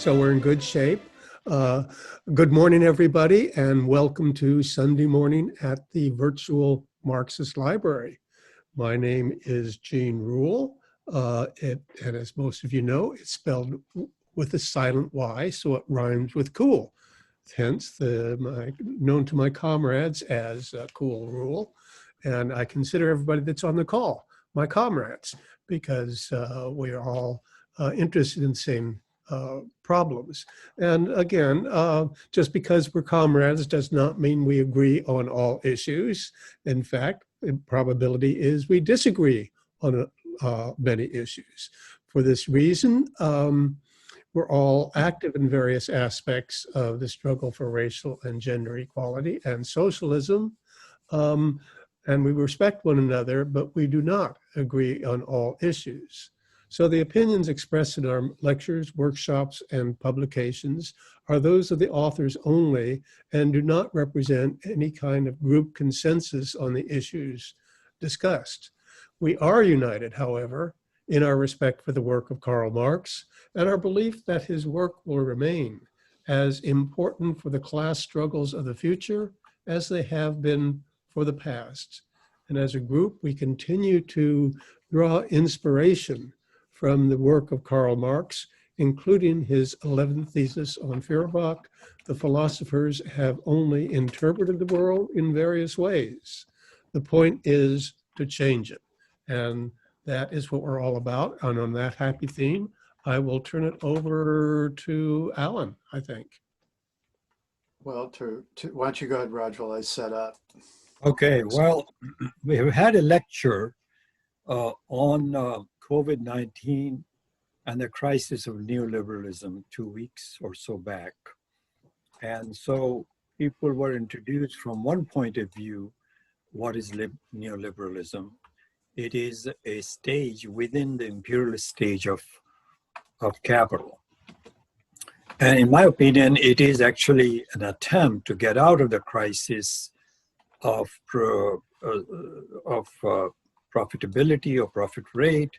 So we're in good shape. Uh, Good morning, everybody, and welcome to Sunday morning at the virtual Marxist Library. My name is Gene Rule, and as most of you know, it's spelled with a silent Y, so it rhymes with cool. Hence, known to my comrades as Cool Rule. And I consider everybody that's on the call my comrades, because we're all interested in the same problems. And again, just because we're comrades does not mean we agree on all issues. In fact, the probability is we disagree on many issues. For this reason, we're all active in various aspects of the struggle for racial and gender equality and socialism. And we respect one another, but we do not agree on all issues. So the opinions expressed in our lectures, workshops, and publications are those of the authors only and do not represent any kind of group consensus on the issues discussed. We are united, however, in our respect for the work of Karl Marx and our belief that his work will remain as important for the class struggles of the future as they have been for the past. And as a group, we continue to draw inspiration from the work of Karl Marx, including his 11th thesis on Feuerbach. The philosophers have only interpreted the world in various ways. The point is to change it. And that is what we're all about. And on that happy theme, I will turn it over to Allan, I think. Well, why don't you go ahead, Raj, while I set up. Okay, well, we have had a lecture on COVID-19 and the crisis of neoliberalism 2 weeks or so back. And so people were introduced from one point of view, what is neoliberalism? It is a stage within the imperialist stage of capital. And in my opinion, it is actually an attempt to get out of the crisis of profitability or profit rate,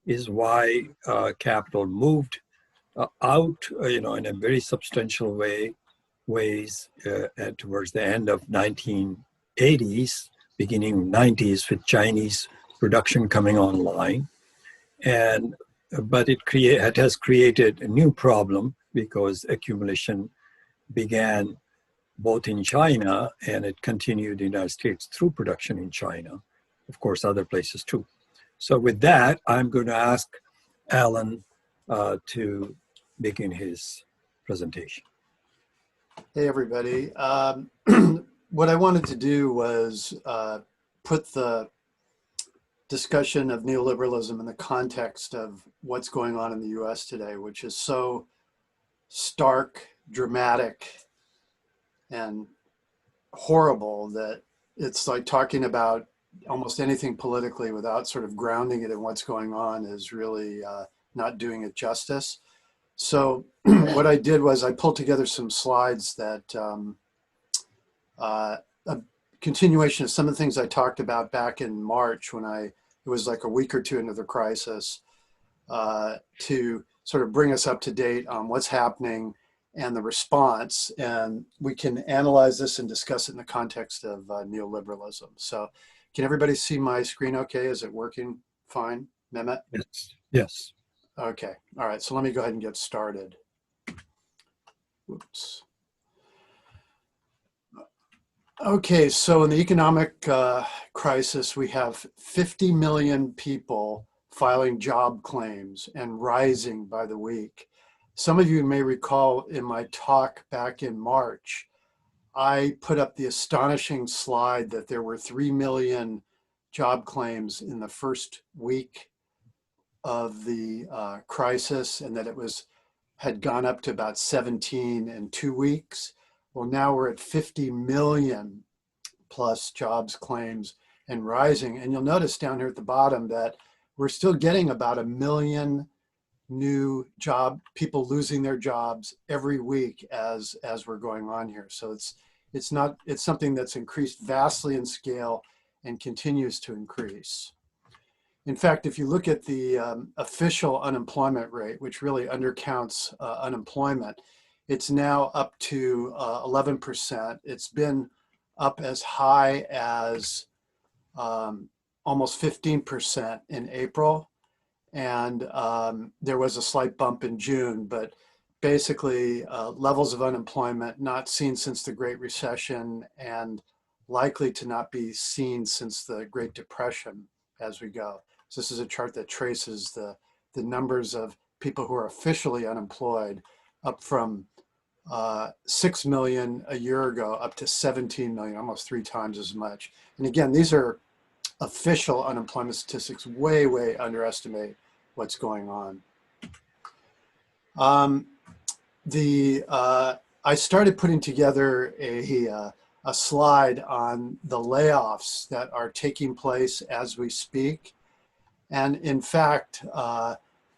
is why capital moved out, in a very substantial ways towards the end of 1980s, beginning of 90s, with Chinese production coming online. But it has created a new problem because accumulation began both in China and it continued in the United States through production in China, of course, other places too. So with that, I'm going to ask Allan to begin his presentation. Hey, everybody. What I wanted to do was put the discussion of neoliberalism in the context of what's going on in the US today, which is so stark, dramatic, and horrible that it's like talking about almost anything politically without sort of grounding it in what's going on is really not doing it justice. So what I did was I pulled together some slides that a continuation of some of the things I talked about back in March when it was like a week or two into the crisis, to sort of bring us up to date on what's happening and the response, and we can analyze this and discuss it in the context of neoliberalism. So can everybody see my screen okay? Is it working fine, Mehmet? Yes. Yes. Okay, all right, so let me go ahead and get started. Whoops. Okay, so in the economic crisis, we have 50 million people filing job claims and rising by the week. Some of you may recall in my talk back in March, I put up the astonishing slide that there were 3 million job claims in the first week of the crisis, and that it had gone up to about 17 in 2 weeks. Well, now we're at 50 million plus jobs claims and rising. And you'll notice down here at the bottom that we're still getting about 1 million new people losing their jobs every week as we're going on here. So it's something that's increased vastly in scale and continues to increase. In fact, if you look at the official unemployment rate, which really undercounts unemployment, it's now up to 11%. It's been up as high as almost 15% in April. And there was a slight bump in June, but basically levels of unemployment not seen since the Great Recession and likely to not be seen since the Great Depression as we go. So this is a chart that traces the numbers of people who are officially unemployed up from 6 million a year ago up to 17 million, almost 3 times as much. And again, these are official unemployment statistics, way underestimate what's going on. I started putting together a slide on the layoffs that are taking place as we speak. And in fact,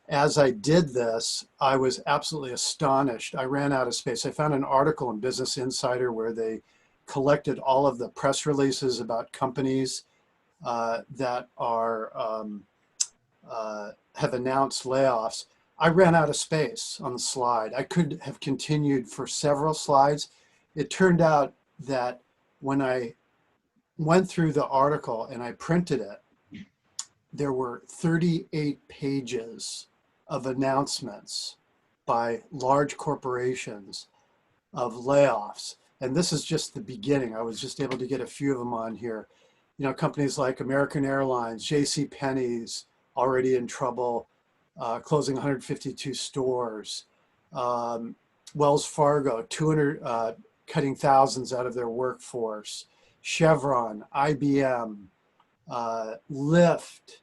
as I did this, I was absolutely astonished. I ran out of space. I found an article in Business Insider where they collected all of the press releases about companies that are have announced layoffs. I ran out of space on the slide. I could have continued for several slides. It turned out that when I went through the article and I printed it, there were 38 pages of announcements by large corporations of layoffs. And this is just the beginning. I was just able to get a few of them on here. You know, companies like American Airlines, J.C. Penney's already in trouble, closing 152 stores. Wells Fargo, cutting thousands out of their workforce. Chevron, IBM, Lyft,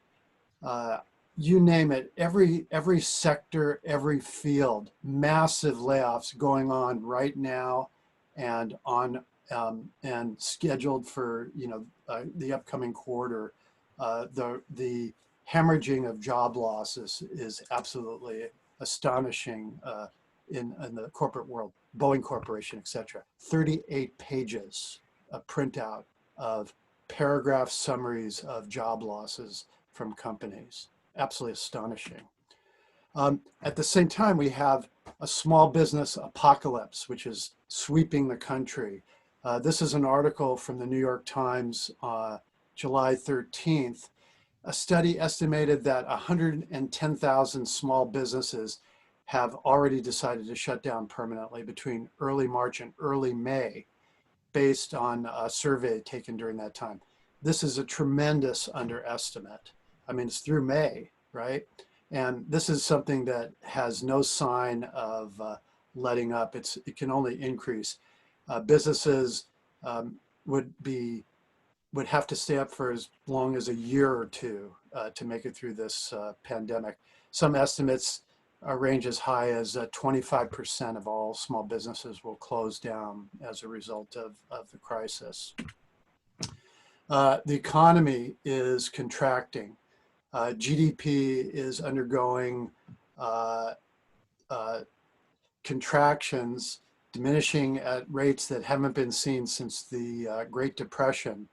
you name it, every sector, every field, massive layoffs going on right now and on and scheduled for the upcoming quarter. The hemorrhaging of job losses is absolutely astonishing in the corporate world. Boeing Corporation, etc. 38 pages of printout of paragraph summaries of job losses from companies. Absolutely astonishing. At the same time, we have a small business apocalypse, which is sweeping the country. This is an article from the New York Times, July 13th. A study estimated that 110,000 small businesses have already decided to shut down permanently between early March and early May, based on a survey taken during that time. This is a tremendous underestimate. I mean, it's through May, right? And this is something that has no sign of letting up. It can only increase. Businesses would have to stay up for as long as a year or two to make it through this pandemic. Some estimates range as high as 25% of all small businesses will close down as a result of the crisis. The economy is contracting. GDP is undergoing contractions, diminishing at rates that haven't been seen since the Great Depression.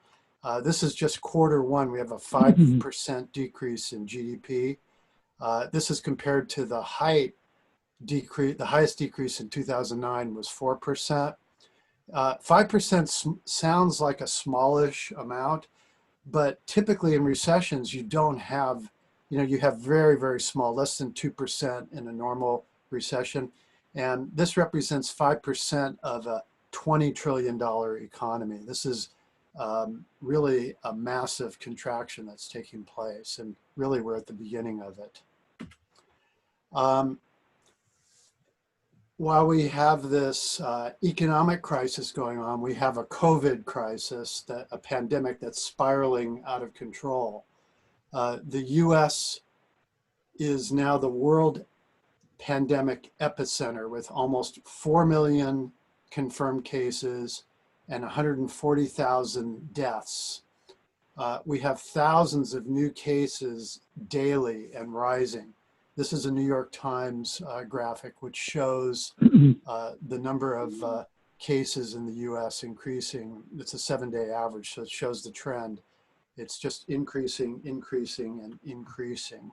This is just quarter one. We have a 5% decrease in GDP. This is compared to the highest decrease in 2009 was 4%. 5% sounds like a smallish amount, but typically in recessions, you don't have, you have very small, less than 2% in a normal recession. And this represents 5% of a $20 trillion economy. This is really a massive contraction that's taking place. And really, we're at the beginning of it. While we have this economic crisis going on, we have a COVID crisis, a pandemic that's spiraling out of control. The US is now the world pandemic epicenter with almost 4 million confirmed cases and 140,000 deaths. We have thousands of new cases daily and rising. This is a New York Times graphic which shows the number of cases in the US increasing. It's a 7-day average, so it shows the trend. It's just increasing, increasing, and increasing.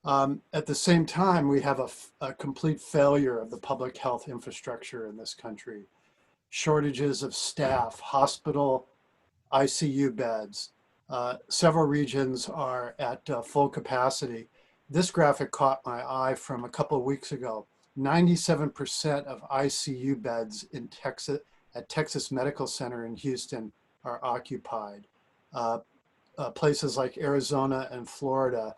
At the same time, we have a complete failure of the public health infrastructure in this country. Shortages of staff, hospital ICU beds. Several regions are at full capacity. This graphic caught my eye from a couple of weeks ago. 97% of ICU beds in Texas, at Texas Medical Center in Houston, are occupied. Places like Arizona and Florida,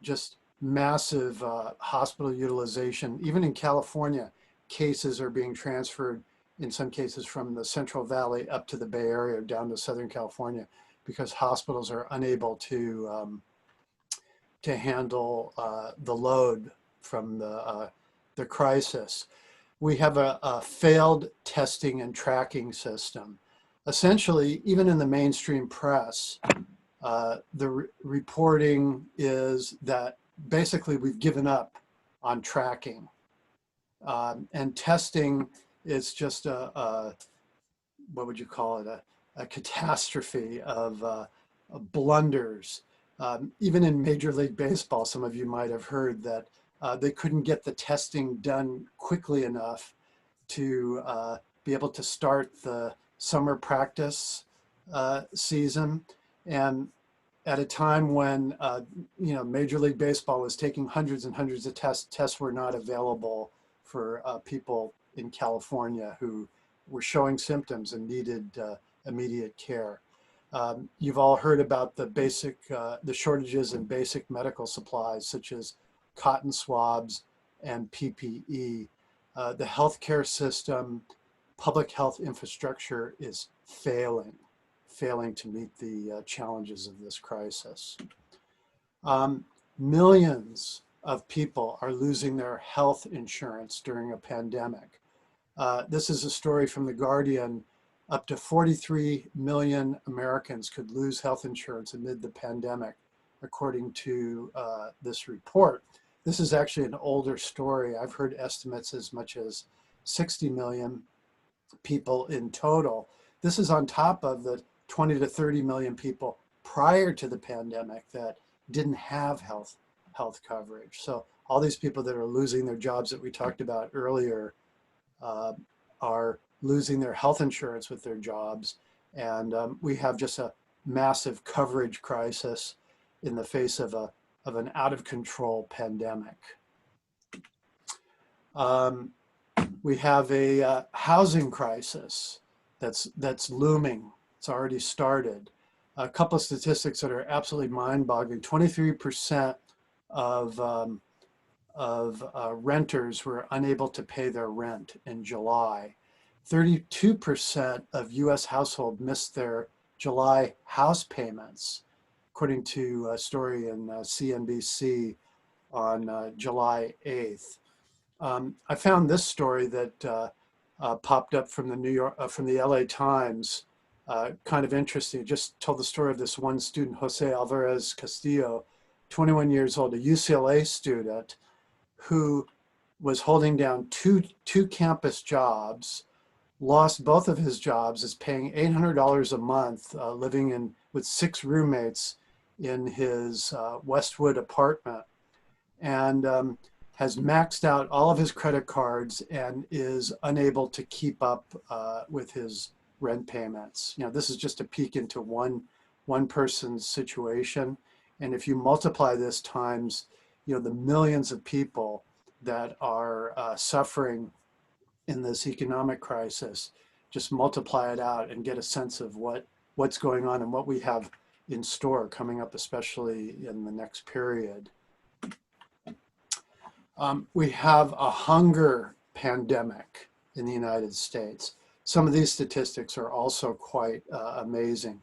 just massive hospital utilization. Even in California, cases are being transferred, in some cases, from the Central Valley up to the Bay Area, down to Southern California, because hospitals are unable to handle the load from the crisis. We have a failed testing and tracking system. Essentially, even in the mainstream press, the reporting is that basically we've given up on tracking. And testing is just what would you call it, a catastrophe of blunders. Even in Major League Baseball, some of you might have heard that they couldn't get the testing done quickly enough to be able to start the summer practice season. And at a time when Major League Baseball was taking hundreds and hundreds of tests were not available for people in California who were showing symptoms and needed immediate care. You've all heard about the shortages in basic medical supplies, such as cotton swabs and PPE. The healthcare system, public health infrastructure is failing to meet the challenges of this crisis. Millions of people are losing their health insurance during a pandemic. This is a story from The Guardian. Up to 43 million Americans could lose health insurance amid the pandemic, according to this report. This is actually an older story. I've heard estimates as much as 60 million people in total. This is on top of the 20 to 30 million people prior to the pandemic that didn't have health coverage. So all these people that are losing their jobs that we talked about earlier are losing their health insurance with their jobs. And we have just a massive coverage crisis in the face of an out of control pandemic. We have a housing crisis that's looming. It's already started. A couple of statistics that are absolutely mind-boggling. 23% of renters were unable to pay their rent in July. 32% of US households missed their July house payments, according to a story in CNBC on July 8th. I found this story that popped up from the LA Times, kind of interesting. It just told the story of this one student, Jose Alvarez Castillo, 21 years old, a UCLA student who was holding down two campus jobs, lost both of his jobs, is paying $800 a month, living with 6 roommates in his Westwood apartment, and has maxed out all of his credit cards and is unable to keep up with his rent payments. This is just a peek into one person's situation. And if you multiply this times, the millions of people that are suffering in this economic crisis, just multiply it out and get a sense of what's going on and what we have in store coming up, especially in the next period. We have a hunger pandemic in the United States. Some of these statistics are also quite amazing.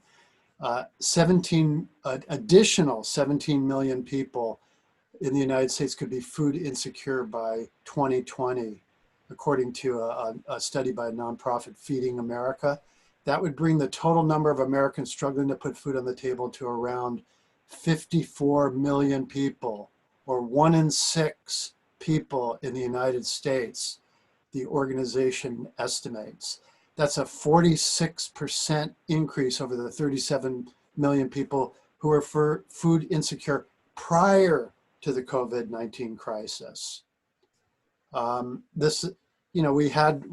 Additional 17 million people in the United States could be food insecure by 2020, according to a study by a nonprofit, Feeding America. That would bring the total number of Americans struggling to put food on the table to around 54 million people, or 1 in 6 people in the United States, the organization estimates. That's a 46% increase over the 37 million people who were food insecure prior to the COVID-19 crisis. We had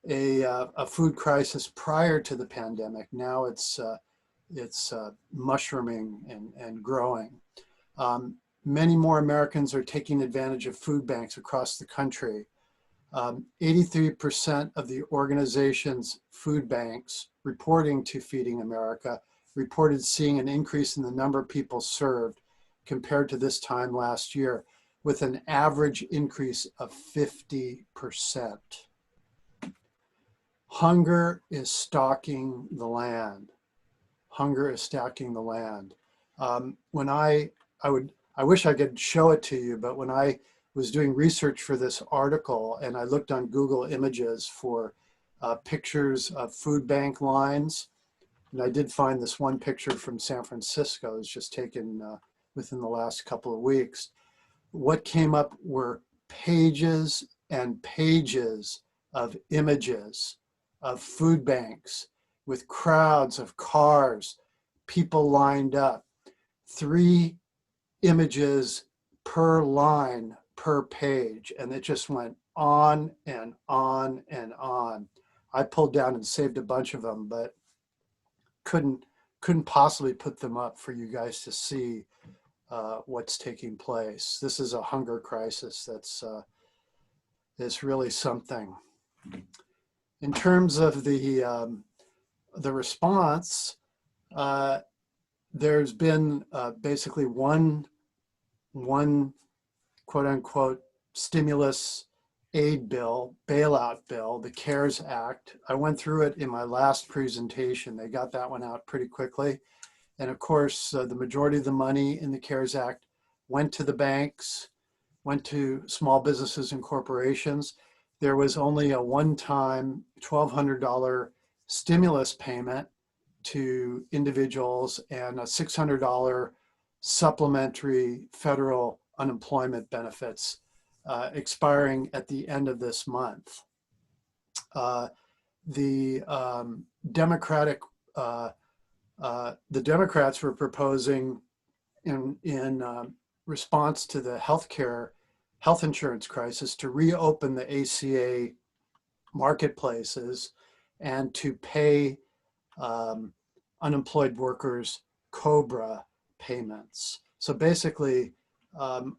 a food crisis prior to the pandemic. Now it's mushrooming and growing. Many more Americans are taking advantage of food banks across the country. 83% of the organization's food banks reporting to Feeding America reported seeing an increase in the number of people served compared to this time last year, with an average increase of 50%. Hunger is stalking the land. Hunger is stalking the land. When I wish I could show it to you, but when I was doing research for this article and I looked on Google Images for pictures of food bank lines, and I did find this one picture from San Francisco. It was just taken within the last couple of weeks. What came up were pages and pages of images of food banks with crowds of cars, people lined up, 3 images per line per page, and it just went on and on and on. I pulled down and saved a bunch of them, but couldn't possibly put them up for you guys to see what's taking place. This is a hunger crisis that's really something. In terms of the response, there's been basically one quote unquote stimulus aid bill, bailout bill, the CARES Act. I went through it in my last presentation. They got that one out pretty quickly. And of course, the majority of the money in the CARES Act went to the banks, went to small businesses and corporations. There was only a one-time $1,200 stimulus payment to individuals and a $600 supplementary federal unemployment benefits expiring at the end of this month. The Democrats were proposing in response to the health insurance crisis to reopen the ACA marketplaces and to pay unemployed workers COBRA payments. So basically,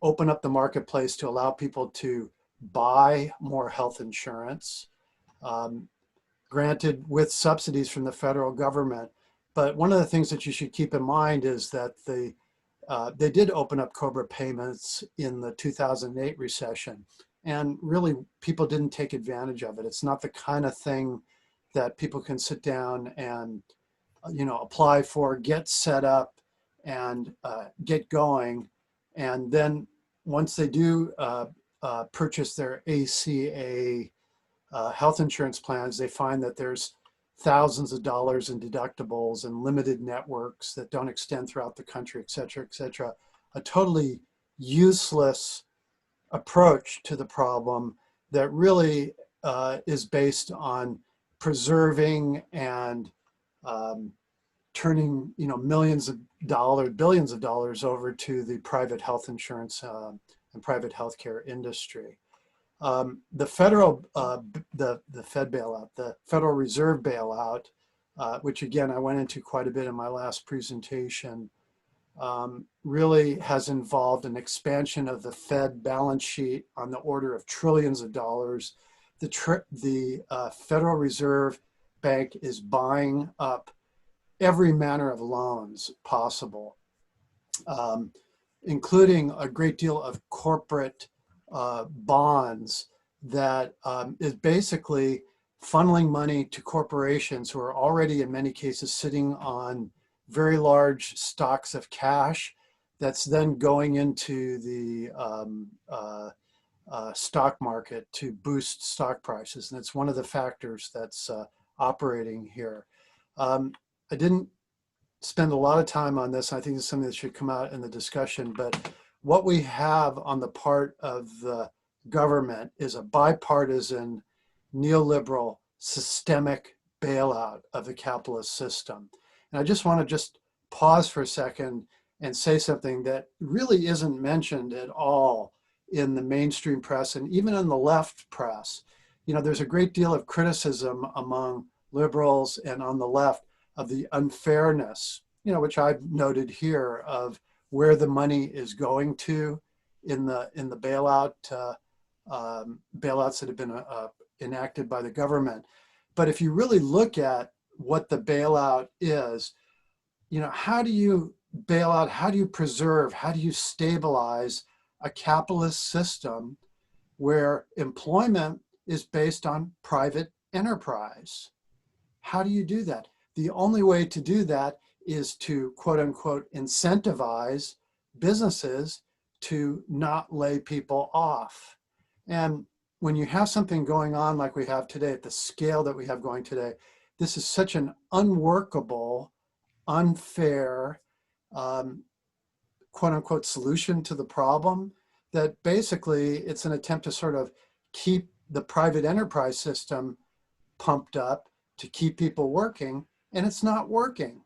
open up the marketplace to allow people to buy more health insurance, granted with subsidies from the federal government. But one of the things that you should keep in mind is that they did open up COBRA payments in the 2008 recession, and really people didn't take advantage of it. It's not the kind of thing that people can sit down and apply for, get set up, and get going. And then once they do purchase their ACA health insurance plans, they find that there's thousands of dollars in deductibles and limited networks that don't extend throughout the country, et cetera, et cetera. A totally useless approach to the problem that really is based on preserving and turning millions of dollars, billions of dollars over to the private health insurance and private healthcare industry. The federal, the Fed bailout, the Federal Reserve bailout, which again I went into quite a bit in my last presentation, really has involved an expansion of the Fed balance sheet on the order of trillions of dollars. The Federal Reserve Bank is buying up every manner of loans possible, including a great deal of corporate bonds that is basically funneling money to corporations who are already in many cases sitting on very large stocks of cash that's then going into the stock market to boost stock prices. And it's one of the factors that's operating here. I didn't spend a lot of time on this. I think it's something that should come out in the discussion, but what we have on the part of the government is a bipartisan neoliberal systemic bailout of the capitalist system. And I just want to just pause for a second and say something that really isn't mentioned at all in the mainstream press and even in the left press. You know, there's a great deal of criticism among liberals and on the left of the unfairness, you know, which I've noted here, of where the money is going to in the bailout bailouts that have been enacted by the government. But if you really look at what the bailout is, you know, how do you bail out? How do you preserve? How do you stabilize a capitalist system where employment is based on private enterprise? How do you do that? The only way to do that is to, quote unquote, incentivize businesses to not lay people off. And when you have something going on like we have today, at the scale that we have going today, this is such an unworkable, unfair, quote unquote, solution to the problem, that basically it's an attempt to sort of keep the private enterprise system pumped up to keep people working, and it's not working,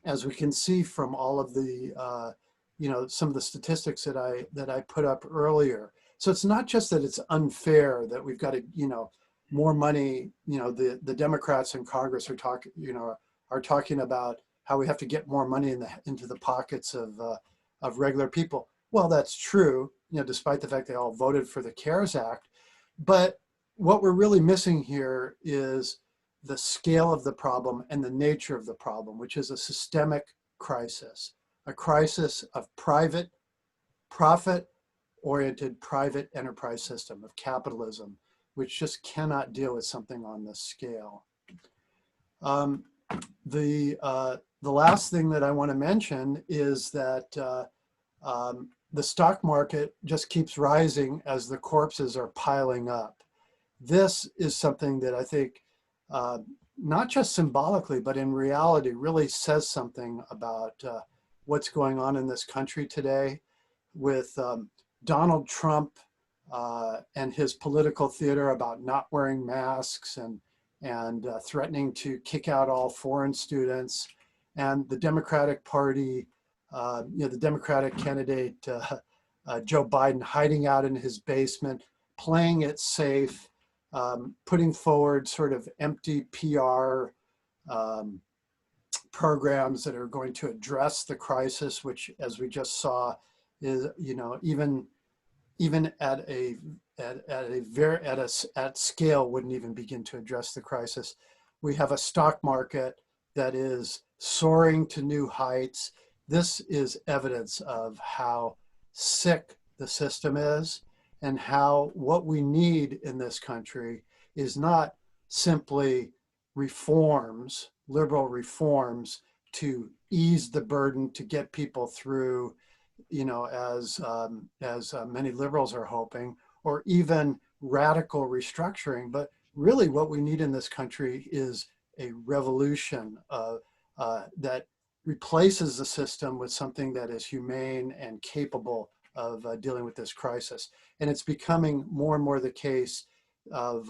as we can see from all of the, you know, some of the statistics that I put up earlier. So it's not just that it's unfair that we've got to, you know, more money. You know, the Democrats in Congress are talking about how we have to get more money into the pockets of regular people. Well, that's true, you know, despite the fact they all voted for the CARES Act. But what we're really missing here is the scale of the problem and the nature of the problem, which is a systemic crisis, a crisis of profit-oriented private enterprise system of capitalism, which just cannot deal with something on this scale. The last thing that I want to mention is that the stock market just keeps rising as the corpses are piling up. This is something that I think, not just symbolically, but in reality, really says something about what's going on in this country today, with Donald Trump and his political theater about not wearing masks and threatening to kick out all foreign students, and the Democratic Party, you know, the Democratic candidate, Joe Biden, hiding out in his basement, playing it safe, putting forward sort of empty PR programs that are going to address the crisis, which, as we just saw, is, you know, even at scale wouldn't even begin to address the crisis. We have a stock market that is soaring to new heights. This is evidence of how sick the system is, and how what we need in this country is not simply reforms, liberal reforms, to ease the burden, to get people through, you know, as many liberals are hoping, or even radical restructuring. But really what we need in this country is a revolution that replaces the system with something that is humane and capable of dealing with this crisis. And it's becoming more and more the case of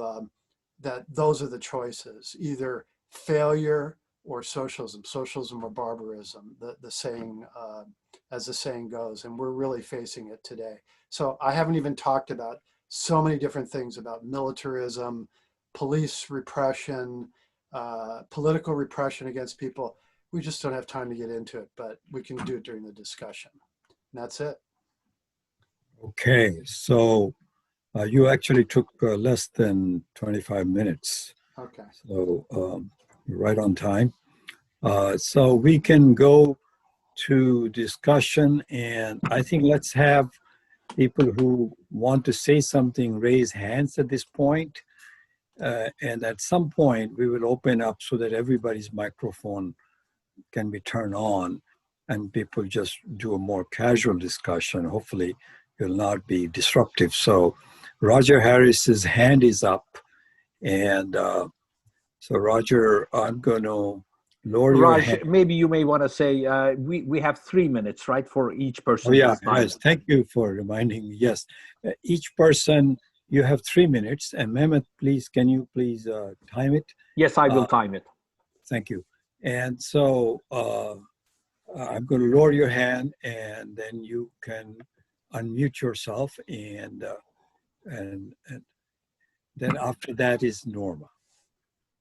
that those are the choices, either failure or socialism or barbarism, the saying, as the saying goes, and we're really facing it today. So I haven't even talked about so many different things about militarism, police repression, political repression against people. We just don't have time to get into it, but we can do it during the discussion. And that's it. Okay, so you actually took less than 25 minutes. Okay. So right on time. So we can go to discussion, and I think let's have people who want to say something raise hands at this point. And at some point we will open up so that everybody's microphone can be turned on and people just do a more casual discussion. Hopefully it will not be disruptive. So Roger Harris's hand is up. And so Roger, I'm going to lower your hand. Maybe you may want to say, we have 3 minutes, right, for each person. Oh yeah, yes. Thank you for reminding me. Yes, each person You have 3 minutes. And Mehmet, please, can you please time it? Yes, I will time it. Thank you. And so I'm going to lower your hand, and then you can unmute yourself, and then after that is Norma.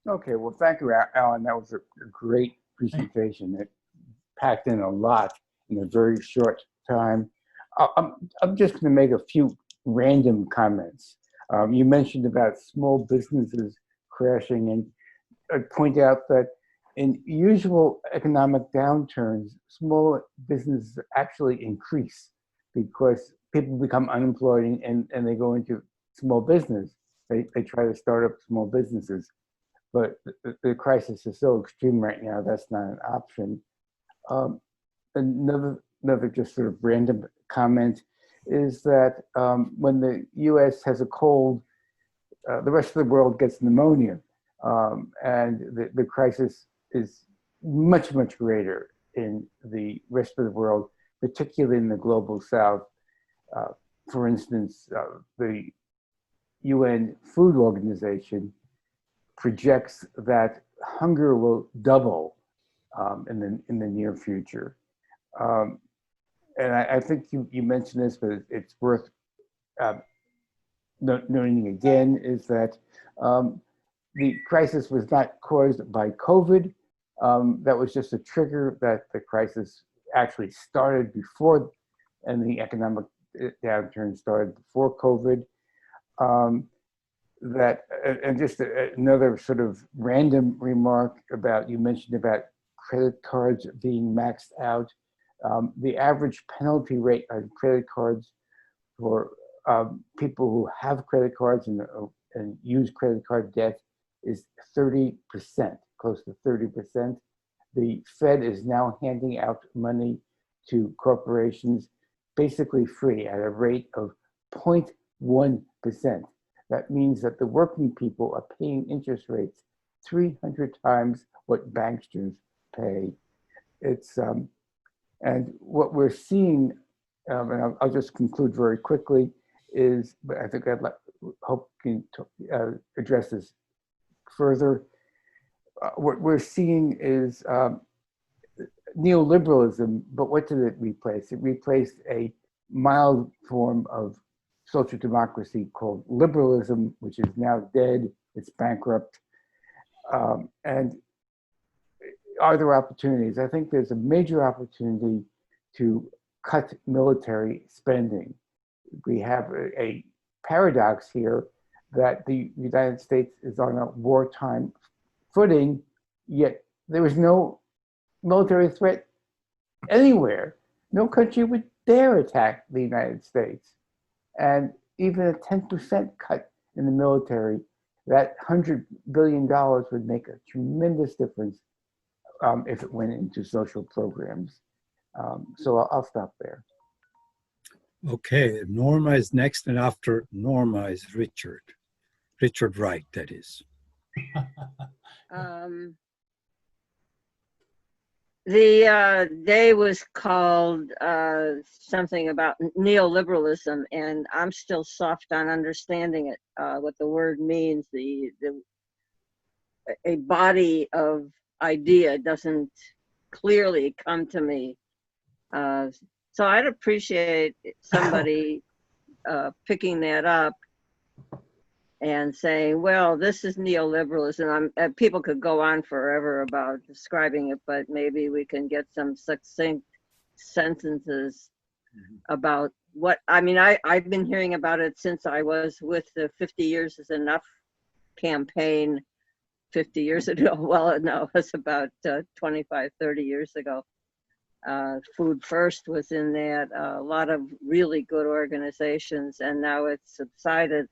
Okay, well, thank you, Alan. That was a great presentation. It packed in a lot in a very short time. I'm just going to make a few random comments. You mentioned about small businesses crashing, and I'd point out that in usual economic downturns, small businesses actually increase because people become unemployed and they go into small business. They try to start up small businesses. But the crisis is so extreme right now, that's not an option. Another just sort of random comment is that when the US has a cold, the rest of the world gets pneumonia. And the crisis is much, much greater in the rest of the world, particularly in the global south. For instance, the UN Food Organization projects that hunger will double in the near future. And I think you mentioned this, but it's worth noting again, is that the crisis was not caused by COVID. That was just a trigger that the crisis actually started before, and the economic downturn started before COVID. And just another sort of random remark about, you mentioned about credit cards being maxed out. The average penalty rate on credit cards for people who have credit cards and use credit card debt is 30%, close to 30%. The Fed is now handing out money to corporations basically free at a rate of 0.1%. That means that the working people are paying interest rates 300 times what banksters pay. It's and what we're seeing, and I'll just conclude very quickly, is, but I think hope can address this further. What we're seeing is neoliberalism, but what did it replace? It replaced a mild form of social democracy called liberalism, which is now dead, it's bankrupt. And are there opportunities? I think there's a major opportunity to cut military spending. We have a paradox here that the United States is on a wartime footing, yet there is no military threat anywhere. No country would dare attack the United States. And even a 10% cut in the military, that $100 billion would make a tremendous difference if it went into social programs. So I'll stop there. Okay, Norma is next, and after Norma is Richard. Richard Wright, that is. The day was called something about neoliberalism, and I'm still soft on understanding it, what the word means. A body of idea doesn't clearly come to me. So I'd appreciate somebody picking that up and saying, well, this is neoliberalism. People could go on forever about describing it, but maybe we can get some succinct sentences about what, I mean, I've been hearing about it since I was with the 50 Years is Enough campaign 50 years ago. Well, no, it was about 25, 30 years ago. Food First was in that, a lot of really good organizations, and now it's subsided.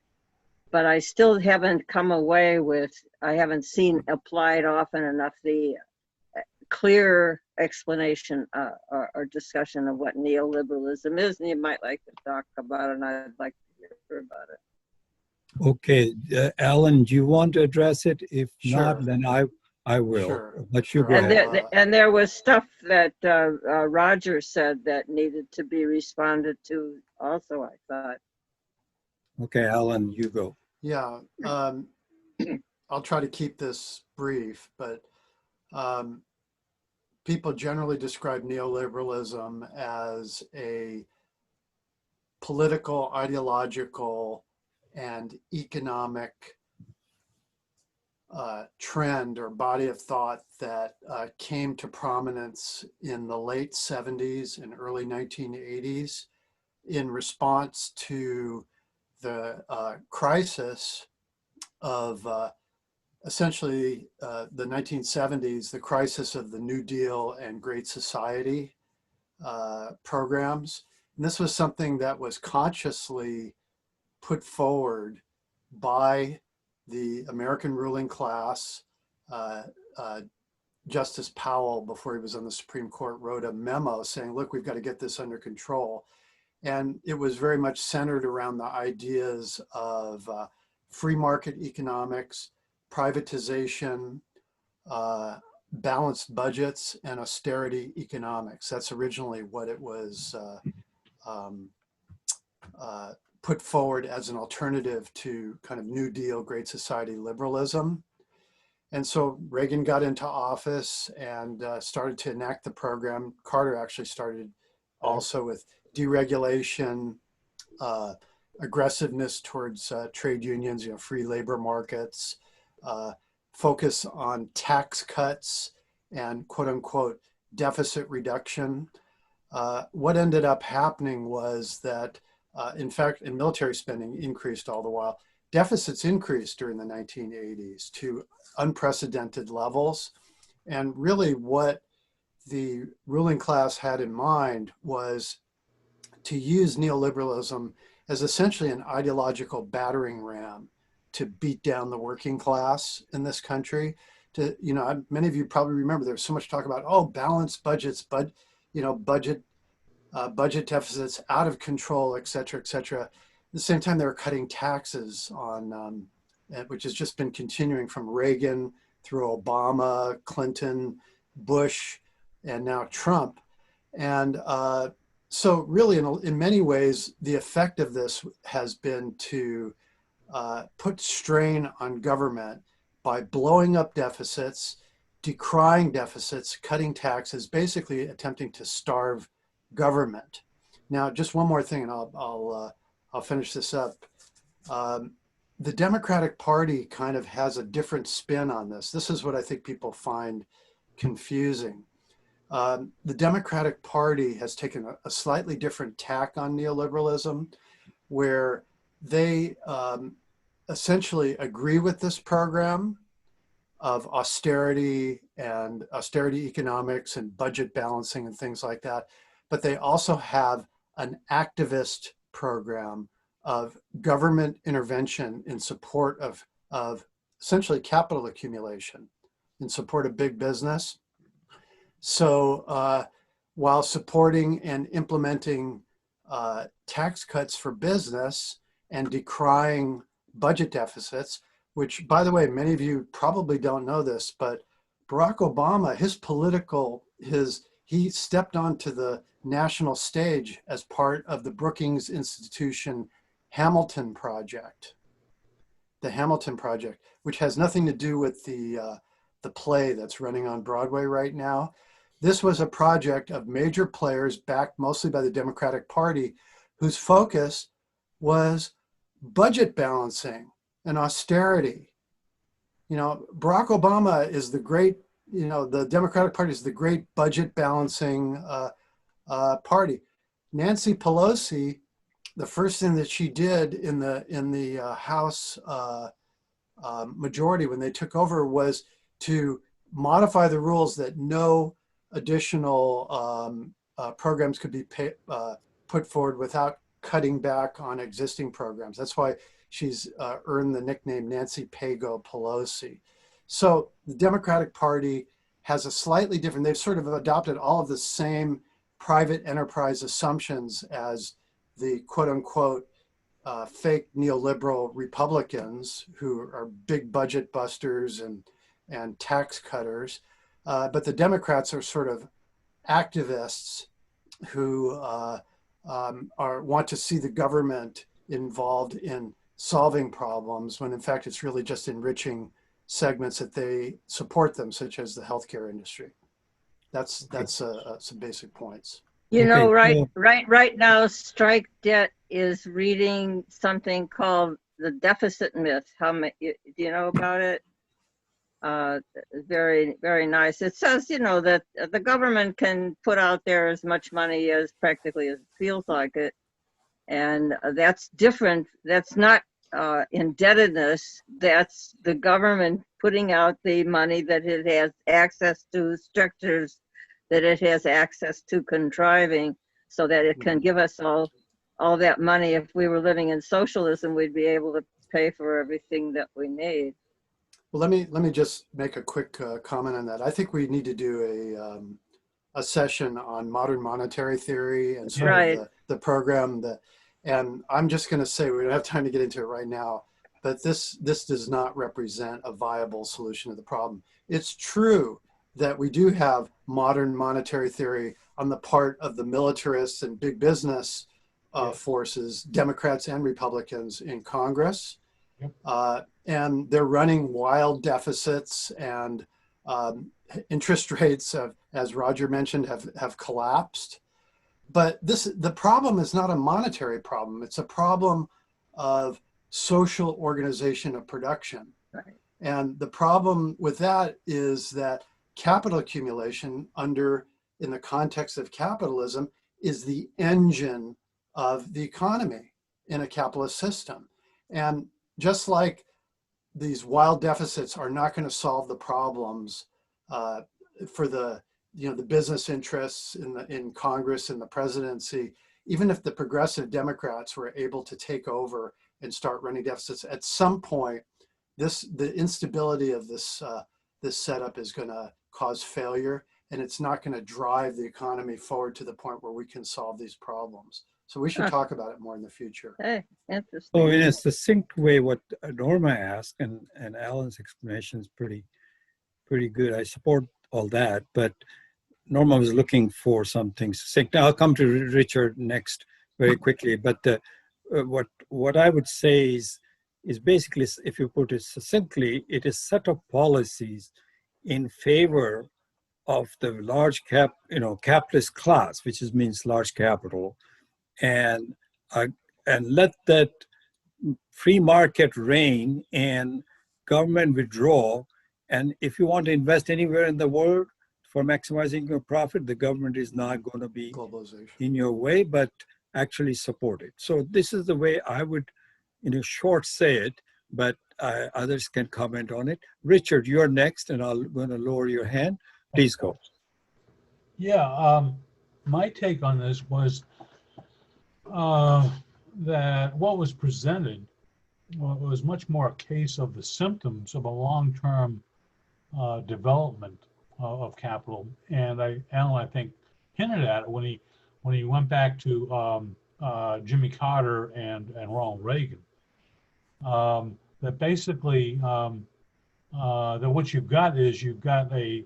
But I still haven't come away with, I haven't seen applied often enough the clear explanation or discussion of what neoliberalism is. And you might like to talk about it, and I'd like to hear about it. Okay, Allan, do you want to address it? If Sure. not, then I will. Sure. But you Sure. go ahead. And there was stuff that Roger said that needed to be responded to also, I thought. Okay, Alan, you go. Yeah, I'll try to keep this brief, but people generally describe neoliberalism as a political, ideological, and economic trend or body of thought that came to prominence in the late 70s and early 1980s in response to the crisis of essentially the 1970s, the crisis of the New Deal and Great Society programs. And this was something that was consciously put forward by the American ruling class. Justice Powell, before he was on the Supreme Court, wrote a memo saying, look, we've got to get this under control. And it was very much centered around the ideas of free market economics, privatization, balanced budgets, and austerity economics. That's originally what it was put forward as an alternative to kind of New Deal, Great Society liberalism. And so Reagan got into office and started to enact the program. Carter actually started also with deregulation, aggressiveness towards trade unions, free labor markets, focus on tax cuts and quote unquote deficit reduction. What ended up happening was that, in fact, in military spending increased all the while. Deficits increased during the 1980s to unprecedented levels. And really what the ruling class had in mind was to use neoliberalism as essentially an ideological battering ram to beat down the working class in this country. Many of you probably remember there was so much talk about, balanced budgets, but budget deficits out of control, et cetera, et cetera. At the same time, they were cutting taxes on, which has just been continuing from Reagan through Obama, Clinton, Bush, and now Trump. And so really, in many ways, the effect of this has been to put strain on government by blowing up deficits, decrying deficits, cutting taxes, basically attempting to starve government. Now, just one more thing, and I'll finish this up. The Democratic Party kind of has a different spin on this. This is what I think people find confusing. The Democratic Party has taken a slightly different tack on neoliberalism, where they essentially agree with this program of austerity and austerity economics and budget balancing and things like that. But they also have an activist program of government intervention in support of essentially capital accumulation, in support of big business. So while supporting and implementing tax cuts for business and decrying budget deficits, which, by the way, many of you probably don't know this, but Barack Obama, he stepped onto the national stage as part of the Brookings Institution Hamilton Project, the Hamilton Project, which has nothing to do with the play that's running on Broadway right now. This was a project of major players backed mostly by the Democratic Party, whose focus was budget balancing and austerity. Barack Obama is the great, the Democratic Party is the great budget balancing party. Nancy Pelosi, the first thing that she did in the House majority when they took over was to modify the rules that no additional programs could be put forward without cutting back on existing programs. That's why she's earned the nickname Nancy Pago Pelosi. So the Democratic Party has a slightly different, they've sort of adopted all of the same private enterprise assumptions as the quote unquote fake neoliberal Republicans, who are big budget busters and tax cutters. But the Democrats are sort of activists who want to see the government involved in solving problems, when in fact it's really just enriching segments that they support them, such as the healthcare industry. That's some basic points. You Okay, know, so- right now, Strike Debt is reading something called the deficit myth. Do you know about it? Very, very nice. It says, you know, that the government can put out there as much money as practically as it feels like it. And that's different. That's not indebtedness. That's the government putting out the money that it has access to, structures that it has access to contriving, so that it can give us all that money. If we were living in socialism, we'd be able to pay for everything that we need. Well, let me just make a quick comment on that. I think we need to do a session on modern monetary theory and sort of the program that, and I'm just going to say, we don't have time to get into it right now, but this does not represent a viable solution to the problem. It's true that we do have modern monetary theory on the part of the militarists and big business forces, Democrats and Republicans in Congress. And they're running wild deficits, and interest rates, as Roger mentioned, have collapsed. But the problem is not a monetary problem. It's a problem of social organization of production. Right. And the problem with that is that capital accumulation in the context of capitalism is the engine of the economy in a capitalist system. And just like these wild deficits are not going to solve the problems for the business interests in Congress and the presidency, even if the progressive Democrats were able to take over and start running deficits, at some point, the instability of this setup is going to cause failure, and it's not going to drive the economy forward to the point where we can solve these problems. So we should talk about it more in the future. Hey, interesting. So in a succinct way, what Norma asked, and Allan's explanation is pretty good. I support all that, but Norma was looking for something succinct. I'll come to Richard next very quickly, but what I would say is basically, if you put it succinctly, it is set of policies in favor of the large capitalist class, which means large capital, and let that free market reign and government withdraw. And if you want to invest anywhere in the world for maximizing your profit, the government is not going to be in your way, but actually support it. So this is the way I would, short say it, but others can comment on it. Richard, you're next, and I'm going to lower your hand. Please go. Yeah, my take on this was that what was presented was much more a case of the symptoms of a long-term development of capital. And Allan, I think, hinted at it when he went back to Jimmy Carter and Ronald Reagan. That basically, that what you've got a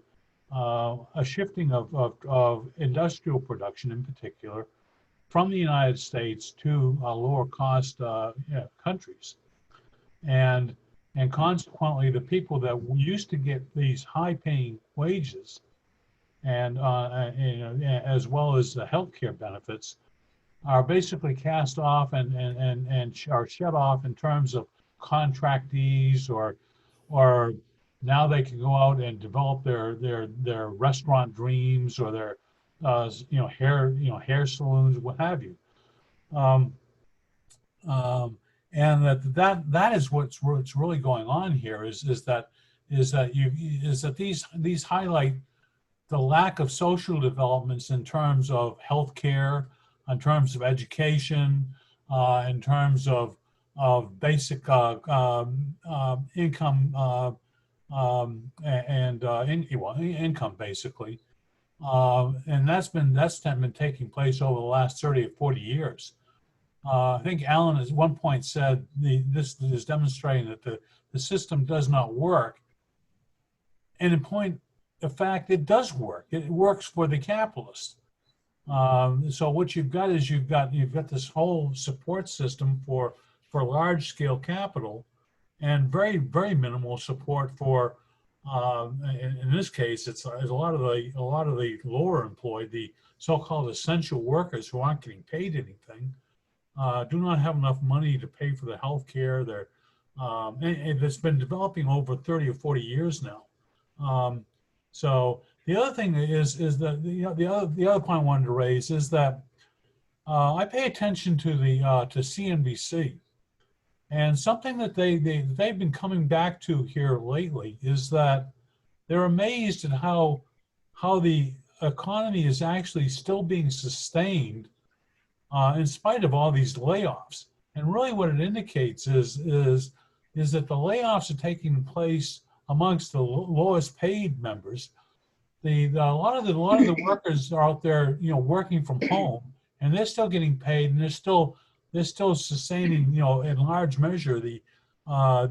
shifting of industrial production in particular from the United States to lower cost countries. And consequently, the people that used to get these high paying wages and as well as the healthcare benefits are basically cast off and are shut off in terms of contractees, or now they can go out and develop their restaurant dreams or their hair saloons, what have you. And that is what's really going on here is that these highlight the lack of social developments in terms of healthcare, in terms of education, in terms of basic income income basically, and that's been taking place over the last 30 or 40 years. I think Allan at one point said this is demonstrating that the system does not work. And in point of fact, it does work. It works for the capitalists. So what you've got is you've got this whole support system for large scale capital, and very minimal support for in this case it's a lot of the lower employed, the so-called essential workers who aren't getting paid anything, do not have enough money to pay for the health care. And it's been developing over 30 or 40 years now. So the other thing is that the other point I wanted to raise is that I pay attention to to CNBC, and something that they've been coming back to here lately is that they're amazed at how the economy is actually still being sustained in spite of all these layoffs. And really, what it indicates is that the layoffs are taking place amongst the lowest paid members. A lot of the workers are out there, working from home, and they're still getting paid, and they're still sustaining, in large measure the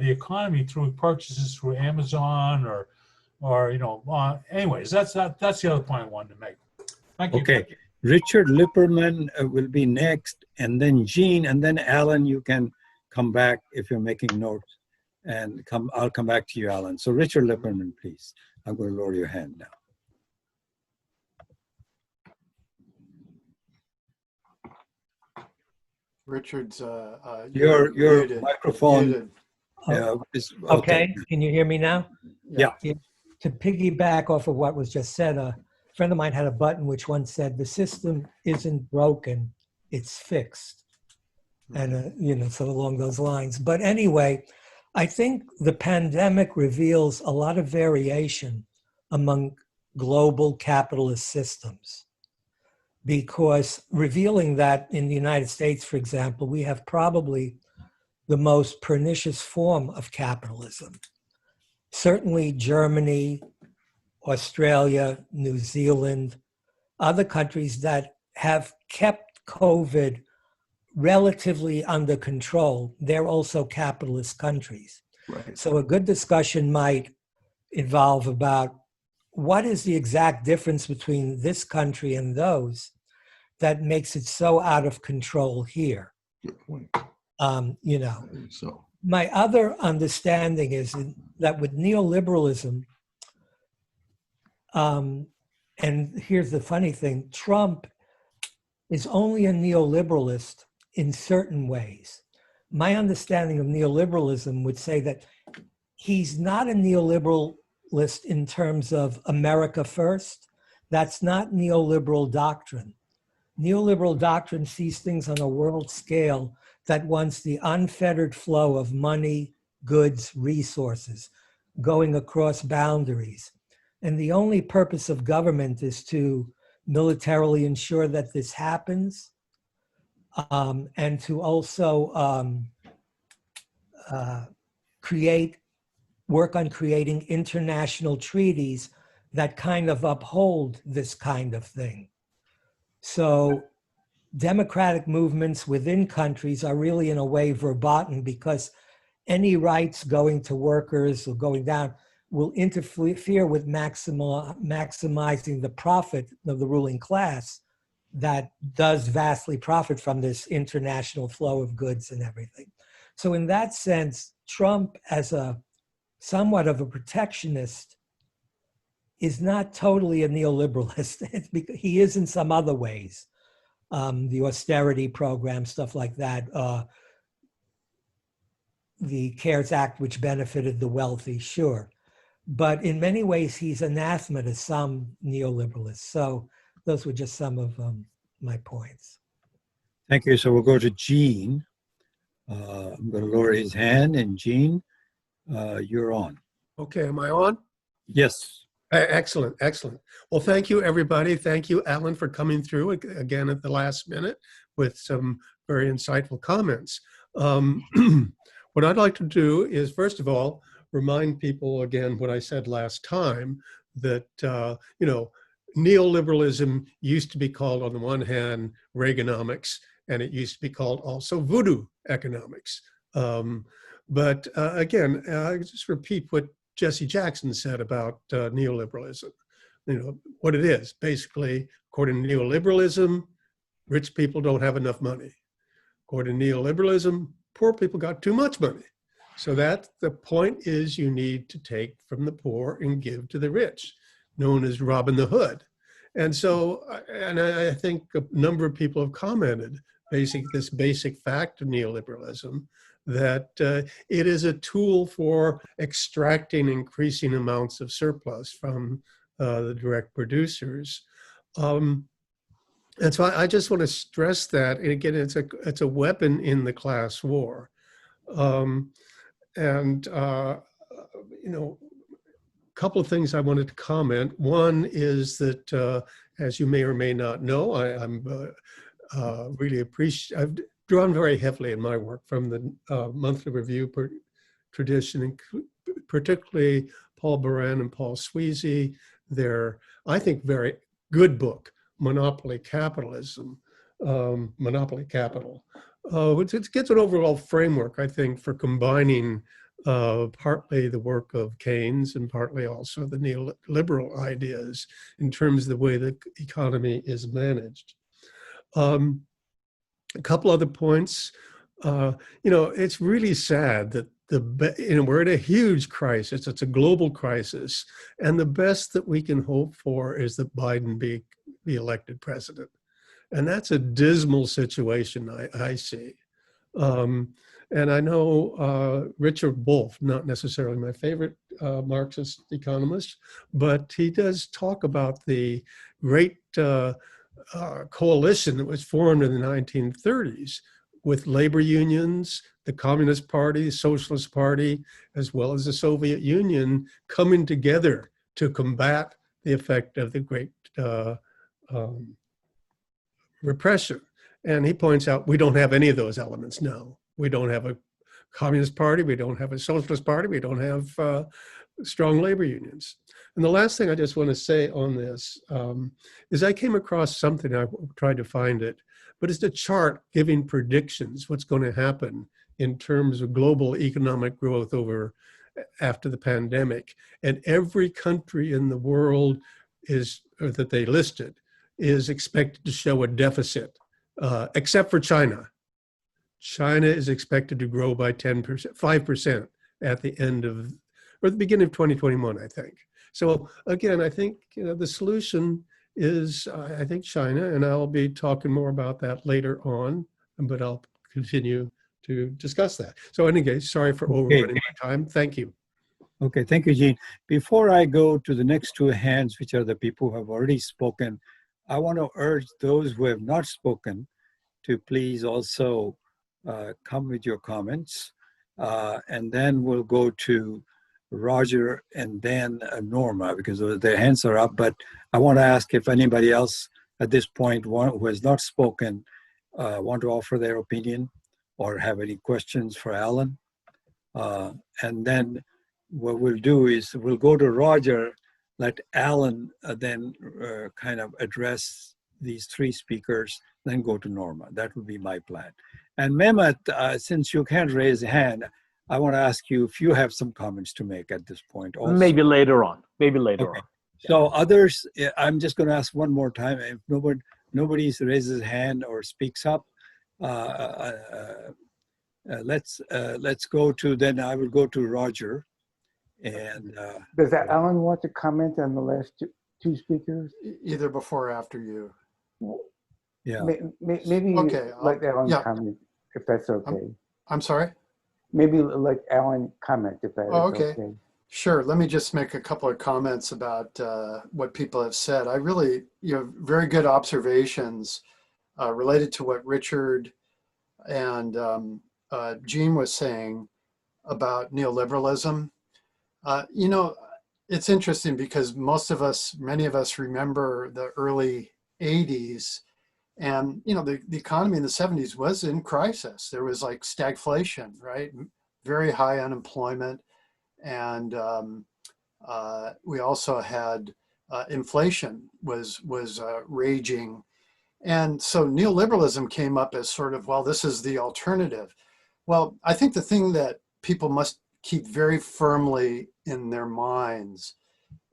economy through purchases through Amazon anyways, that's the other point I wanted to make. Thank you. Okay, Richard Lipperman will be next, and then Jean, and then Allan. You can come back if you're making notes, and I'll come back to you, Allan. So Richard Lipperman, please. I'm going to lower your hand now. Richard's Your muted. microphone Muted. is Okay, can you hear me now? Yeah. To piggyback off of what was just said, a friend of mine had a button which once said, "The system isn't broken, it's fixed." And, so along those lines. But anyway, I think the pandemic reveals a lot of variation among global capitalist systems, because revealing that in the United States, for example, we have probably the most pernicious form of capitalism. Certainly Germany, Australia, New Zealand, other countries that have kept COVID relatively under control, they're also capitalist countries. Right. So a good discussion might involve about what is the exact difference between this country and those that makes it so out of control here. Good point. So My other understanding is that with neoliberalism, and here's the funny thing, Trump is only a neoliberalist in certain ways. My understanding of neoliberalism would say that he's not a neoliberalist in terms of America first. That's not neoliberal doctrine. Neoliberal doctrine sees things on a world scale that wants the unfettered flow of money, goods, resources going across boundaries. And the only purpose of government is to militarily ensure that this happens, and to also work on creating international treaties that kind of uphold this kind of thing. So democratic movements within countries are really in a way verboten, because any rights going to workers or going down will interfere with maximizing the profit of the ruling class that does vastly profit from this international flow of goods and everything. So in that sense, Trump, as a somewhat of a protectionist, is not totally a neoliberalist. It's because he is in some other ways. The austerity program, stuff like that, the CARES Act, which benefited the wealthy, sure. But in many ways, he's anathema to some neoliberalists. So those were just some of my points. Thank you. So we'll go to Jean. I'm going to lower his hand, and Jean, you're on. Okay, am I on? Yes. Excellent, excellent. Well, thank you, everybody. Thank you, Allan, for coming through again at the last minute with some very insightful comments. What I'd like to do is, first of all, remind people again what I said last time, that, neoliberalism used to be called, on the one hand, Reaganomics, and it used to be called also voodoo economics. But again, I just repeat what Jesse Jackson said about neoliberalism. what it is. Basically, according to neoliberalism, rich people don't have enough money. According to neoliberalism, poor people got too much money. So that the point is you need to take from the poor and give to the rich, known as Robin the Hood. And so, and I think a number of people have commented this basic fact of neoliberalism, that it is a tool for extracting increasing amounts of surplus from the direct producers. And so I just want to stress that, and again, it's a weapon in the class war. A couple of things I wanted to comment. One is that, as you may or may not know, I'm really I've drawn very heavily in my work from the monthly review tradition, and particularly Paul Baran and Paul Sweezy, their, I think, very good book, Monopoly Capitalism, Monopoly Capital, which gets an overall framework, I think, for combining partly the work of Keynes and partly also the neoliberal ideas in terms of the way the economy is managed. A couple other points. It's really sad that we're in a huge crisis. It's a global crisis, and the best that we can hope for is that Biden be elected president, and that's a dismal situation I see. And I know Richard Wolff, not necessarily my favorite Marxist economist, but he does talk about the great coalition that was formed in the 1930s with labor unions, the Communist Party, the Socialist Party, as well as the Soviet Union coming together to combat the effect of the Great Repression. And he points out we don't have any of those elements now. We don't have a Communist Party, we don't have a Socialist Party, we don't have strong labor unions. And the last thing I just want to say on this is I came across something, I tried to find it, but it's a chart giving predictions, what's going to happen in terms of global economic growth after the pandemic. And every country in the world that they listed is expected to show a deficit, except for China. China is expected to grow by 5% at the end of, or the beginning of 2021, I think. So again, I think the solution is, I think, China, and I'll be talking more about that later on, but I'll continue to discuss that. So anyway, sorry for overrunning my time. Thank you. Okay, thank you, Gene. Before I go to the next two hands, which are the people who have already spoken, I want to urge those who have not spoken to please also come with your comments. And then we'll go to Roger and then Norma, because their hands are up. But I want to ask if anybody else at this point who has not spoken want to offer their opinion or have any questions for Allan. And then what we'll do is we'll go to Roger, let Allan then kind of address these three speakers, then go to Norma. That would be my plan. And Mehmet, since you can't raise a hand, I want to ask you if you have some comments to make at this point also. Maybe later on. Maybe later on. So others, I'm just going to ask one more time. If nobody raises a hand or speaks up, let's go to, then I will go to Roger. And does Allan want to comment on the last two speakers? Either before or after you. Yeah. Maybe okay, let Allan comment, if that's okay. I'm sorry? Maybe let Allan comment, if that is okay. Sure. Let me just make a couple of comments about what people have said. I really, very good observations related to what Richard and Gene was saying about neoliberalism. It's interesting because many of us remember the early 80s, and the economy in the 70s was in crisis. There was like stagflation, right? Very high unemployment. And we also had inflation was raging. And so neoliberalism came up as sort of, well, this is the alternative. Well, I think the thing that people must keep very firmly in their minds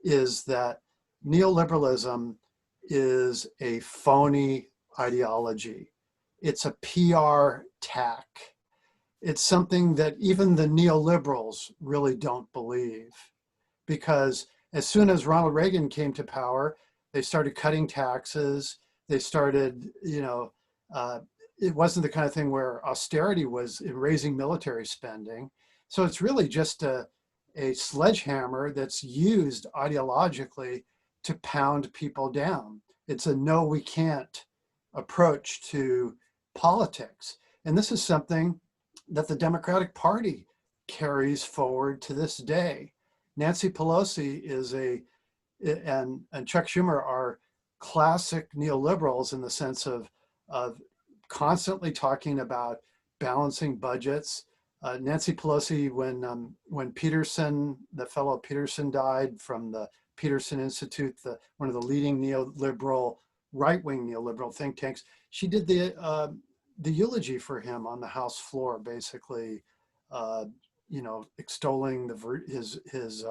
is that neoliberalism is a phony ideology. It's a PR tack. It's something that even the neoliberals really don't believe, because as soon as Ronald Reagan came to power, they started cutting taxes. They started, it wasn't the kind of thing where austerity was in raising military spending. So it's really just a sledgehammer that's used ideologically to pound people down. It's a no, we can't approach to politics. And this is something that the Democratic Party carries forward to this day. Nancy Pelosi and Chuck Schumer are classic neoliberals in the sense of constantly talking about balancing budgets. Nancy Pelosi, when Peterson, the fellow Peterson died from the Peterson Institute, one of the leading neoliberal, right-wing neoliberal think tanks, she did the eulogy for him on the House floor, basically, extolling his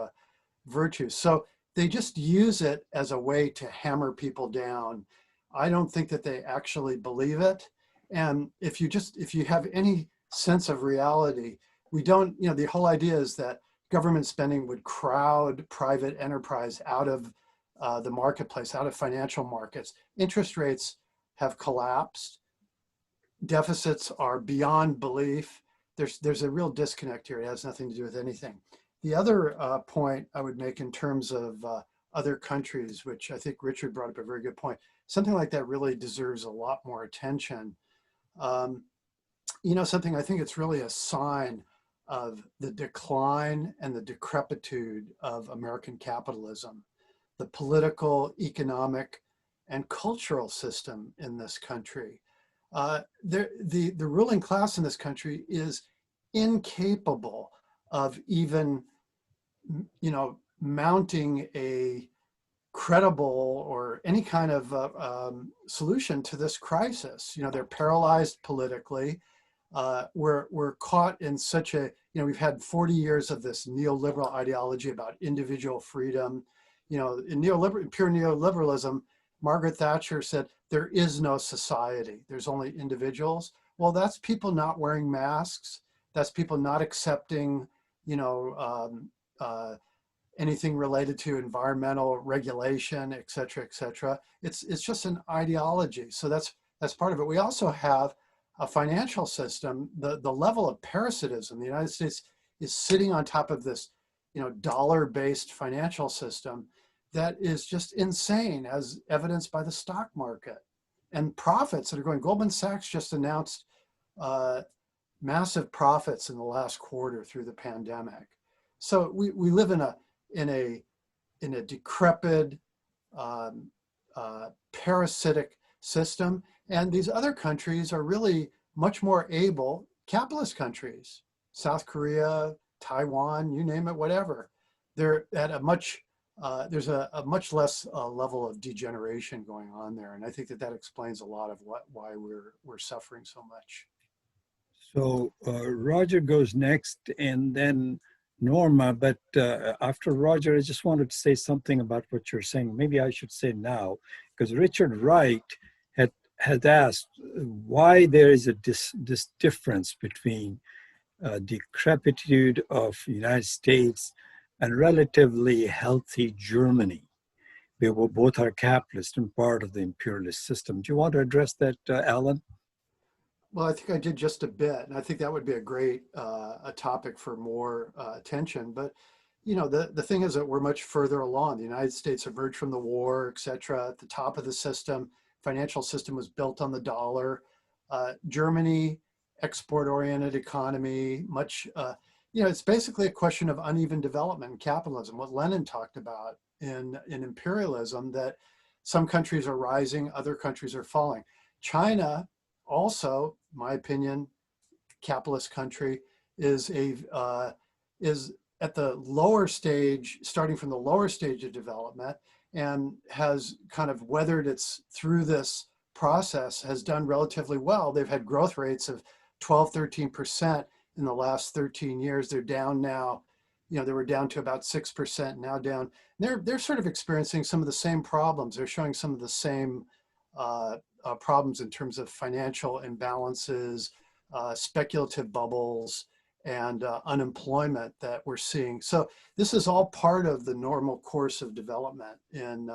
virtues. So they just use it as a way to hammer people down. I don't think that they actually believe it. And if you have any sense of reality, we don't, the whole idea is that government spending would crowd private enterprise out of the marketplace, out of financial markets. Interest rates have collapsed. Deficits are beyond belief. There's a real disconnect here. It has nothing to do with anything. The other point I would make in terms of other countries, which I think Richard brought up a very good point, something like that really deserves a lot more attention. Something I think it's really a sign of the decline and the decrepitude of American capitalism, the political, economic, and cultural system in this country. The ruling class in this country is incapable of even, mounting a credible or any kind of solution to this crisis. They're paralyzed politically. We're caught in such a, we've had 40 years of this neoliberal ideology about individual freedom. In pure neoliberalism, Margaret Thatcher said, there is no society, there's only individuals. Well, that's people not wearing masks. That's people not accepting, anything related to environmental regulation, et cetera, et cetera. It's just an ideology. So that's part of it. We also have a financial system. The level of parasitism, the United States is sitting on top of this, dollar-based financial system that is just insane, as evidenced by the stock market and profits that are going. Goldman Sachs just announced massive profits in the last quarter through the pandemic. So we live in a decrepit, parasitic system, and these other countries are really much more able, capitalist countries, South Korea, Taiwan, you name it, whatever. They're at a much there's a much less level of degeneration going on there, and I think that explains a lot of why we're suffering so much. So Roger goes next, and then Norma. But after Roger, I just wanted to say something about what you're saying. Maybe I should say now, because Richard Wright had asked why there is this difference between decrepitude of the United States and relatively healthy Germany. They were both are capitalist and part of the imperialist system. Do you want to address that, Allan? Well, I think I did just a bit, and I think that would be a great a topic for more attention. But the thing is that we're much further along. The United States emerged from the war, et cetera. At the top of the system, financial system was built on the dollar. Germany, export-oriented economy, much. It's basically a question of uneven development in capitalism. What Lenin talked about in imperialism, that some countries are rising, other countries are falling. China, also, my opinion, capitalist country, is at the lower stage, starting from the lower stage of development, and has kind of weathered its through this process, has done relatively well. They've had growth rates of 12, 13% in the last 13 years. They're down now they were down to about 6%, now down. They're sort of experiencing some of the same problems. They're showing some of the same problems in terms of financial imbalances, speculative bubbles, and unemployment that we're seeing. So this is all part of the normal course of development in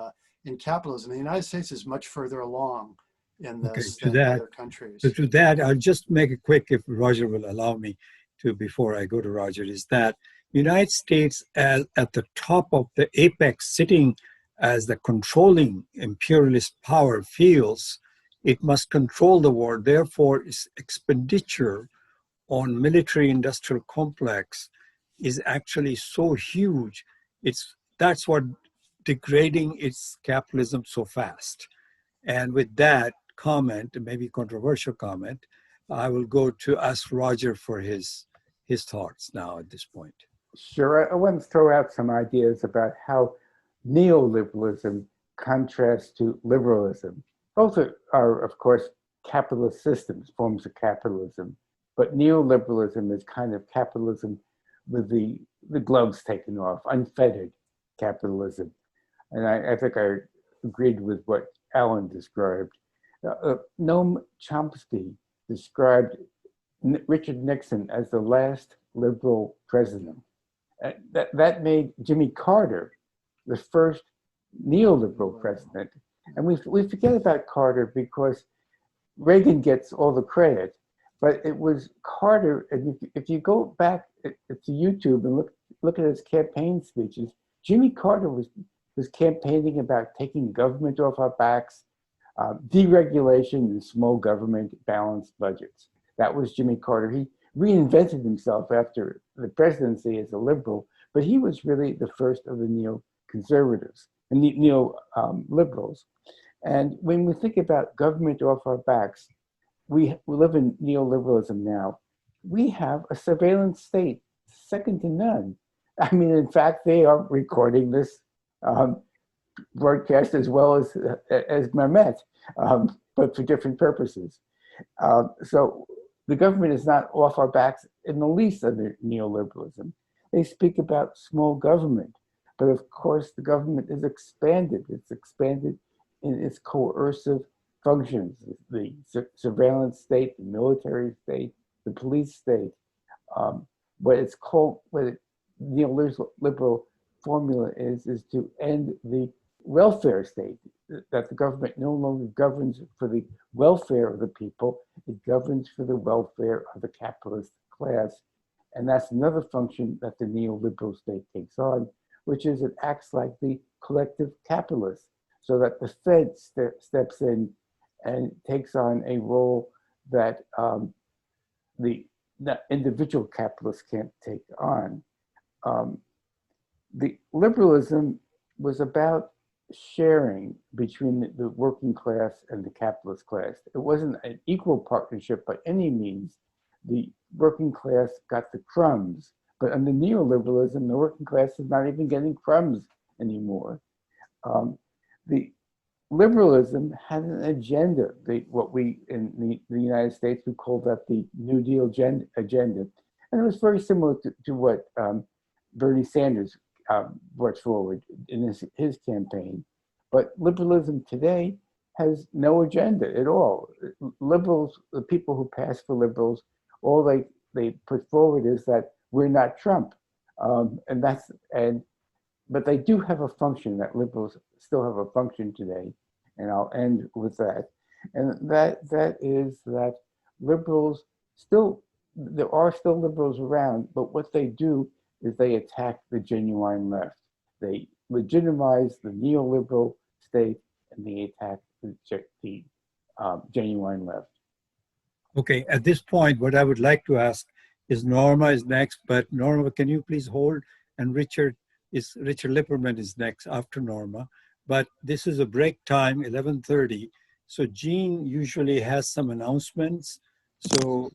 capitalism. The United States is much further along in this than other countries. So to that, I'll just make it quick, if Roger will allow me to, before I go to Roger, is that United States at the top of the apex, sitting as the controlling imperialist power, feels it must control the world. Therefore, its expenditure on military industrial complex is actually so huge. That's what degrading its capitalism so fast. And with that comment, maybe controversial comment, I will go to ask Roger for his thoughts now at this point. Sure. I want to throw out some ideas about how neoliberalism contrasts to liberalism. Both are, of course, capitalist systems, forms of capitalism. But neoliberalism is kind of capitalism with the gloves taken off, unfettered capitalism. And I think I agreed with what Allan described. Noam Chomsky described Richard Nixon as the last liberal president. That made Jimmy Carter the first neoliberal president. And we forget about Carter because Reagan gets all the credit, but it was Carter. And if you go back to YouTube and look at his campaign speeches, Jimmy Carter was campaigning about taking government off our backs, deregulation and small government, balanced budgets. That was Jimmy Carter. He reinvented himself after the presidency as a liberal, but he was really the first of the neoconservatives and neoliberals. And when we think about government off our backs, we live in neoliberalism now. We have a surveillance state second to none. I mean, in fact, they are recording this broadcast as well as Mehmet, but for different purposes. So the government is not off our backs in the least under neoliberalism. They speak about small government, but of course the government is expanded. It's expanded in its coercive functions, the surveillance state, the military state, the police state. What it's called, what the neoliberal formula is to end the welfare state, that the government no longer governs for the welfare of the people, it governs for the welfare of the capitalist class. And that's another function that the neoliberal state takes on, which is it acts like the collective capitalist, so that the Fed steps in and takes on a role that the individual capitalists can't take on. The liberalism was about sharing between the working class and the capitalist class. It wasn't an equal partnership by any means. The working class got the crumbs, but under neoliberalism, the working class is not even getting crumbs anymore. The liberalism had an agenda, what we in the United States, we call that the New Deal agenda. And it was very similar to what Bernie Sanders brought forward in his campaign. But liberalism today has no agenda at all. Liberals, the people who pass for liberals, all they put forward is that we're not Trump. But they do have a function, that liberals still have a function today. And I'll end with that. And that is that liberals there are still liberals around, but what they do is they attack the genuine left. They legitimize the neoliberal state and they attack the genuine left. Okay, at this point, what I would like to ask is Norma is next, but Norma, can you please hold? And Richard Lipperman is next after Norma. But this is a break time, 11:30. So Jean usually has some announcements. So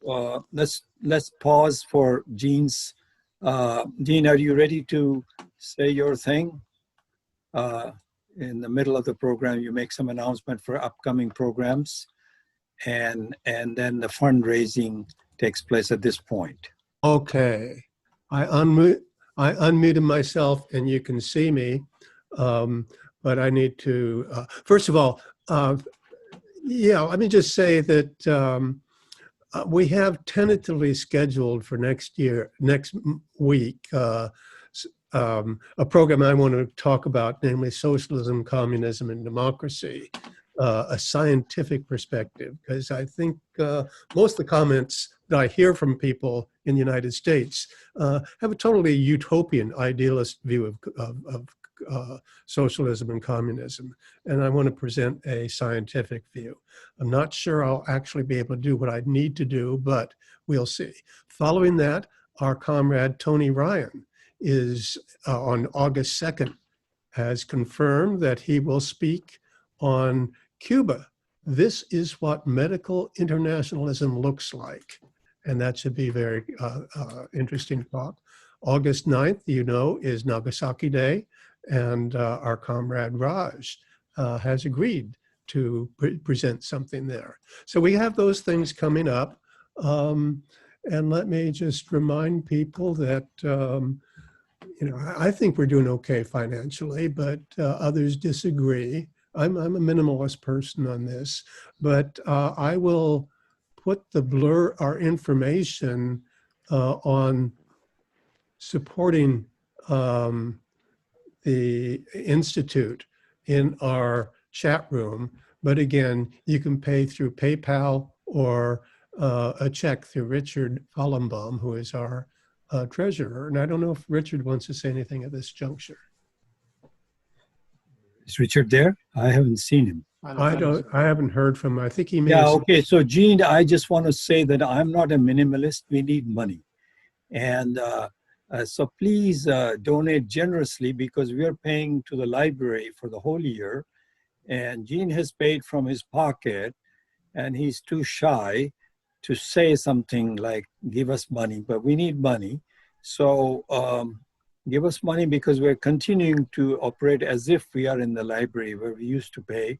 let's pause for Jean's. Jean, are you ready to say your thing? In the middle of the program, you make some announcement for upcoming programs, and then the fundraising takes place at this point. Okay. I I unmuted myself and you can see me, but I need to, first of all, yeah, let me just say that we have tentatively scheduled for next week, a program I want to talk about, namely socialism, communism, and democracy, a scientific perspective, because I think most of the comments that I hear from people in the United States have a totally utopian, idealist view of socialism and communism. And I want to present a scientific view. I'm not sure I'll actually be able to do what I need to do, but we'll see. Following that, our comrade Tony Ryan is on August 2nd has confirmed that he will speak on Cuba. This is what medical internationalism looks like. And that should be very interesting talk. August 9th, you know, is Nagasaki Day. And our comrade Raj has agreed to present something there. So we have those things coming up. And let me just remind people that, you know, I think we're doing okay financially, but others disagree. I'm a minimalist person on this, but I will put our information on supporting the Institute in our chat room. But again, you can pay through PayPal or a check through Richard Hollenbaum, who is our treasurer. And I don't know if Richard wants to say anything at this juncture. Is Richard there? I haven't seen him. I haven't heard from him. I think he may Yeah, have okay. So Gene, I just want to say that I'm not a minimalist. We need money. And so please donate generously, because we are paying to the library for the whole year. And Gene has paid from his pocket, and he's too shy to say something like, give us money, but we need money. So give us money, because we're continuing to operate as if we are in the library where we used to pay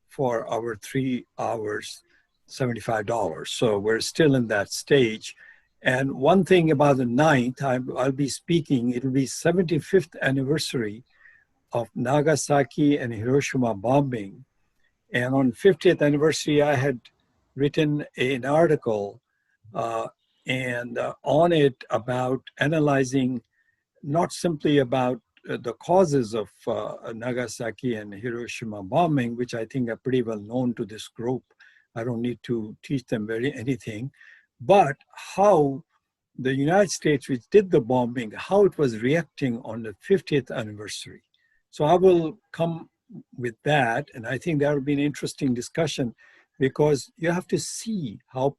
for our 3 hours, $75. So we're still in that stage. And one thing about the 9th, I'll be speaking, it'll be 75th anniversary of Nagasaki and Hiroshima bombing. And on 50th anniversary, I had written an article and on it about analyzing, not simply about the causes of Nagasaki and Hiroshima bombing, which I think are pretty well known to this group. I don't need to teach them anything, but how the United States, which did the bombing, how it was reacting on the 50th anniversary. So I will come with that, and I think that will be an interesting discussion, because you have to see how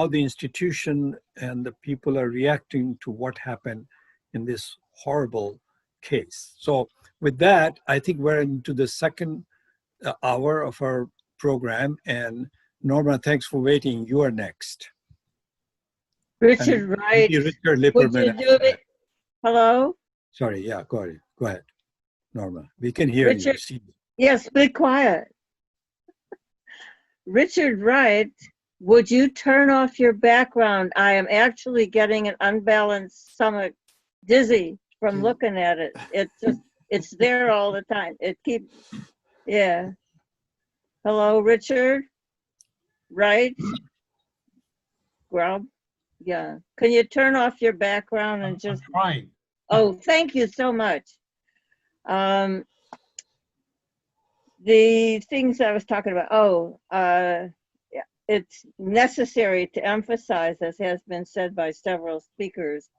the institution and the people are reacting to what happened in this horrible case. So with that, I think we're into the second hour of our program, and Norma, thanks for waiting. You are next. Richard Wright, Richard would Lipperman. you do it? Hello? Sorry, yeah, go ahead, Norma. We can hear Richard, you. See. Yes, be quiet. Richard Wright, would you turn off your background? I am actually getting an unbalanced stomach, dizzy from looking at it. It's there all the time. It keeps, yeah. Hello, Richard Wright? Grub? Yeah. Can you turn off your background and just... I'm trying. Oh, thank you so much. The things I was talking about, yeah, it's necessary to emphasize, as has been said by several speakers,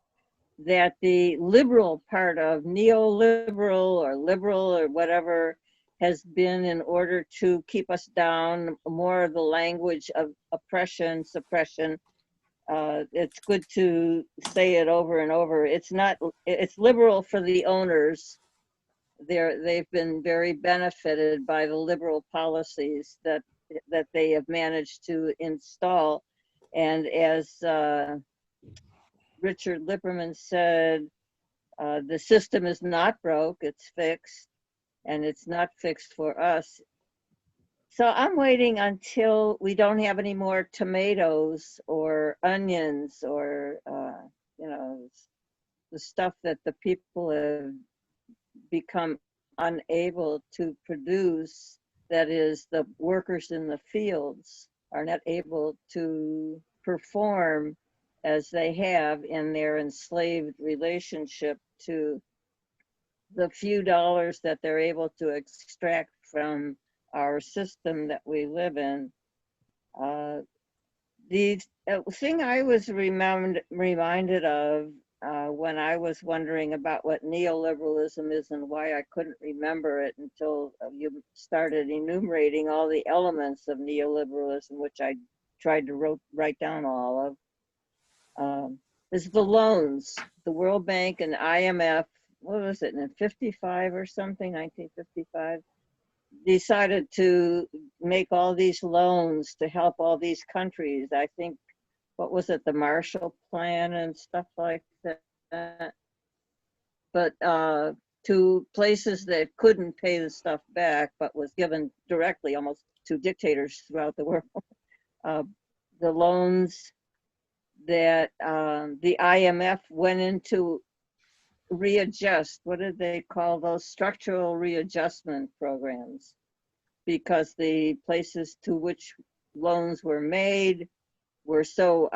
that the liberal part of neoliberal or liberal or whatever has been in order to keep us down, more of the language of oppression, suppression. It's good to say it over and over. It's liberal for the owners. They've been very benefited by the liberal policies that they have managed to install. And as Richard Lipperman said, the system is not broke, it's fixed, and it's not fixed for us. So I'm waiting until we don't have any more tomatoes or onions or, you know, the stuff that the people have become unable to produce, that is, the workers in the fields are not able to perform as they have in their enslaved relationship to the few dollars that they're able to extract from our system that we live in. The thing I was reminded of when I was wondering about what neoliberalism is and why I couldn't remember it until you started enumerating all the elements of neoliberalism, which I tried to write down all of, is the loans. The World Bank and IMF, what was it, in 55 or something, 1955, decided to make all these loans to help all these countries. I think, what was it, the Marshall Plan and stuff like that. But to places that couldn't pay the stuff back, but was given directly almost to dictators throughout the world. The loans that the IMF went into readjust, what did they call those? Structural readjustment programs, because the places to which loans were made were so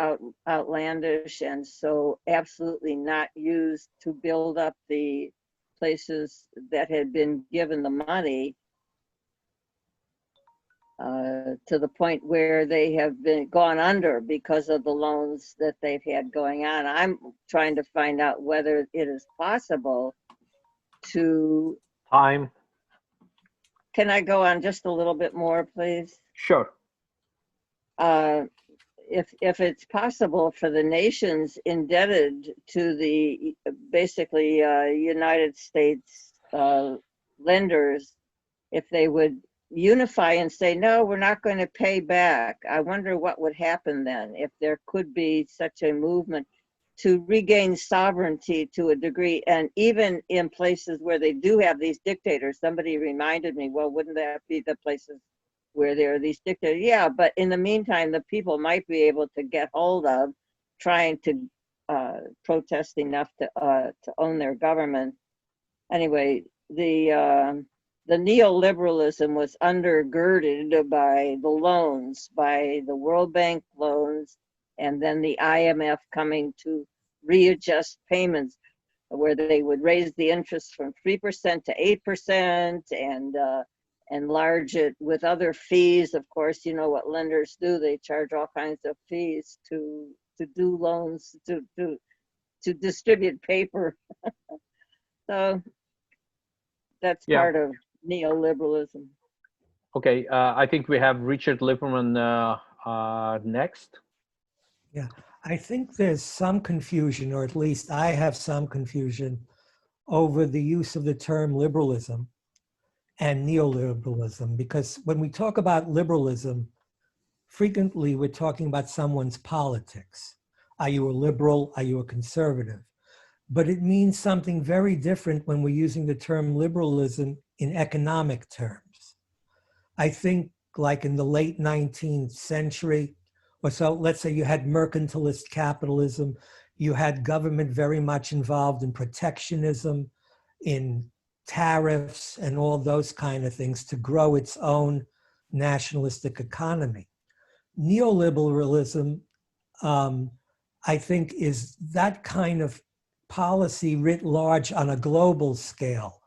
outlandish and so absolutely not used to build up the places that had been given the money, to the point where they have been gone under because of the loans that they've had going on. I'm trying to find out whether it is possible to. Time. Can I go on just a little bit more, please? Sure. If it's possible for the nations indebted to the basically United States lenders, if they would unify and say, no, we're not going to pay back. I wonder what would happen then if there could be such a movement to regain sovereignty to a degree. And even in places where they do have these dictators, somebody reminded me, well, wouldn't that be the places where there are these dictators? Yeah, but in the meantime, the people might be able to get hold of trying to protest enough to own their government. Anyway, the neoliberalism was undergirded by the loans, by the World Bank loans, and then the IMF coming to readjust payments, where they would raise the interest from 3% to 8% and enlarge it with other fees. Of course, you know what lenders do. They charge all kinds of fees to do loans, to distribute paper. So that's part of neoliberalism. Okay, I think we have Richard Lieberman next. Yeah, I think there's some confusion, or at least I have some confusion, over the use of the term liberalism and neoliberalism, because when we talk about liberalism, frequently we're talking about someone's politics. Are you a liberal? Are you a conservative? But it means something very different when we're using the term liberalism in economic terms. I think like in the late 19th century, or so, let's say you had mercantilist capitalism, you had government very much involved in protectionism, in tariffs and all those kind of things to grow its own nationalistic economy. Neoliberalism, I think, is that kind of policy writ large on a global scale,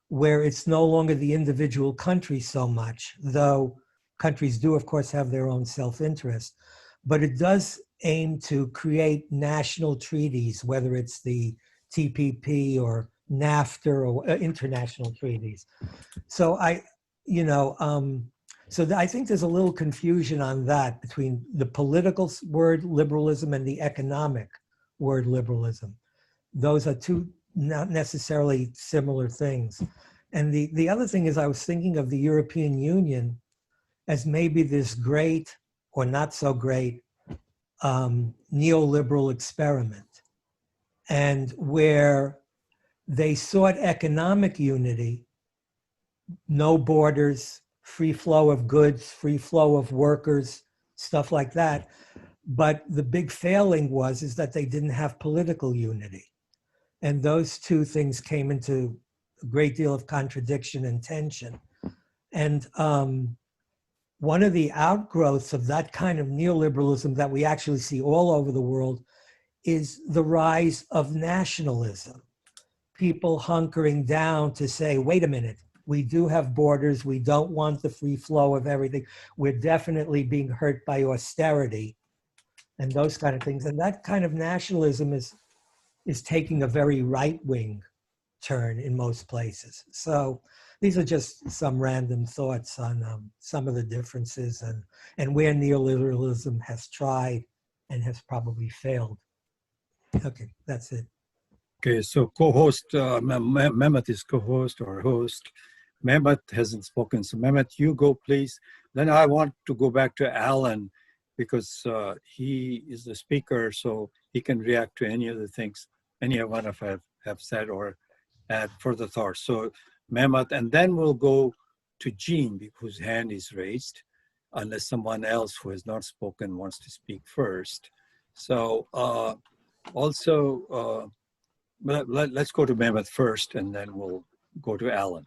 where it's no longer the individual country so much, though countries do, of course, have their own self-interest, but it does aim to create national treaties, whether it's the TPP or NAFTA or international treaties. So I think there's a little confusion on that between the political word liberalism and the economic word liberalism. Those are two not necessarily similar things. And the other thing is, I was thinking of the European Union as maybe this great or not so great neoliberal experiment, and where they sought economic unity, no borders, free flow of goods, free flow of workers, stuff like that. But the big failing is that they didn't have political unity. And those two things came into a great deal of contradiction and tension. And one of the outgrowths of that kind of neoliberalism that we actually see all over the world is the rise of nationalism. People hunkering down to say, wait a minute, we do have borders. We don't want the free flow of everything. We're definitely being hurt by austerity and those kind of things. And that kind of nationalism is taking a very right-wing turn in most places. So these are just some random thoughts on some of the differences and where neoliberalism has tried and has probably failed. Okay, that's it. Okay, so co-host, Mehmet is co-host or host. Mehmet hasn't spoken, so Mehmet, you go please. Then I want to go back to Allan because he is the speaker, so he can react to any of the things any one of us have said or add further thoughts. So Mehmet, and then we'll go to Jean, whose hand is raised, unless someone else who has not spoken wants to speak first. So let's go to Mehmet first, and then we'll go to Allan.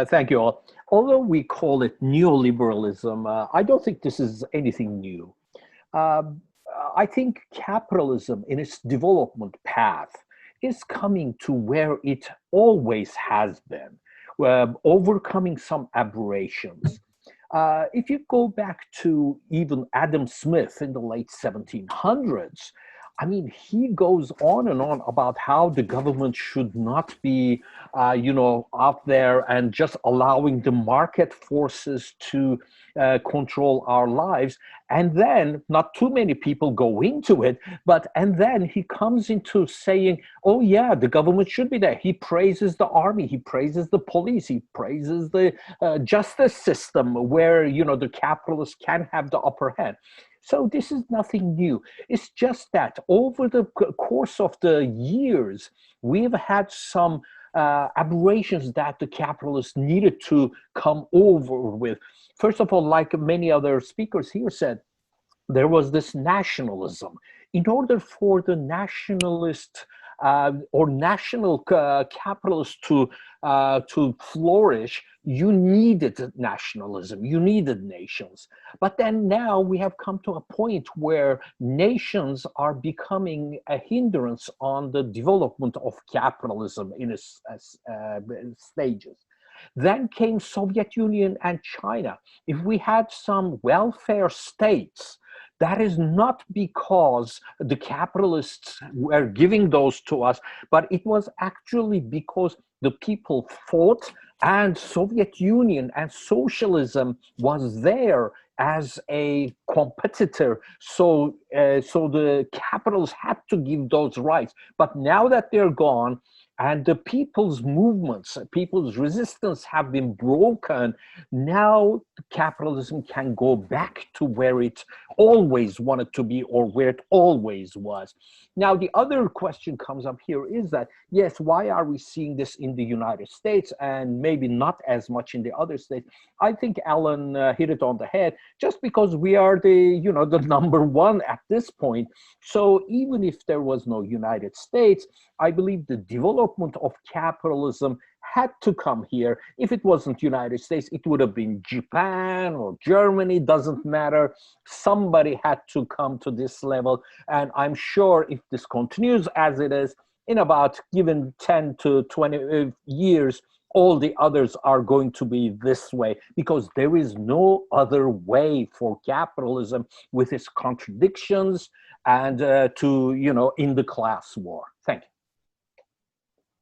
Thank you all. Although we call it neoliberalism, I don't think this is anything new. I think capitalism in its development path is coming to where it always has been, overcoming some aberrations. If you go back to even Adam Smith in the late 1700s, I mean, he goes on and on about how the government should not be, out there and just allowing the market forces to control our lives. And then not too many people go into it, and then he comes into saying, oh yeah, the government should be there. He praises the army, he praises the police, he praises the justice system where, the capitalists can have the upper hand. So this is nothing new. It's just that over the course of the years, we've had some aberrations that the capitalists needed to come over with. First of all, like many other speakers here said, there was this nationalism. In order for the nationalist or national capitalists to flourish, you needed nationalism, you needed nations. But then now we have come to a point where nations are becoming a hindrance on the development of capitalism in its stages. Then came Soviet Union and China. If we had some welfare states, that is not because the capitalists were giving those to us, but it was actually because the people fought and Soviet Union and socialism was there as a competitor. So the capitalists had to give those rights. But now that they're gone, and the people's movements, people's resistance have been broken, now capitalism can go back to where it always wanted to be or where it always was. Now, the other question comes up here is that, yes, why are we seeing this in the United States and maybe not as much in the other states? I think Allan hit it on the head, just because we are the number one at this point. So even if there was no United States, I believe the development of capitalism had to come here. If it wasn't United States, it would have been Japan or Germany, doesn't matter. Somebody had to come to this level. And I'm sure if this continues as it is, in about given 10 to 20 years, all the others are going to be this way, because there is no other way for capitalism with its contradictions and in the class war. Thank you.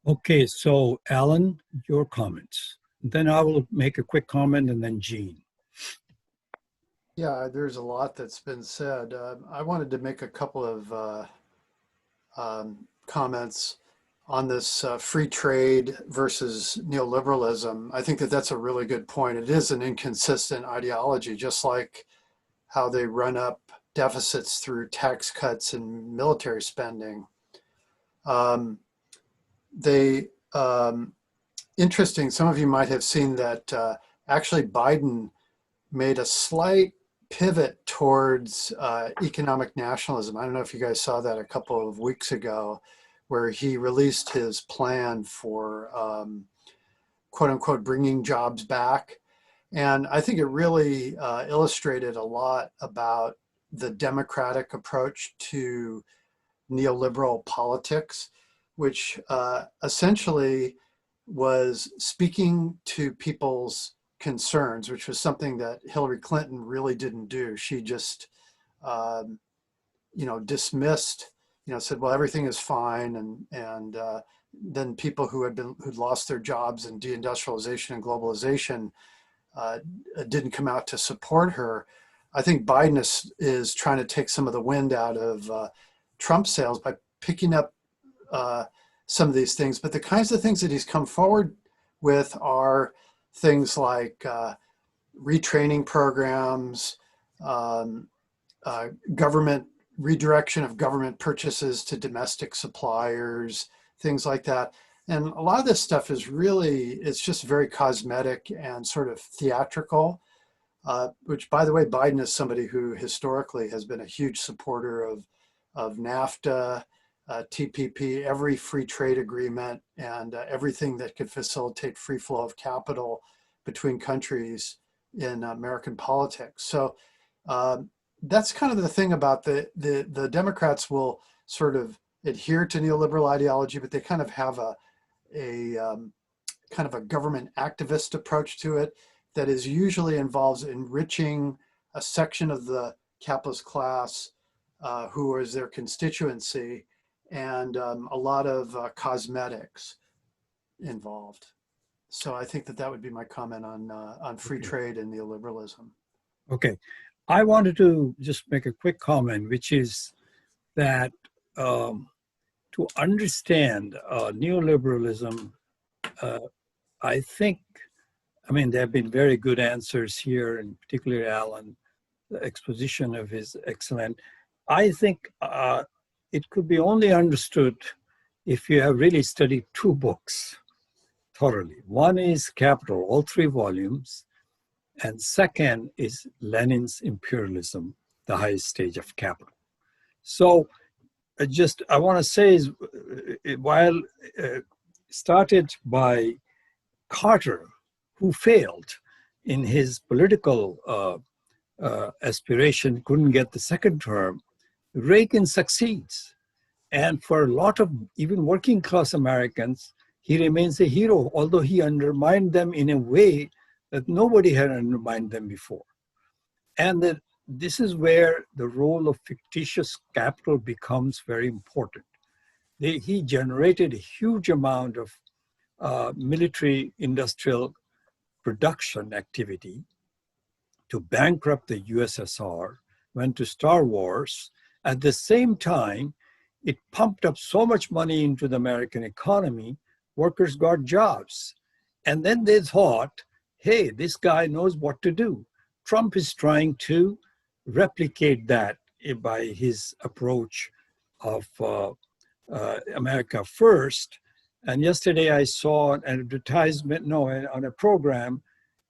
Okay, so Allan, your comments. Then I will make a quick comment and then Jean. Yeah, there's a lot that's been said. I wanted to make a couple of comments on this free trade versus neoliberalism. I think that that's a really good point. It is an inconsistent ideology, just like how they run up deficits through tax cuts and military spending. Interesting, some of you might have seen that actually Biden made a slight pivot towards economic nationalism. I don't know if you guys saw that a couple of weeks ago, where he released his plan for quote unquote bringing jobs back. And I think it really illustrated a lot about the democratic approach to neoliberal politics, which essentially was speaking to people's concerns, which was something that Hillary Clinton really didn't do. She just, dismissed, said, well, everything is fine. And then people who'd lost their jobs in deindustrialization and globalization didn't come out to support her. I think Biden is trying to take some of the wind out of Trump's sails by picking up some of these things. But the kinds of things that he's come forward with are things like retraining programs, government redirection of government purchases to domestic suppliers, things like that. And a lot of this stuff is really, it's just very cosmetic and sort of theatrical, which, by the way, Biden is somebody who historically has been a huge supporter of NAFTA, TPP, every free trade agreement, and everything that could facilitate free flow of capital between countries in American politics. So that's kind of the thing about the Democrats will sort of adhere to neoliberal ideology, but they kind of have a kind of a government activist approach to it that is usually involves enriching a section of the capitalist class who is their constituency, and a lot of cosmetics involved. So I think that would be my comment on free trade and neoliberalism. Okay. I wanted to just make a quick comment, which is that to understand neoliberalism, I think, there have been very good answers here, and particularly Allan, the exposition of his excellent. I think it could be only understood if you have really studied two books thoroughly. One is Capital, all 3 volumes, and second is Lenin's Imperialism, the highest stage of capital. So I want to say is, while started by Carter, who failed in his political aspiration, couldn't get the second term, Reagan succeeds. And for a lot of even working class Americans, he remains a hero, although he undermined them in a way that nobody had undermined them before. And that this is where the role of fictitious capital becomes very important. He generated a huge amount of military industrial production activity to bankrupt the USSR, went to Star Wars. At the same time, it pumped up so much money into the American economy, workers got jobs. And then they thought, hey, this guy knows what to do. Trump is trying to replicate that by his approach of America First. And yesterday I saw an advertisement, on a program,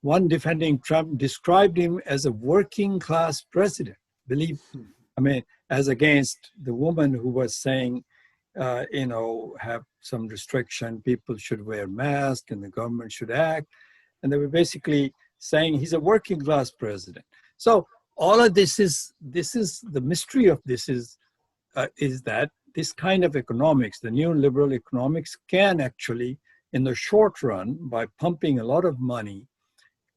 one defending Trump described him as a working class president. As against the woman who was saying, have some restriction, people should wear masks and the government should act. And they were basically saying he's a working class president. So all of this is the mystery of this is that this kind of economics, the neoliberal economics, can actually, in the short run, by pumping a lot of money,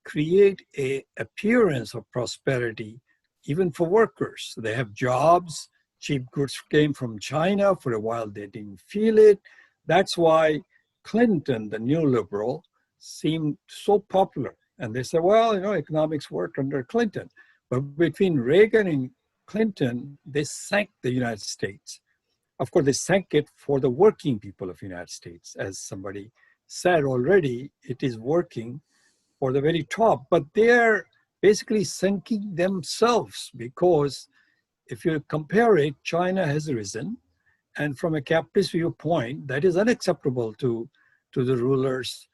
create an appearance of prosperity, even for workers. They have jobs, cheap goods came from China, for a while they didn't feel it. That's why Clinton, the neoliberal, seemed so popular. And they said, well, economics worked under Clinton. But between Reagan and Clinton, they sank the United States. Of course, they sank it for the working people of the United States. As somebody said already, it is working for the very top. But they're basically sinking themselves, because if you compare it, China has risen. And from a capitalist viewpoint, that is unacceptable to the rulers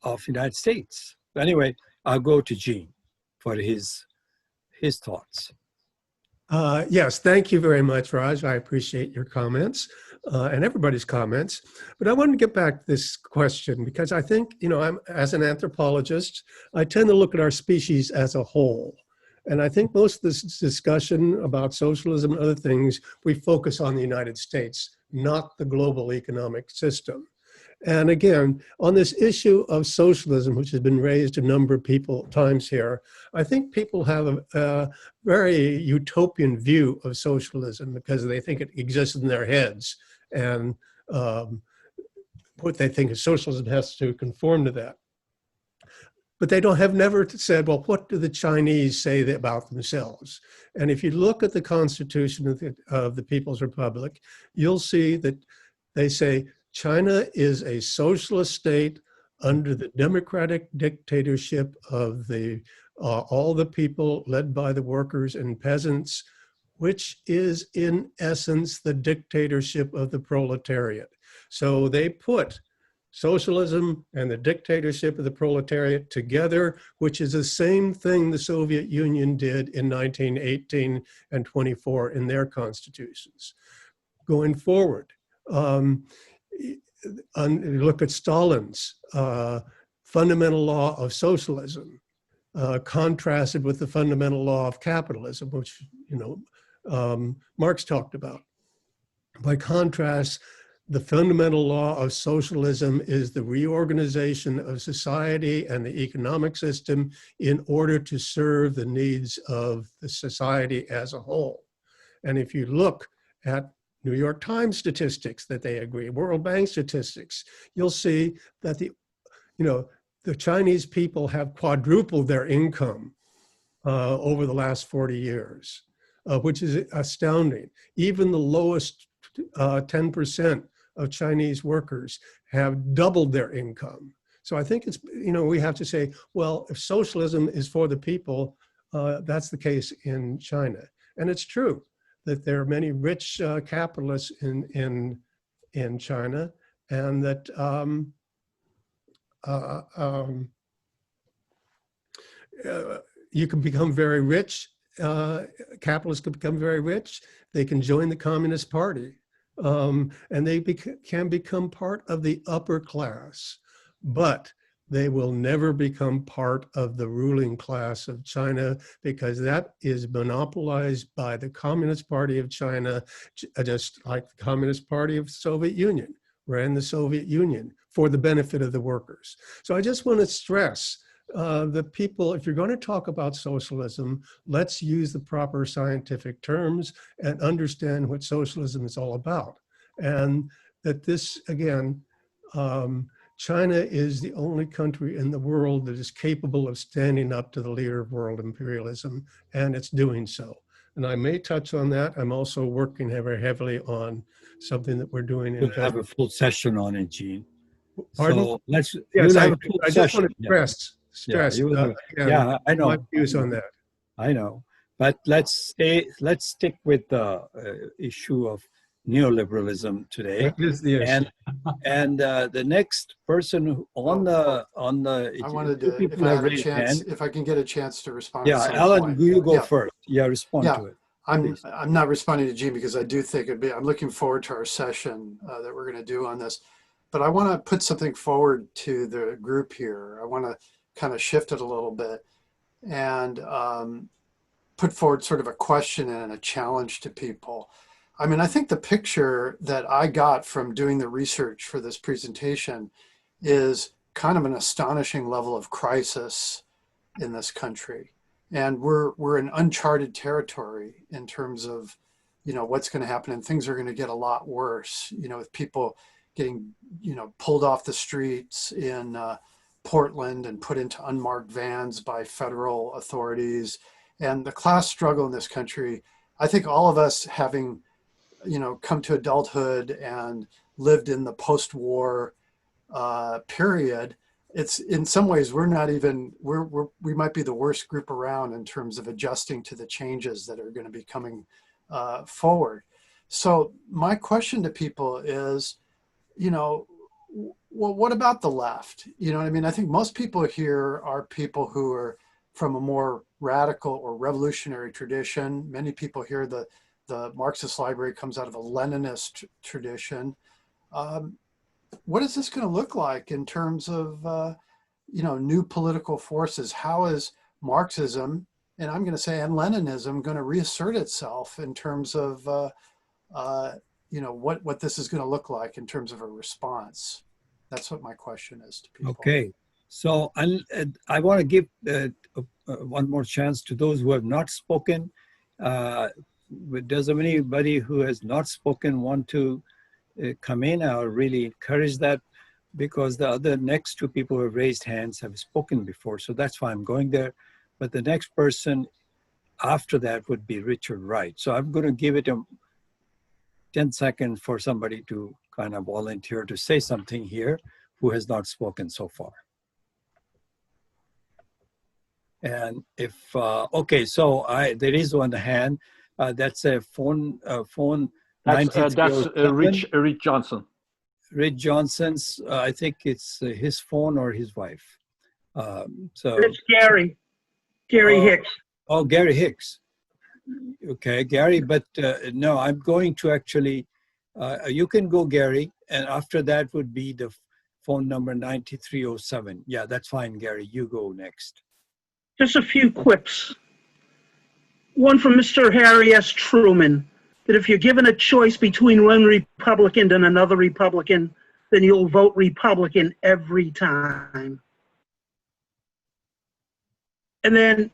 of the United States. Anyway, I'll go to Gene for his thoughts. Yes, thank you very much, Raj. I appreciate your comments and everybody's comments. But I want to get back to this question because I think, as an anthropologist, I tend to look at our species as a whole. And I think most of this discussion about socialism and other things, we focus on the United States, not the global economic system. And again, on this issue of socialism, which has been raised a number of times here, I think people have a very utopian view of socialism because they think it exists in their heads. And what they think is socialism has to conform to that. But they have never said, well, what do the Chinese say about themselves? And if you look at the Constitution of the People's Republic, you'll see that they say, China is a socialist state under the democratic dictatorship of all the people led by the workers and peasants, which is in essence the dictatorship of the proletariat. So they put socialism and the dictatorship of the proletariat together, which is the same thing the Soviet Union did in 1918 and 24 in their constitutions. Going forward, look at Stalin's fundamental law of socialism, contrasted with the fundamental law of capitalism, which Marx talked about. By contrast, the fundamental law of socialism is the reorganization of society and the economic system in order to serve the needs of the society as a whole. And if you look at New York Times statistics that they agree, World Bank statistics, you'll see that the Chinese people have quadrupled their income over the last 40 years, which is astounding. Even the lowest 10% of Chinese workers have doubled their income. So I think it's, we have to say, well, if socialism is for the people, that's the case in China. And it's true that there are many rich capitalists in China, and that you can become very rich. Capitalists can become very rich. They can join the Communist Party, and they can become part of the upper class, but they will never become part of the ruling class of China because that is monopolized by the Communist Party of China, just like the Communist Party of the Soviet Union ran the Soviet Union for the benefit of the workers. So I just want to stress the people, if you're going to talk about socialism, let's use the proper scientific terms and understand what socialism is all about. And that this, again, China is the only country in the world that is capable of standing up to the leader of world imperialism, and it's doing so. And I may touch on that. I'm also working very heavily on something that we're doing. We'll have a full session on it, Gene. Pardon? So let's. Yes, I just want to stress. Yeah, I know. My views on that. I know, but let's stick with the issue of neoliberalism today. That is the issue. And the next person on the I wanted to, if I had a chance, if I can get a chance to respond. Yeah, Allan, you go first. Yeah, respond to it. I'm not responding to Gene because I do think I'm looking forward to our session that we're going to do on this. But I want to put something forward to the group here. I want to kind of shift it a little bit and put forward sort of a question and a challenge to people. I mean, I think the picture that I got from doing the research for this presentation is kind of an astonishing level of crisis in this country. And we're in uncharted territory in terms of, what's going to happen, and things are going to get a lot worse, with people getting, pulled off the streets in Portland and put into unmarked vans by federal authorities. And the class struggle in this country, I think all of us having come to adulthood and lived in the post-war period, it's in some ways we might be the worst group around in terms of adjusting to the changes that are going to be coming forward. So my question to people is, well, what about the left? I mean, I think most people here are people who are from a more radical or revolutionary tradition. Many people hear the Marxist library comes out of a Leninist tradition. What is this going to look like in terms of new political forces? How is Marxism, and I'm going to say, and Leninism, going to reassert itself in terms of what this is going to look like in terms of a response? That's what my question is to people. Okay, so I want to give one more chance to those who have not spoken. Does anybody who has not spoken want to come in? I'll really encourage that, because the other next two people who have raised hands have spoken before, so that's why I'm going there. But the next person after that would be Richard Wright. So I'm going to give it a 10 seconds for somebody to kind of volunteer to say something here who has not spoken so far. And if, okay, so there is one hand, that's a phone That's Rich Johnson. Rich Johnson's, I think it's his phone or his wife. So it's Gary Hicks. Oh, Gary Hicks. Okay, Gary, but no, I'm going to actually, you can go, Gary, and after that would be the phone number 9307. Yeah, that's fine, Gary. You go next. Just a few quips. One from Mr. Harry S. Truman, that if you're given a choice between one Republican and another Republican, then you'll vote Republican every time. And then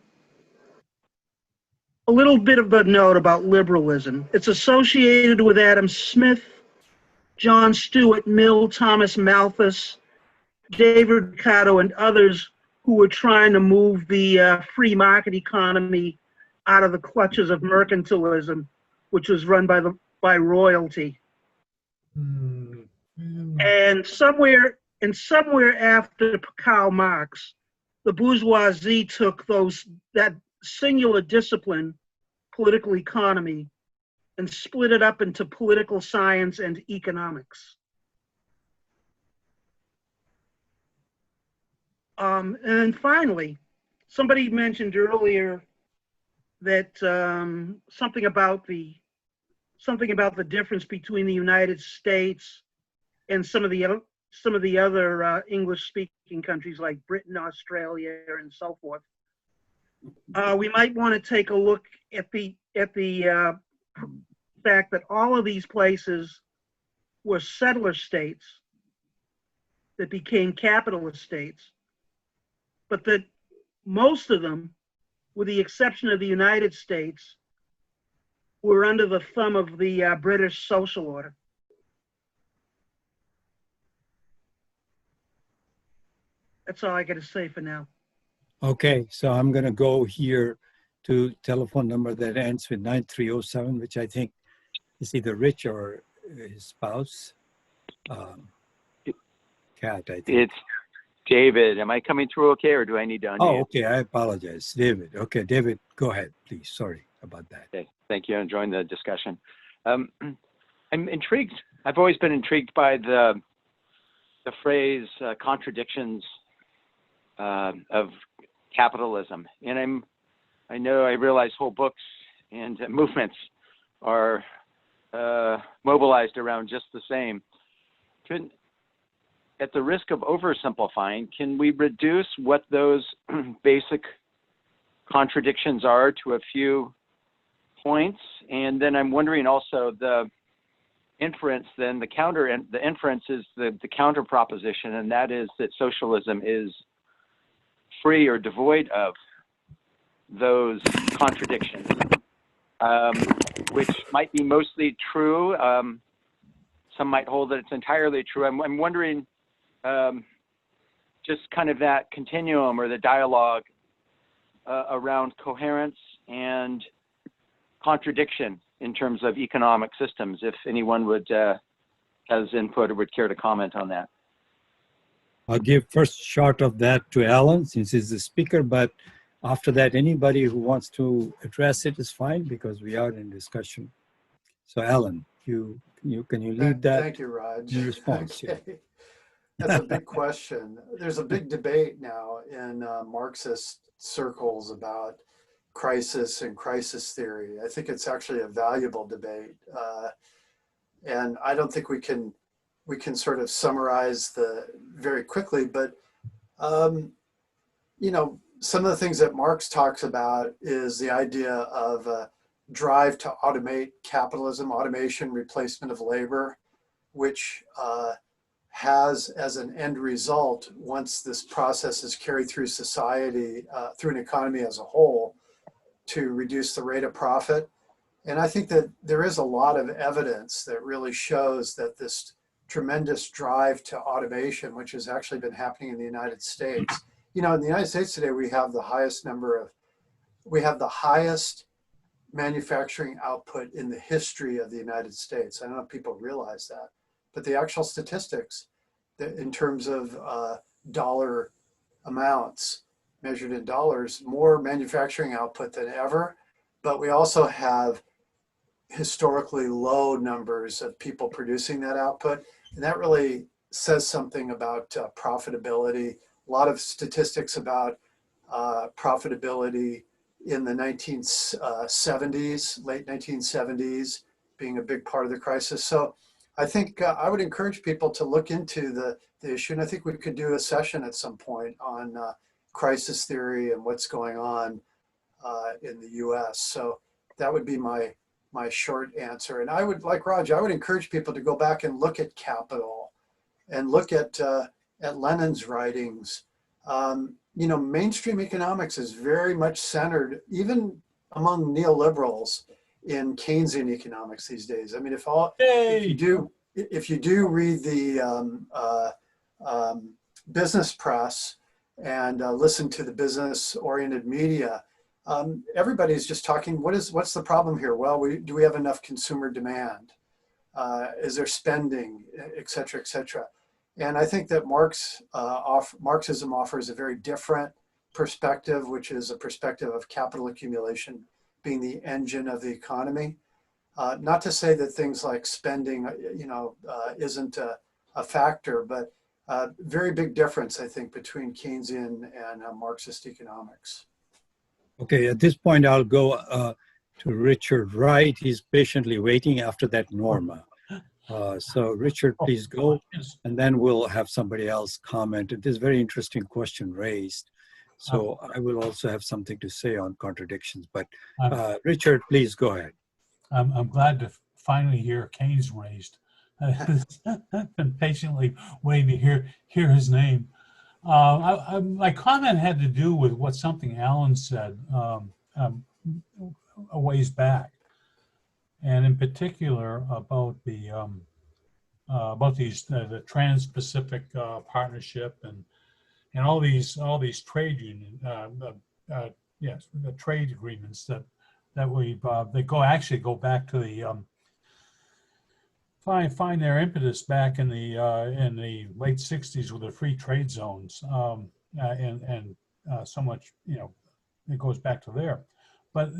a little bit of a note about liberalism. It's associated with Adam Smith, John Stuart Mill, Thomas Malthus, David Ricardo, and others who were trying to move the free market economy out of the clutches of mercantilism, which was run by royalty. And somewhere after Karl Marx, the bourgeoisie took that singular discipline, political economy, and split it up into political science and economics. And then finally, somebody mentioned earlier that something about the difference between the United States and some of the other English-speaking countries like Britain, Australia, and so forth. We might want to take a look at the fact that all of these places were settler states that became capitalist states, but that most of them, with the exception of the United States, were under the thumb of the British social order. That's all I got to say for now. Okay, so I'm going to go here to telephone number that ends with 9307, which I think is either Rich or his spouse. Kat, I think. It's David. Am I coming through okay, or do I need to unmute? Oh, okay. I apologize. David. Okay, David, go ahead, please. Sorry about that. Okay. Thank you. I'm enjoying the discussion. I'm intrigued. I've always been intrigued by the phrase contradictions of capitalism. And I realize whole books and movements are mobilized around just the same. At the risk of oversimplifying, can we reduce what those basic contradictions are to a few points? And then I'm wondering also the inference, then the inference is the counter proposition, and that is that socialism is free or devoid of those contradictions, which might be mostly true. Some might hold that it's entirely true. I'm wondering just kind of that continuum or the dialogue around coherence and contradiction in terms of economic systems, if anyone has input or would care to comment on that. I'll give first shot of that to Allan, since he's the speaker, but after that, anybody who wants to address it is fine, because we are in discussion. So Allan, can you lead that? Thank you, Raj. In response. Okay. Yeah. That's a big question. There's a big debate now in Marxist circles about crisis and crisis theory. I think it's actually a valuable debate. And I don't think we can sort of summarize very quickly, but you know, some of the things that Marx talks about is the idea of a drive to automate capitalism, automation, replacement of labor, which has as an end result, once this process is carried through society, through an economy as a whole, to reduce the rate of profit. And I think that there is a lot of evidence that really shows that this tremendous drive to automation, which has actually been happening in the United States. You know, in the United States today, we have the highest manufacturing output in the history of the United States. I don't know if people realize that, but the actual statistics in terms of dollar amounts measured in dollars, more manufacturing output than ever. But we also have historically low numbers of people producing that output. And that really says something about profitability. A lot of statistics about profitability in the 1970s, late 1970s, being a big part of the crisis. So I think I would encourage people to look into the issue. And I think we could do a session at some point on crisis theory and what's going on in the US. So that would be my short answer. And I would, like Raj, I would encourage people to go back and look at Capital and look at Lenin's writings. You know, mainstream economics is very much centered, even among neoliberals, in Keynesian economics these days. I mean, if you do read the business press and listen to the business-oriented media, everybody's just talking, what's the problem here? Well, do we have enough consumer demand? Is there spending, et cetera, et cetera? And I think that Marxism offers a very different perspective, which is a perspective of capital accumulation being the engine of the economy. Not to say that things like spending, isn't a factor, but very big difference, I think, between Keynesian and Marxist economics. Okay, at this point, I'll go to Richard Wright. He's patiently waiting. After that, Norma. So Richard, please go, and then we'll have somebody else comment. It is a very interesting question raised. So I will also have something to say on contradictions. But Richard, please go ahead. I'm glad to finally hear Keynes raised. I've been patiently waiting to hear his name. My comment had to do with something Allan said a ways back, and in particular about the Trans-Pacific Partnership and all these trade union the trade agreements that they go back to the find their impetus back in the late 60s with the free trade zones, and so much, it goes back to there. But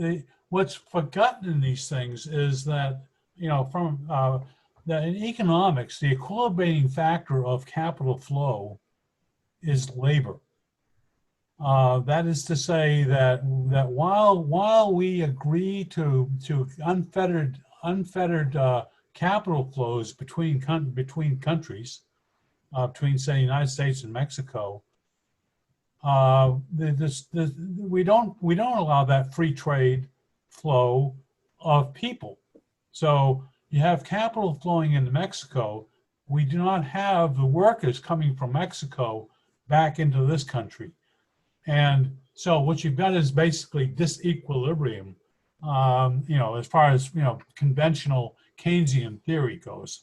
what's forgotten in these things is that, that in economics, the equilibrating factor of capital flow is labor. That is to say that while we agree to unfettered capital flows between countries, between say the United States and Mexico, we don't allow that free trade flow of people. So you have capital flowing into Mexico. We do not have the workers coming from Mexico back into this country. And so what you've got is basically disequilibrium, as far as, conventional Keynesian theory goes.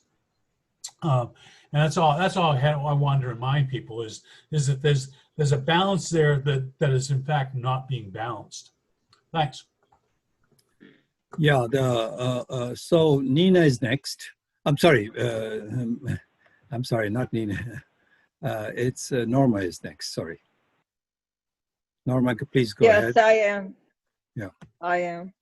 And that's all I wanted to remind people is that there's a balance there that is in fact not being balanced. Thanks. Yeah, so Nina is next. I'm sorry, not Nina. It's Norma is next, sorry. Norma, please go ahead. Yes, I am. Yeah. I am.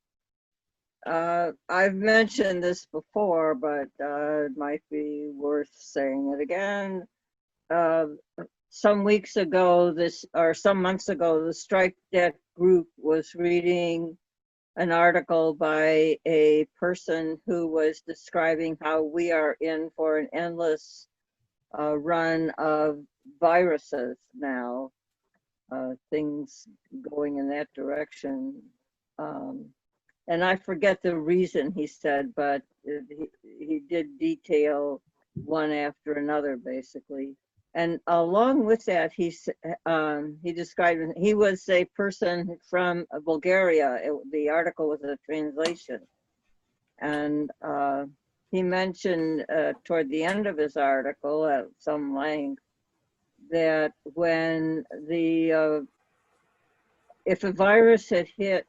I've mentioned this before, but it might be worth saying it again. Some months ago, the strike debt group was reading an article by a person who was describing how we are in for an endless run of viruses now, things going in that direction. And I forget the reason he said, but he did detail one after another, basically. And along with that, he described, he was a person from Bulgaria. The article was a translation. And he mentioned toward the end of his article at some length that when if a virus had hit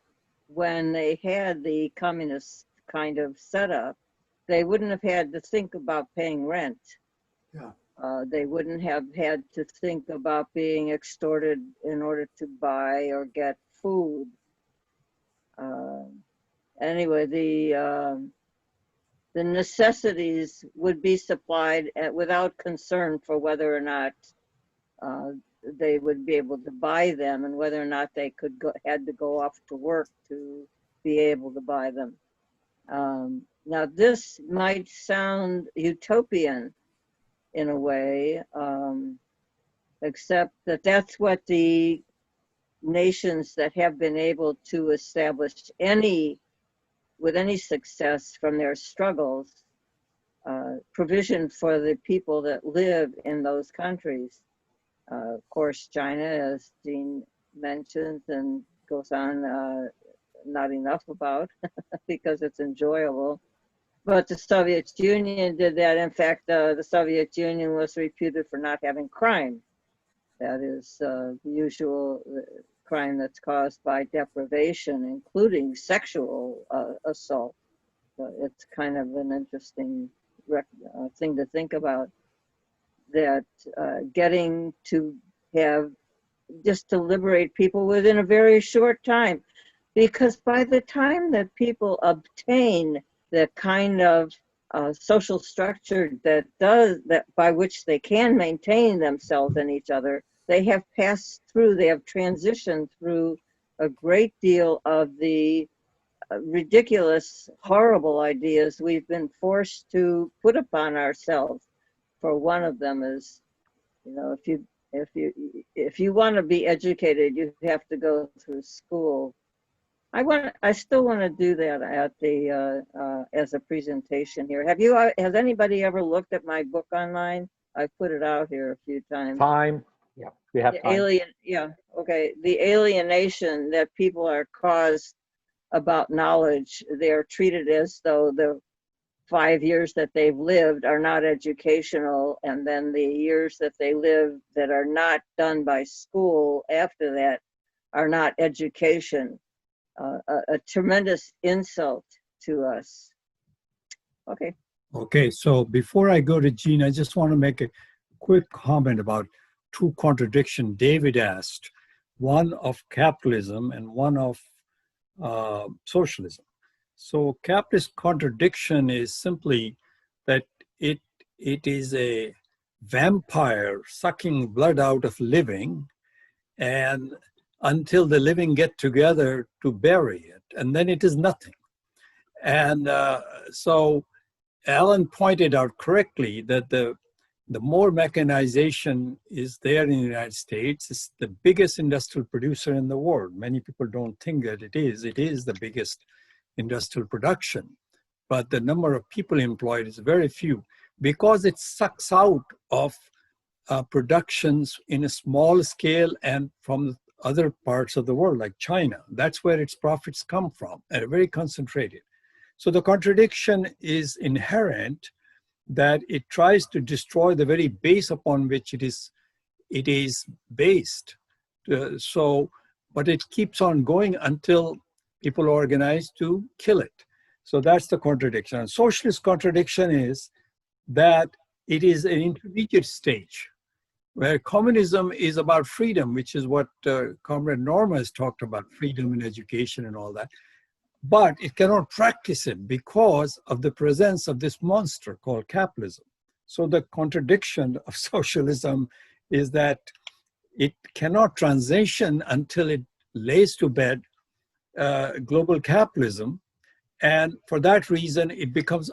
when they had the communist kind of setup, they wouldn't have had to think about paying rent. Yeah. They wouldn't have had to think about being extorted in order to buy or get food. Anyway, the necessities would be supplied without concern for whether or not they would be able to buy them and whether or not they had to go off to work to be able to buy them. Now, this might sound utopian in a way, except that that's what the nations that have been able to establish with any success from their struggles, provision for the people that live in those countries. Of course, China, as Jean mentions and goes on, not enough about because it's enjoyable. But the Soviet Union did that. In fact, the Soviet Union was reputed for not having crime. That is the usual crime that's caused by deprivation, including sexual assault. So it's kind of an interesting thing to think about, that getting to have just to liberate people within a very short time, because by the time that people obtain the kind of social structure that by which they can maintain themselves and each other, they have transitioned through a great deal of the ridiculous, horrible ideas we've been forced to put upon ourselves. For one of them is, if you want to be educated, you have to go through school. I still want to do that at the as a presentation here. Has anybody ever looked at my book online? I've put it out here a few times. Time. Yeah, we have time. Okay. The alienation that people are caused about knowledge, they are treated as though the 5 years that they've lived are not educational, and then the years that they live that are not done by school after that are not education. A tremendous insult to us. Okay. Okay, so before I go to Jean, I just want to make a quick comment about two contradictions David asked, one of capitalism and one of socialism. So capitalist contradiction is simply that it is a vampire sucking blood out of living, and until the living get together to bury it, and then it is nothing. And so Allan pointed out correctly that the more mechanization is there in the United States, it's the biggest industrial producer in the world. Many people don't think that it is. It is the biggest industrial production, but the number of people employed is very few because it sucks out of productions in a small scale and from other parts of the world like China. That's where its profits come from, and very concentrated. So the contradiction is inherent, that it tries to destroy the very base upon which it is based. But it keeps on going until people organize to kill it. So that's the contradiction. And socialist contradiction is that it is an intermediate stage, where communism is about freedom, which is what Comrade Norma has talked about, freedom in education and all that. But it cannot practice it because of the presence of this monster called capitalism. So the contradiction of socialism is that it cannot transition until it lays to bed global capitalism. And for that reason, it becomes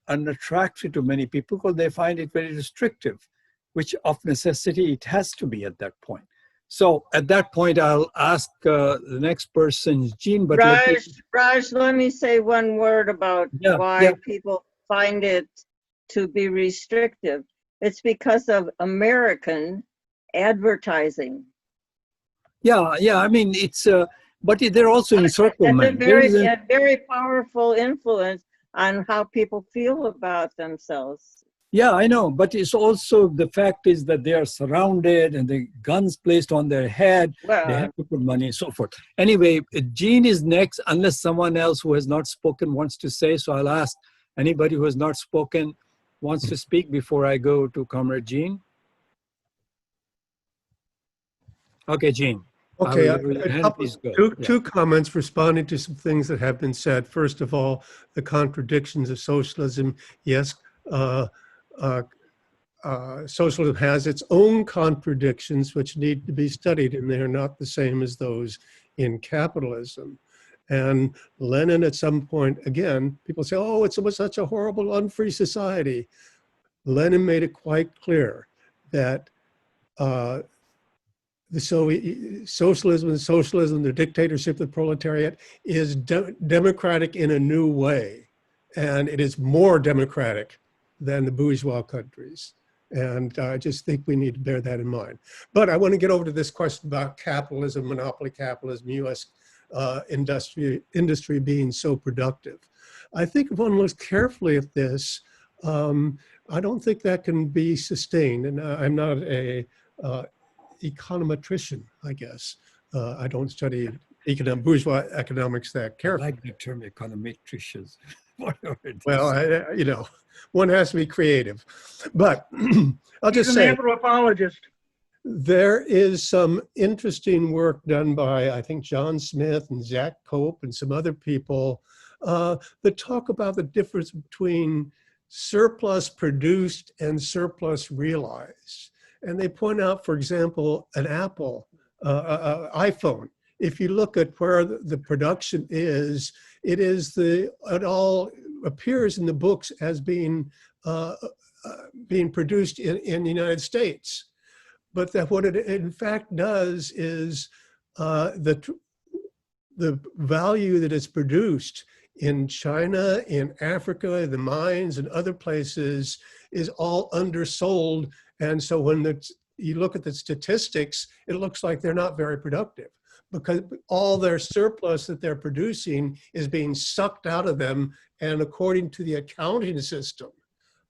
unattractive to many people because they find it very restrictive, which of necessity it has to be at that point. So at that point, I'll ask the next person, Jean. But Raj, let me say one word about why people find it to be restrictive. It's because of American advertising. Yeah. I mean, it's, but they're also encirclement. It's a very powerful influence on how people feel about themselves. Yeah, I know, but it's also the fact is that they are surrounded and the guns placed on their head. Well, they have to put money and so forth. Anyway, Jean is next, unless someone else who has not spoken wants to say. So I'll ask anybody who has not spoken wants to speak before I go to Comrade Jean. Okay, Jean. Okay, two comments responding to some things that have been said. First of all, the contradictions of socialism. Yes, socialism has its own contradictions which need to be studied, and they're not the same as those in capitalism. And Lenin, at some point, again, people say, oh, it was such a horrible, unfree society. Lenin made it quite clear that socialism, the dictatorship of the proletariat, is democratic in a new way. And it is more democratic than the bourgeois countries. And I just think we need to bear that in mind. But I want to get over to this question about capitalism, monopoly capitalism, US industry being so productive. I think if one looks carefully at this, I don't think that can be sustained. And I'm not a econometrician, I guess. I don't study bourgeois economics that carefully. I like the term econometricians. Well, you know, one has to be creative. But I'll just say, he's an anthropologist. There is some interesting work done by, I think, John Smith and Zach Cope and some other people that talk about the difference between surplus produced and surplus realized. And they point out, for example, an Apple iPhone. If you look at where the production is, it all appears in the books as being produced in the United States. But that what it in fact does is the value that is produced in China, in Africa, the mines and other places is all undersold. And so when you look at the statistics, it looks like they're not very productive because all their surplus that they're producing is being sucked out of them. And according to the accounting system,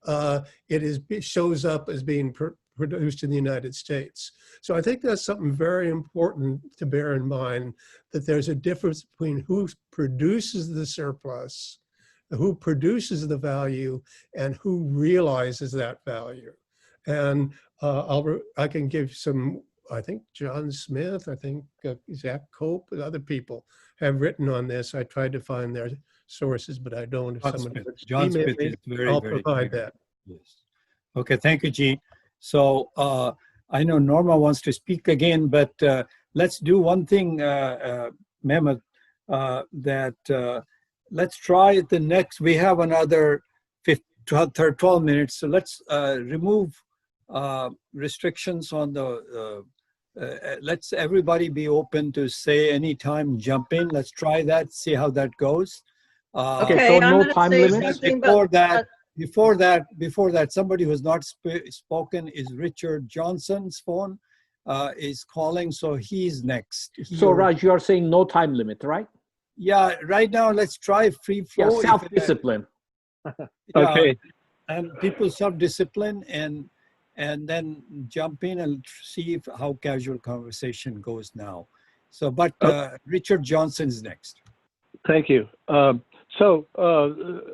it shows up as being produced in the United States. So I think that's something very important to bear in mind, that there's a difference between who produces the surplus, who produces the value, and who realizes that value. And I can give some, I think John Smith, I think Zach Cope and other people have written on this. I tried to find their sources, but I don't. If somebody would email me, I'll provide that. Yes. Okay, thank you, Jean. So I know Norma wants to speak again, but let's do one thing, Mehmet, let's try the next. We have another 12 minutes, so let's remove restrictions on the, let's everybody be open to say anytime, jump in. Let's try that, see how that goes. Okay, so no time limits? Before that, somebody who has not spoken is Richard Johnson's phone is calling, so he's next. So Raj, you are saying no time limit, right? Yeah, right now let's try free flow. Yeah, self-discipline. Okay. And people self-discipline and then jump in and see how casual conversation goes now. So, but Richard Johnson is next. Thank you. So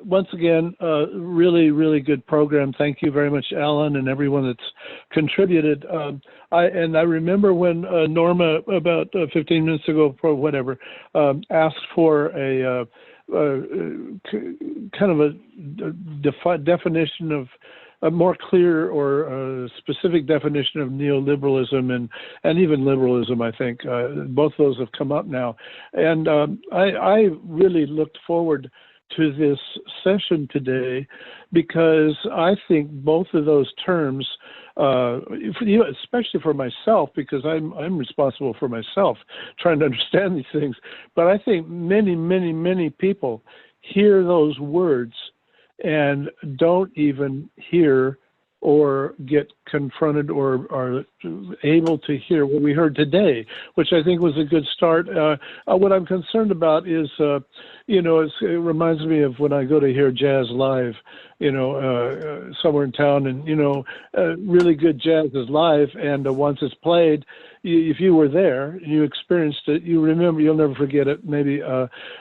once again, really, really good program. Thank you very much, Allan, and everyone that's contributed. I remember when Norma, about 15 minutes ago, or whatever, asked for a kind of a definition of a more clear or specific definition of neoliberalism and even liberalism, I think. Both those have come up now. And I really looked forward to this session today because I think both of those terms, especially for myself, because I'm responsible for myself trying to understand these things, but I think many people hear those words and don't even hear or get confronted or are able to hear what we heard today, which I think was a good start. What I'm concerned about is, it reminds me of when I go to hear jazz live, somewhere in town, and, really good jazz is live, and once it's played, if you were there and you experienced it, you remember, you'll never forget it, maybe.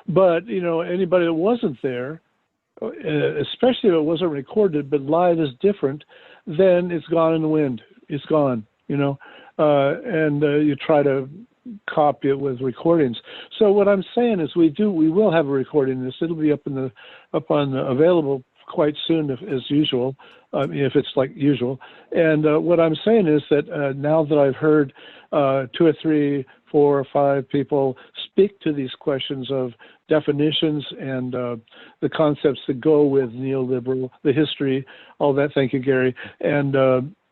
But, anybody that wasn't there, especially if it wasn't recorded, but live is different, then it's gone in the wind. It's gone, and you try to copy it with recordings. So what I'm saying is we will have a recording of this. It'll be available quite soon as usual, if it's like usual. And what I'm saying is that now that I've heard 2 or 3, 4 or 5 people speak to these questions of definitions and the concepts that go with neoliberal, the history, all that. Thank you, Gary. And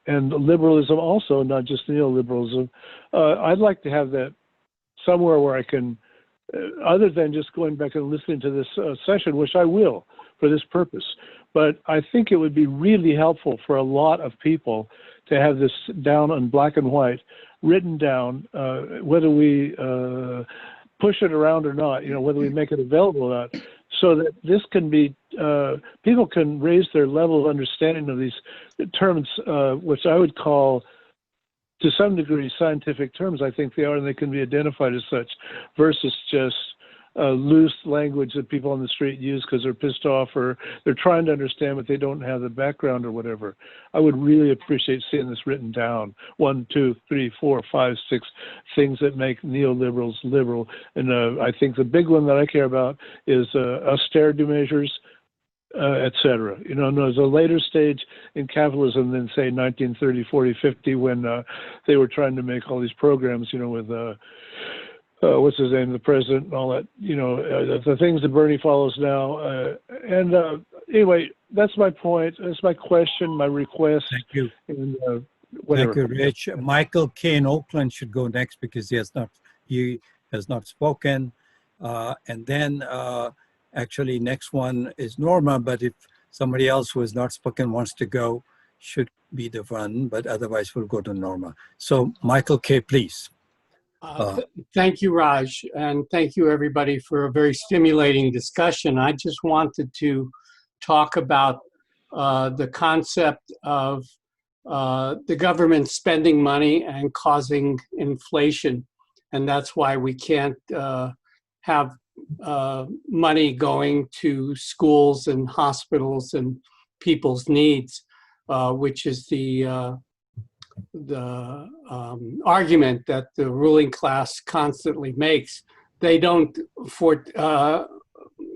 liberalism also, not just neoliberalism. I'd like to have that somewhere where I can, other than just going back and listening to this session, which I will for this purpose. But I think it would be really helpful for a lot of people to have this down on black and white, written down, whether we push it around or not, whether we make it available or not, so that this can be, people can raise their level of understanding of these terms, which I would call, to some degree, scientific terms. I think they are, and they can be identified as such, versus just loose language that people on the street use because they're pissed off or they're trying to understand but they don't have the background or whatever. I would really appreciate seeing this written down. 1, 2, 3, 4, 5, 6 things that make neoliberals liberal. And I think the big one that I care about is austerity measures, etc. There's a later stage in capitalism than, say, 1930, 40, 50, when they were trying to make all these programs, with what's his name, the president and all that, the things that Bernie follows now. Anyway, that's my point. That's my question, my request. Thank you. And, whatever. Thank you, Rich. Michael K. in Oakland should go next because he has not spoken. And then actually next one is Norma, but if somebody else who has not spoken wants to go, should be the one, but otherwise we'll go to Norma. So Michael K., please. Thank you, Raj, and thank you, everybody, for a very stimulating discussion. I just wanted to talk about the concept of the government spending money and causing inflation, and that's why we can't have money going to schools and hospitals and people's needs, which is the argument that the ruling class constantly makes. They don't,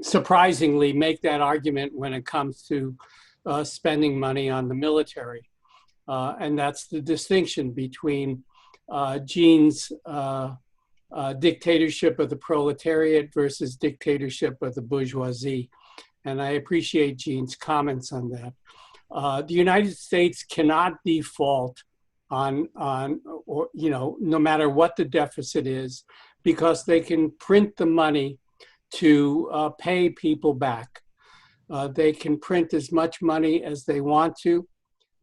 surprisingly, make that argument when it comes to spending money on the military. And that's the distinction between Gene's dictatorship of the proletariat versus dictatorship of the bourgeoisie. And I appreciate Gene's comments on that. The United States cannot default on no matter what the deficit is, because they can print the money to pay people back. They can print as much money as they want to.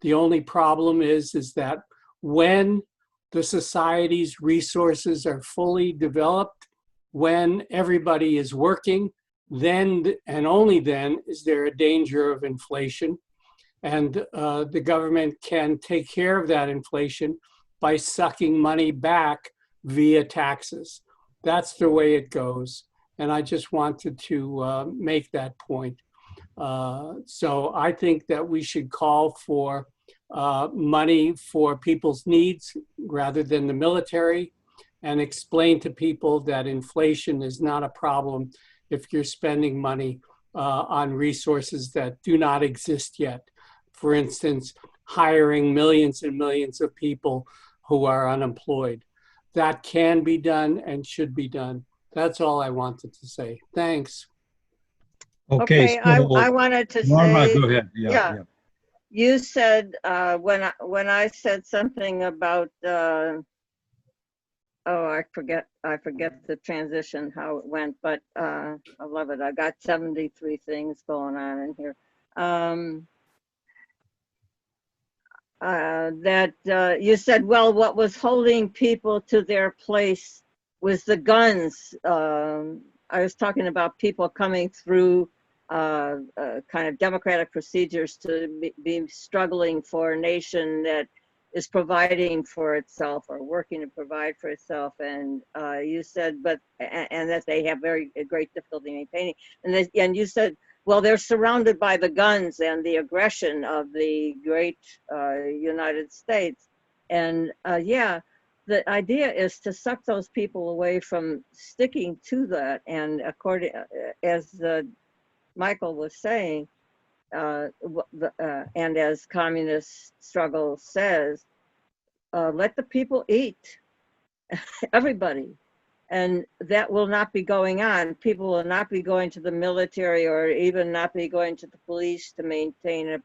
The only problem is that when the society's resources are fully developed, when everybody is working, then and only then is there a danger of inflation. And the government can take care of that inflation by sucking money back via taxes. That's the way it goes. And I just wanted to make that point. So I think that we should call for money for people's needs rather than the military, and explain to people that inflation is not a problem if you're spending money on resources that do not exist yet. For instance, hiring millions and millions of people who are unemployed. That can be done and should be done. That's all I wanted to say. Thanks. Okay, I so wanted to Norma, say, go ahead. yeah. You said when I said something about oh, I forget the transition how it went, but I love it. I got 73 things going on in here. That you said, well, what was holding people to their place was the guns. I was talking about people coming through kind of democratic procedures to be struggling for a nation that is providing for itself or working to provide for itself. And you said, and that they have very great difficulty maintaining. And you said, well, they're surrounded by the guns and the aggression of the great United States. And yeah, the idea is to suck those people away from sticking to that. And according, as Michael was saying, and as communist struggle says, let the people eat, everybody. And that will not be going on. People will not be going to the military or even not be going to the police to maintain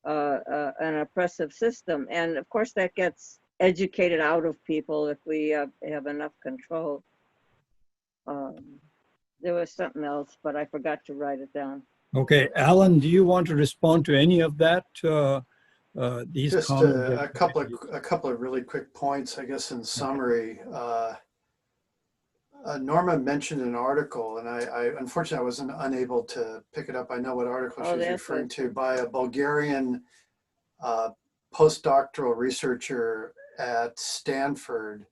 an oppressive system. And of course that gets educated out of people if we have enough control. There was something else, but I forgot to write it down. Okay, Allan, do you want to respond to any of that? These Just comments a couple of really quick points, I guess, in summary. Norma mentioned an article, and I unfortunately I wasn't unable to pick it up. I know what article she was referring to, by a Bulgarian postdoctoral researcher at Stanford,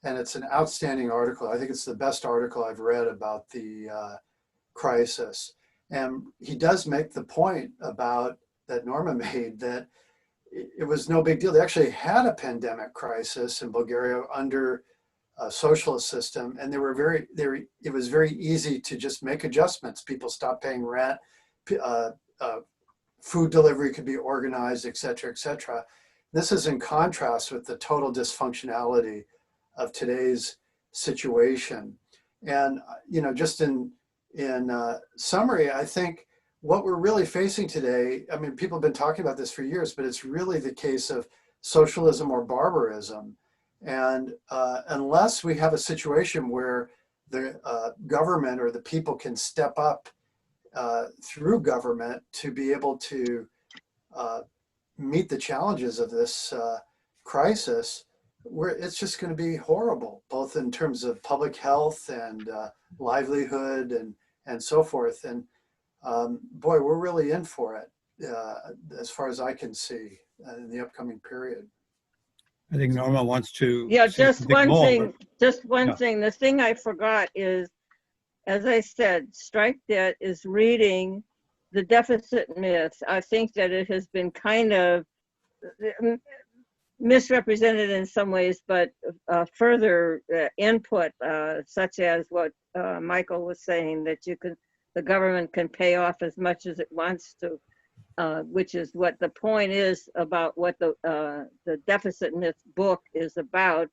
and it's an outstanding article. I think it's the best article I've read about the crisis. And he does make the point about that Norma made, that it was no big deal. They actually had a pandemic crisis in Bulgaria under a socialist system, and it was very easy to just make adjustments. People stopped paying rent, food delivery could be organized, et cetera, et cetera. This is in contrast with the total dysfunctionality of today's situation. And just in summary, I think what we're really facing today, I mean, people have been talking about this for years, but it's really the case of socialism or barbarism. And unless we have a situation where the government or the people can step up through government to be able to meet the challenges of this crisis, it's just going to be horrible, both in terms of public health and livelihood and so forth. And boy, we're really in for it, as far as I can see, in the upcoming period. I think Norma wants to. Yeah, just one thing. Yeah. The thing I forgot is, as I said, Strike Debt is reading The Deficit Myth. I think that it has been kind of misrepresented in some ways, but further input, such as what Michael was saying, that the government can pay off as much as it wants to, which is what the point is about what the Deficit Myth book is about.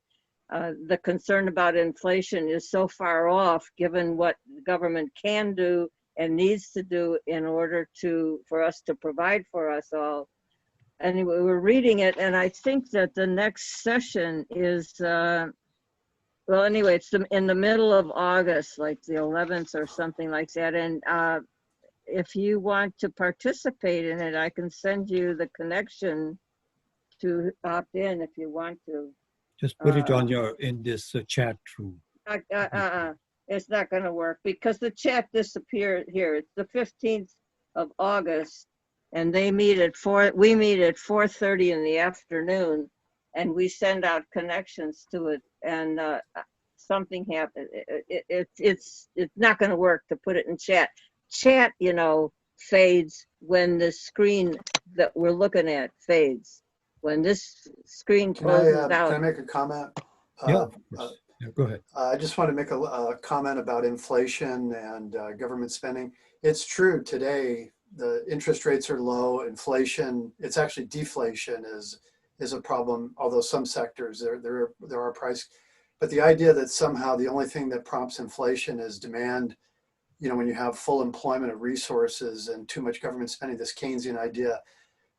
The concern about inflation is so far off, given what the government can do and needs to do in order for us to provide for us all. Anyway, we're reading it, and I think that the next session is, well, anyway, it's in the middle of August, like the 11th or something like that. And if you want to participate in it, I can send you the connection to opt in if you want to. Just put it on in this chat room. It's not going to work because the chat disappeared here. It's the 15th of August, and we meet at 4:30 in the afternoon, and we send out connections to it. And something happened. It's not going to work to put it in chat. Chat, fades when the screen that we're looking at fades. When this screen closes out. Can I make a comment? Yeah, go ahead. I just want to make a comment about inflation and government spending. It's true today, the interest rates are low, inflation, it's actually deflation is a problem, although some sectors there are price, but the idea that somehow the only thing that prompts inflation is demand, you know, when you have full employment of resources and too much government spending, this Keynesian idea,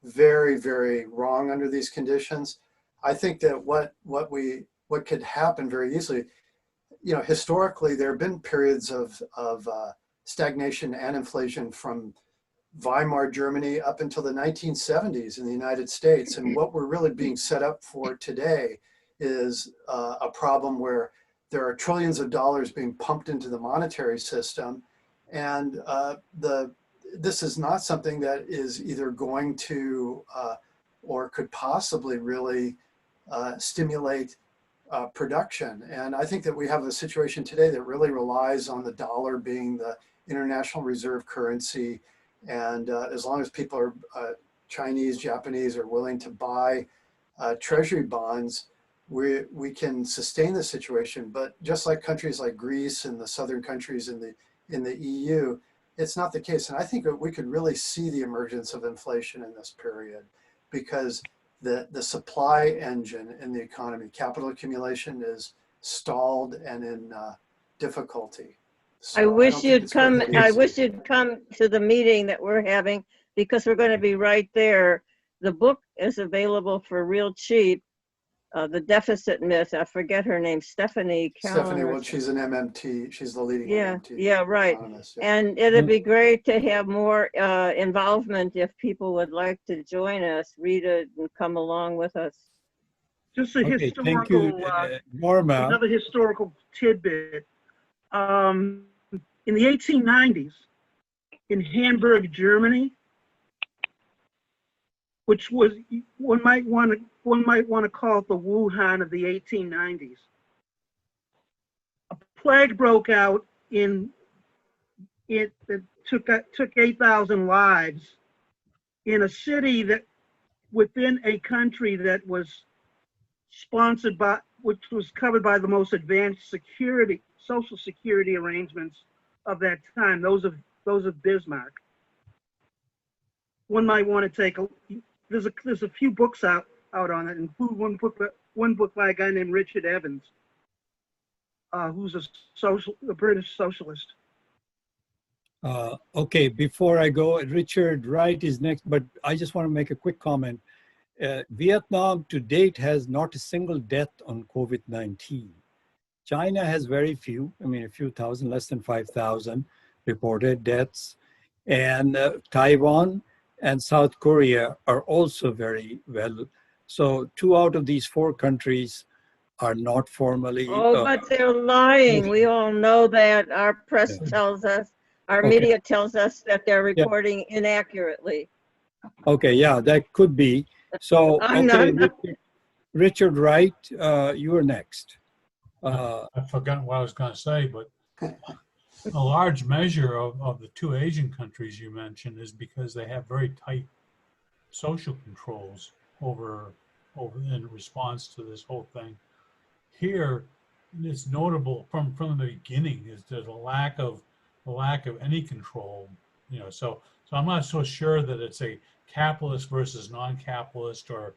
very, very wrong under these conditions. I think that what could happen very easily, you know, historically there have been periods of stagnation and inflation from Weimar Germany up until the 1970s in the United States. And what we're really being set up for today is a problem where there are trillions of dollars being pumped into the monetary system. And this is not something that is either going to or could possibly really stimulate production. And I think that we have a situation today that really relies on the dollar being the international reserve currency. And as long as people are Chinese, Japanese are willing to buy treasury bonds, we can sustain the situation. But just like countries like Greece and the southern countries in the EU, it's not the case. And I think that we could really see the emergence of inflation in this period because the supply engine in the economy, capital accumulation, is stalled and in difficulty. So I wish you'd come. perfectly I easy. wish you'd come to the meeting that we're having because we're going to be right there. The book is available for real cheap. The Deficit Myth. I forget her name. Stephanie. Well, she's an MMT. She's the leading MMT. Yeah, right. Economist, yeah. And it'd be great to have more involvement if people would like to join us, read it, and come along with us. Just a Okay, historical, thank you, Norma. another historical tidbit. In the 1890s, in Hamburg, Germany, which was one might want to call it the Wuhan of the 1890s, a plague broke out that took 8,000 lives in a city that within a country that was sponsored by, which was covered by the most advanced social security arrangements of that time, those of Bismarck. One might want to take there's a few books out on it, include one book by a guy named Richard Evans, who's a British socialist. Okay, before I go, Richard Wright is next, but I just want to make a quick comment. Vietnam to date has not a single death on COVID-19. China has very few, I mean, a few thousand, less than 5,000 reported deaths. And Taiwan and South Korea are also very well. So 2 out of these 4 countries are not formally. But they're lying. We all know that. Our press tells us, our media tells us that they're reporting inaccurately. Okay, yeah, that could be. So, Richard Wright, you are next. I've forgotten what I was going to say, but a large measure of the 2 Asian countries you mentioned is because they have very tight social controls over in response to this whole thing. Here, it's notable from the beginning is there's a lack of any control. You know, so I'm not so sure that it's a capitalist versus non-capitalist or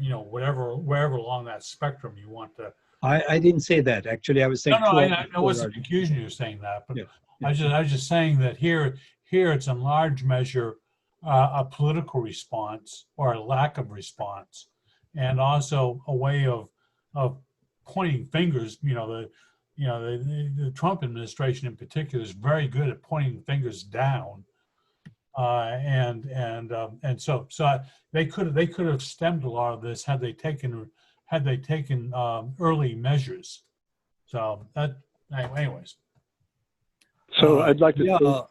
you know wherever along that spectrum you want to. I didn't say that. Actually, I was saying. No, I wasn't accusing you of saying that, but I was just saying that here it's in large measure a political response or a lack of response, and also a way of pointing fingers. The Trump administration in particular is very good at pointing fingers down, and so they could have stemmed a lot of this had they taken early measures. So that, anyways. So I'd like to.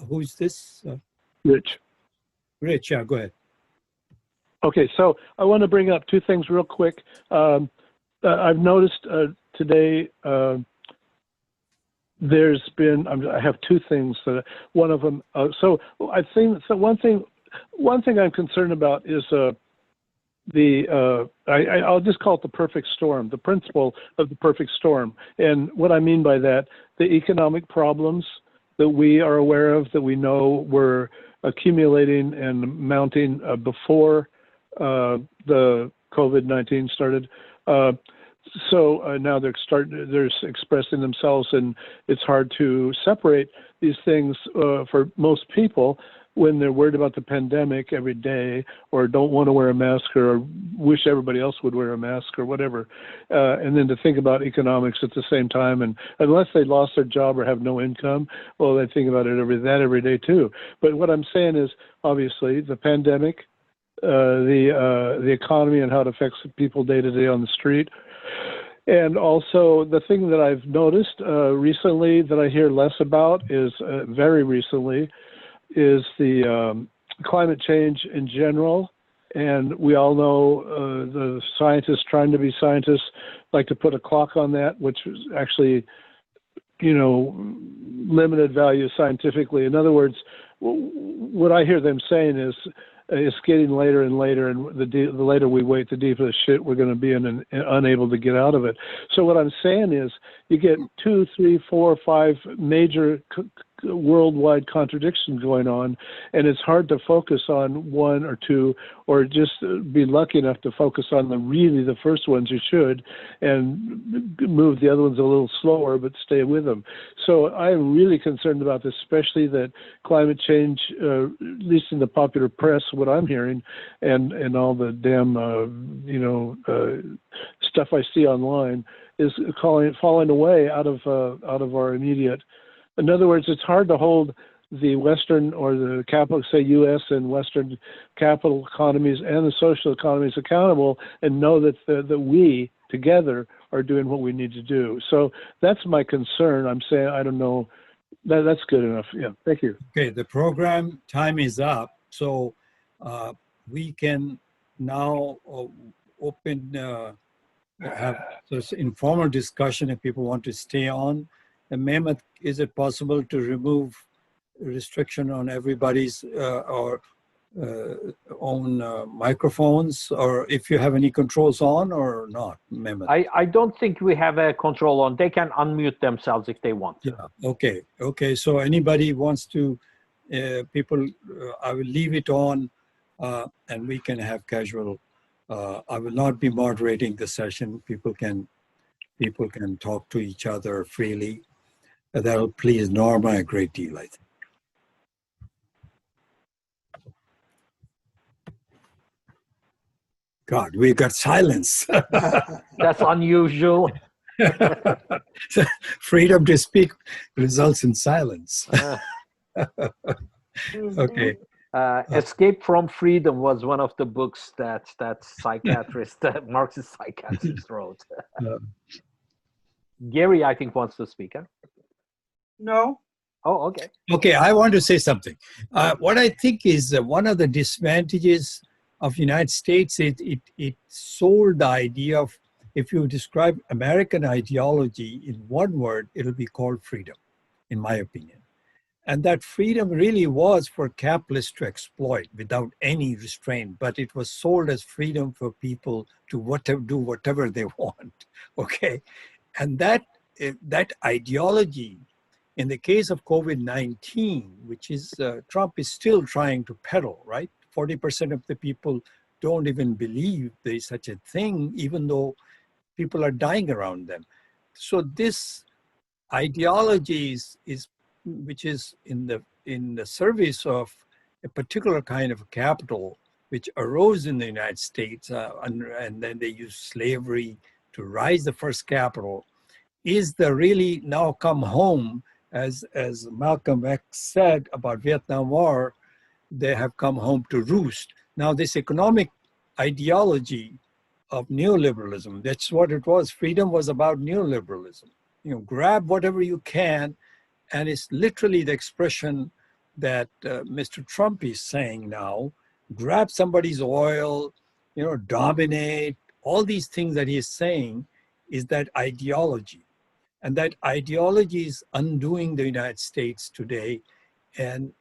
Who's this? Rich. Rich, yeah, go ahead. Okay, so I want to bring up 2 things real quick. I've noticed today there's been. I have 2 things. One of them. So I think so. One thing I'm concerned about is I'll just call it the perfect storm, the principle of the perfect storm. And what I mean by that, the economic problems that we are aware of, that we know were accumulating and mounting before the COVID-19 started. So now they're expressing themselves, and it's hard to separate these things for most people when they're worried about the pandemic every day, or don't want to wear a mask, or wish everybody else would wear a mask, or whatever. And then to think about economics at the same time, and unless they lost their job or have no income, well, they think about it every day too. But what I'm saying is, obviously, the pandemic, the economy and how it affects people day to day on the street. And also the thing that I've noticed recently that I hear less about is very recently is the climate change in general. And we all know the scientists trying to be scientists like to put a clock on that, which is actually, limited value scientifically. In other words, what I hear them saying is it's getting later and later, and the later we wait, the deeper the shit we're going to be in and unable to get out of it. So what I'm saying is you get 2, 3, 4, 5 major worldwide contradictions going on, and it's hard to focus on one or two, or just be lucky enough to focus on the first ones you should, and move the other ones a little slower, but stay with them. So I'm really concerned about this, especially that climate change, at least in the popular press, what I'm hearing, and all the damn stuff I see online, is falling away out of our immediate. In other words, it's hard to hold the Western or the capital, say U.S. and Western capital economies and the social economies accountable, and know that we together are doing what we need to do. So that's my concern. I'm saying, I don't know, that's good enough. Yeah, thank you. Okay, the program time is up, so we can now have this informal discussion if people want to stay on. And Mehmet, is it possible to remove restriction on everybody's own microphones, or if you have any controls on or not, Mehmet? I don't think we have a control on. They can unmute themselves if they want to. Yeah. Okay. So anybody wants to, I will leave it on, and we can have casual. I will not be moderating the session. People can talk to each other freely. That'll please Norma a great deal, I think. God, we got silence. That's unusual. Freedom to speak results in silence. Okay. Escape from Freedom was one of the books that Marxist psychiatrist wrote. Gary, I think, wants to speak. Huh? No. Oh, okay. Okay, I want to say something. What I think is one of the disadvantages of the United States, it sold the idea of, if you describe American ideology in one word, it'll be called freedom, in my opinion. And that freedom really was for capitalists to exploit without any restraint, but it was sold as freedom for people to do whatever they want, okay? And that ideology, in the case of COVID-19, which is Trump is still trying to peddle, right? 40% of the people don't even believe there is such a thing, even though people are dying around them. So this ideology which is in the service of a particular kind of capital, which arose in the United States, and then they used slavery to rise the first capital, is the really now come home, as Malcolm X said about Vietnam War, they have come home to roost. Now this economic ideology of neoliberalism, that's what it was. Freedom was about neoliberalism. Grab whatever you can, and it's literally the expression that Mr. Trump is saying now, grab somebody's oil, dominate, all these things that he's saying is that ideology. And that ideology is undoing the United States today. And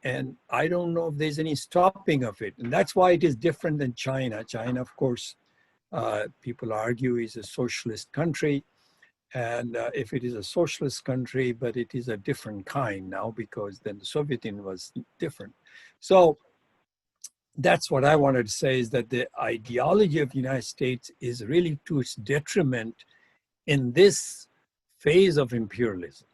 I don't know if there's any stopping of it. And that's why it is different than China. China, of course, people argue is a socialist country. And if it is a socialist country, but it is a different kind now because then the Soviet Union was different. So that's what I wanted to say, is that the ideology of the United States is really to its detriment in this phase of imperialism.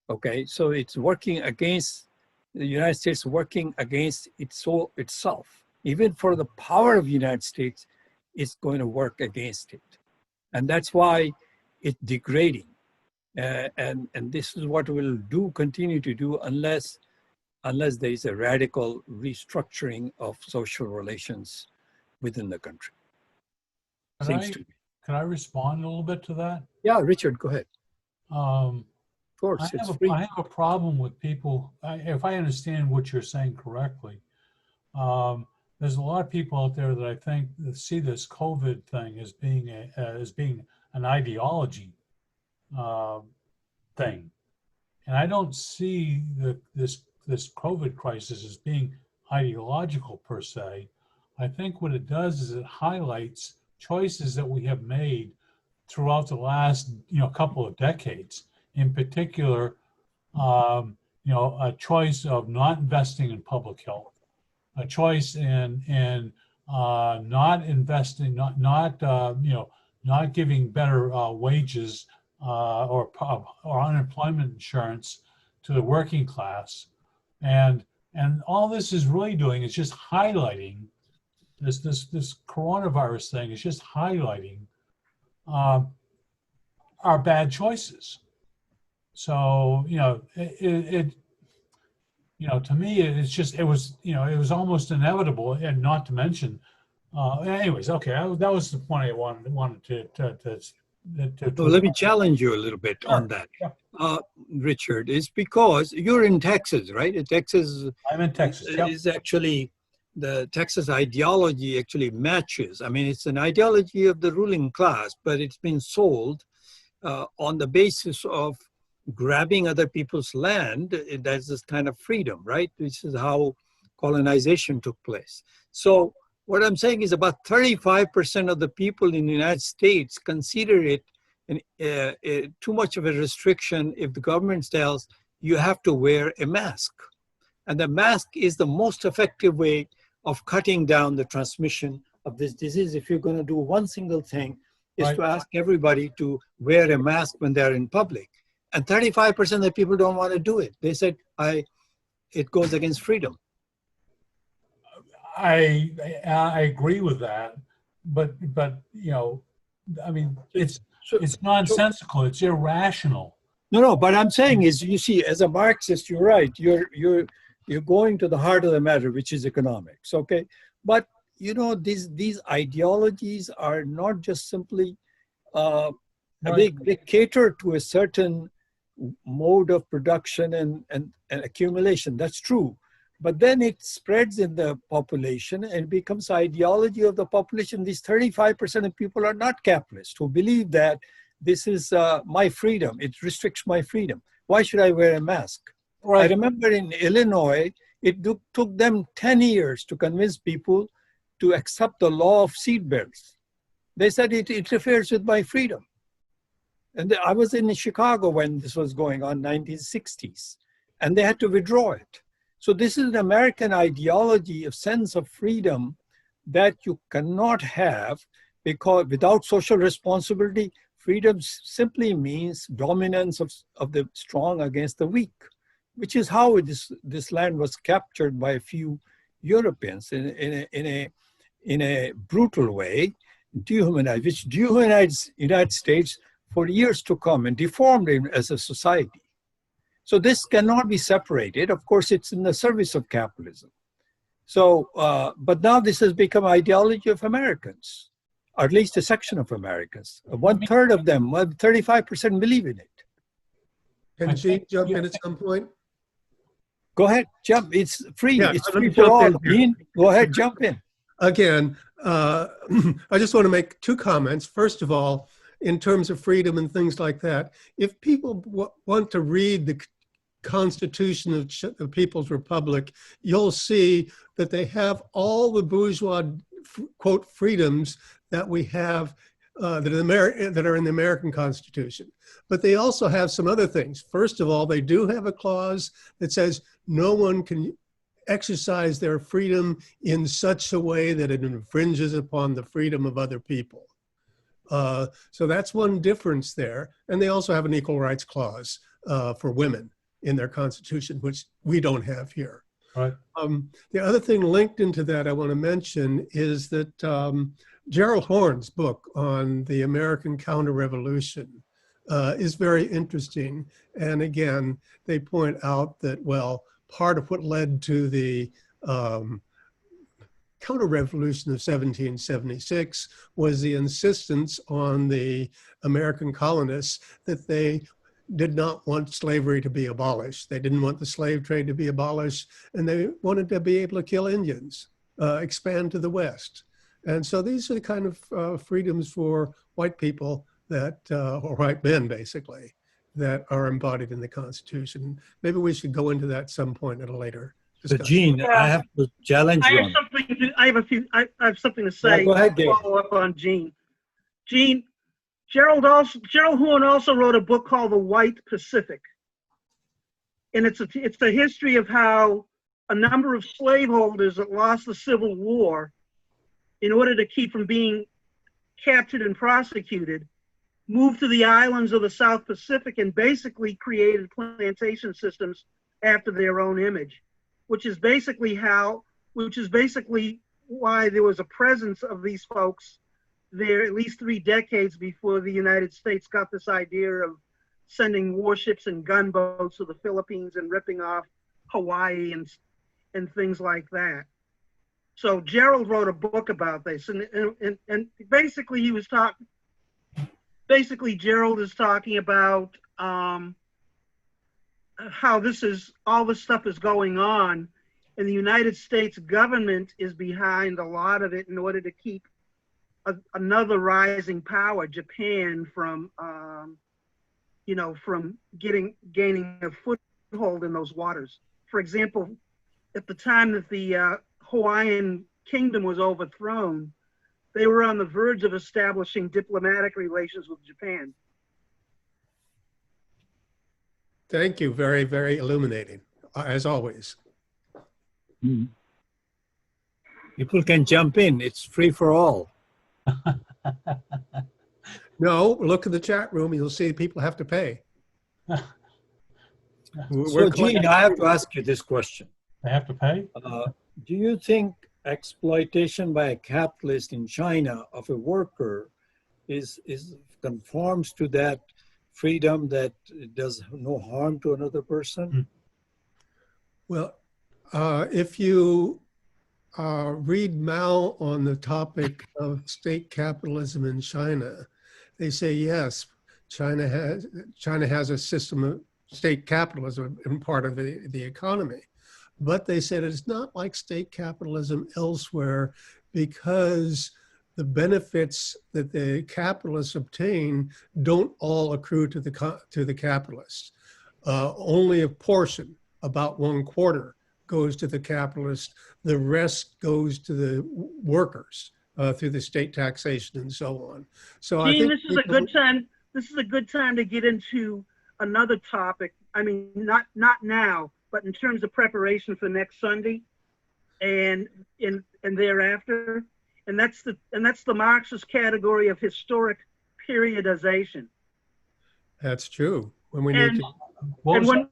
Okay, so it's working against the United States, working against itself. Even for the power of the United States, it's going to work against it. And that's why it's degrading. And this is what we'll continue to do unless there is a radical restructuring of social relations within the country. Can I respond a little bit to that? Yeah, Richard, go ahead. Of course, I have a problem with people, if I understand what you're saying correctly, there's a lot of people out there that I think that see this COVID thing as being an ideology thing. And I don't see this COVID crisis as being ideological per se. I think what it does is it highlights choices that we have made throughout the last couple of decades. In particular, a choice of not investing in public health, a choice in not investing, not giving better wages or unemployment insurance to the working class, and all this is really doing is just highlighting this coronavirus thing is just highlighting our bad choices. So to me, it was almost inevitable, and not to mention. Anyways, okay, that was the point I wanted to. So let me challenge you a little bit on that, Richard. Is because you're in Texas, right? Texas. I'm in Texas. Is actually the Texas ideology actually matches. I mean, it's an ideology of the ruling class, but it's been sold on the basis of grabbing other people's land. That's this kind of freedom, right? This is how colonization took place. So what I'm saying is about 35% of the people in the United States consider it too much of a restriction if the government tells you have to wear a mask. And the mask is the most effective way of cutting down the transmission of this disease. If you're going to do one single thing, is to ask everybody to wear a mask when they're in public. And 35% of the people don't want to do it. They said, it goes against freedom. I agree with that, but I mean, it's nonsensical. It's irrational. No, but I'm saying is, you see, as a Marxist, you're right. You're going to the heart of the matter, which is economics. Okay, but these ideologies are not just simply they cater to a certain mode of production and accumulation. That's true. But then it spreads in the population and becomes ideology of the population. These 35% of people are not capitalists who believe that this is my freedom. It restricts my freedom. Why should I wear a mask? Right. I remember in Illinois, it took them 10 years to convince people to accept the law of seat belts. They said it interferes with my freedom. And I was in Chicago when this was going on, 1960s, and they had to withdraw it. So this is an American ideology of sense of freedom that you cannot have, because without social responsibility, freedom simply means dominance of the strong against the weak, which is how this land was captured by a few Europeans in a brutal way, dehumanized, which dehumanized the United States for years to come and deformed it as a society. So this cannot be separated. Of course, it's in the service of capitalism. So, but now this has become ideology of Americans, or at least a section of Americans. 1/3 of them, 35% believe in it. Can Gene jump in at some point? Go ahead, jump. It's free. Yeah, it's free for all. Gene, go ahead, jump in. Again, I just want to make two comments. First of all, in terms of freedom and things like that, if people want to read the Constitution of the People's Republic, you'll see that they have all the bourgeois, quote, freedoms that we have that are in the American Constitution. But they also have some other things. First of all, they do have a clause that says no one can exercise their freedom in such a way that it infringes upon the freedom of other people. So that's one difference there. And they also have an equal rights clause for women in their Constitution, which we don't have here. Right. The other thing linked into that I want to mention is that Gerald Horne's book on the American counter-revolution is very interesting. And again, they point out that, well, part of what led to the counter-revolution of 1776 was the insistence on the American colonists that they did not want slavery to be abolished. They didn't want the slave trade to be abolished, and they wanted to be able to kill Indians, expand to the West. And so these are the kind of freedoms for white people that, or white men basically, that are embodied in the Constitution. Maybe we should go into that some point at a later discussion. So Gene, I have to challenge you. I have something to say. Yeah, go ahead, Dave. Follow up on Gene. Gene, Gerald Horne also wrote a book called The White Pacific. And it's a history of how a number of slaveholders that lost the Civil War, in order to keep from being captured and prosecuted, moved to the islands of the South Pacific and basically created plantation systems after their own image, which is basically why there was a presence of these folks there at least 3 decades before the United States got this idea of sending warships and gunboats to the Philippines and ripping off Hawaii and things like that. So Gerald wrote a book about this, and basically he was talking. Basically, Gerald is talking about how all this stuff is going on, and the United States government is behind a lot of it in order to keep another rising power, Japan, from gaining a foothold in those waters. For example, at the time that the Hawaiian kingdom was overthrown, they were on the verge of establishing diplomatic relations with Japan. Thank you. Very, very illuminating, as always. People can jump in. It's free for all. No, look at the chat room. You'll see people have to pay. So, Gene, I have to ask you this question. They have to pay? Do you think exploitation by a capitalist in China of a worker conforms to that freedom that it does no harm to another person? Well, if you read Mao on the topic of state capitalism in China, they say, yes, China has a system of state capitalism in part of the economy. But they said it's not like state capitalism elsewhere because the benefits that the capitalists obtain don't all accrue to the capitalists. Only a portion, about 1/4, goes to the capitalist. The rest goes to the workers through the state taxation and so on. So Gene, I think this is a good time. This is a good time to get into another topic. I mean, not now, but in terms of preparation for next Sunday and thereafter, and that's the Marxist category of historic periodization. that's true. When we need to. What was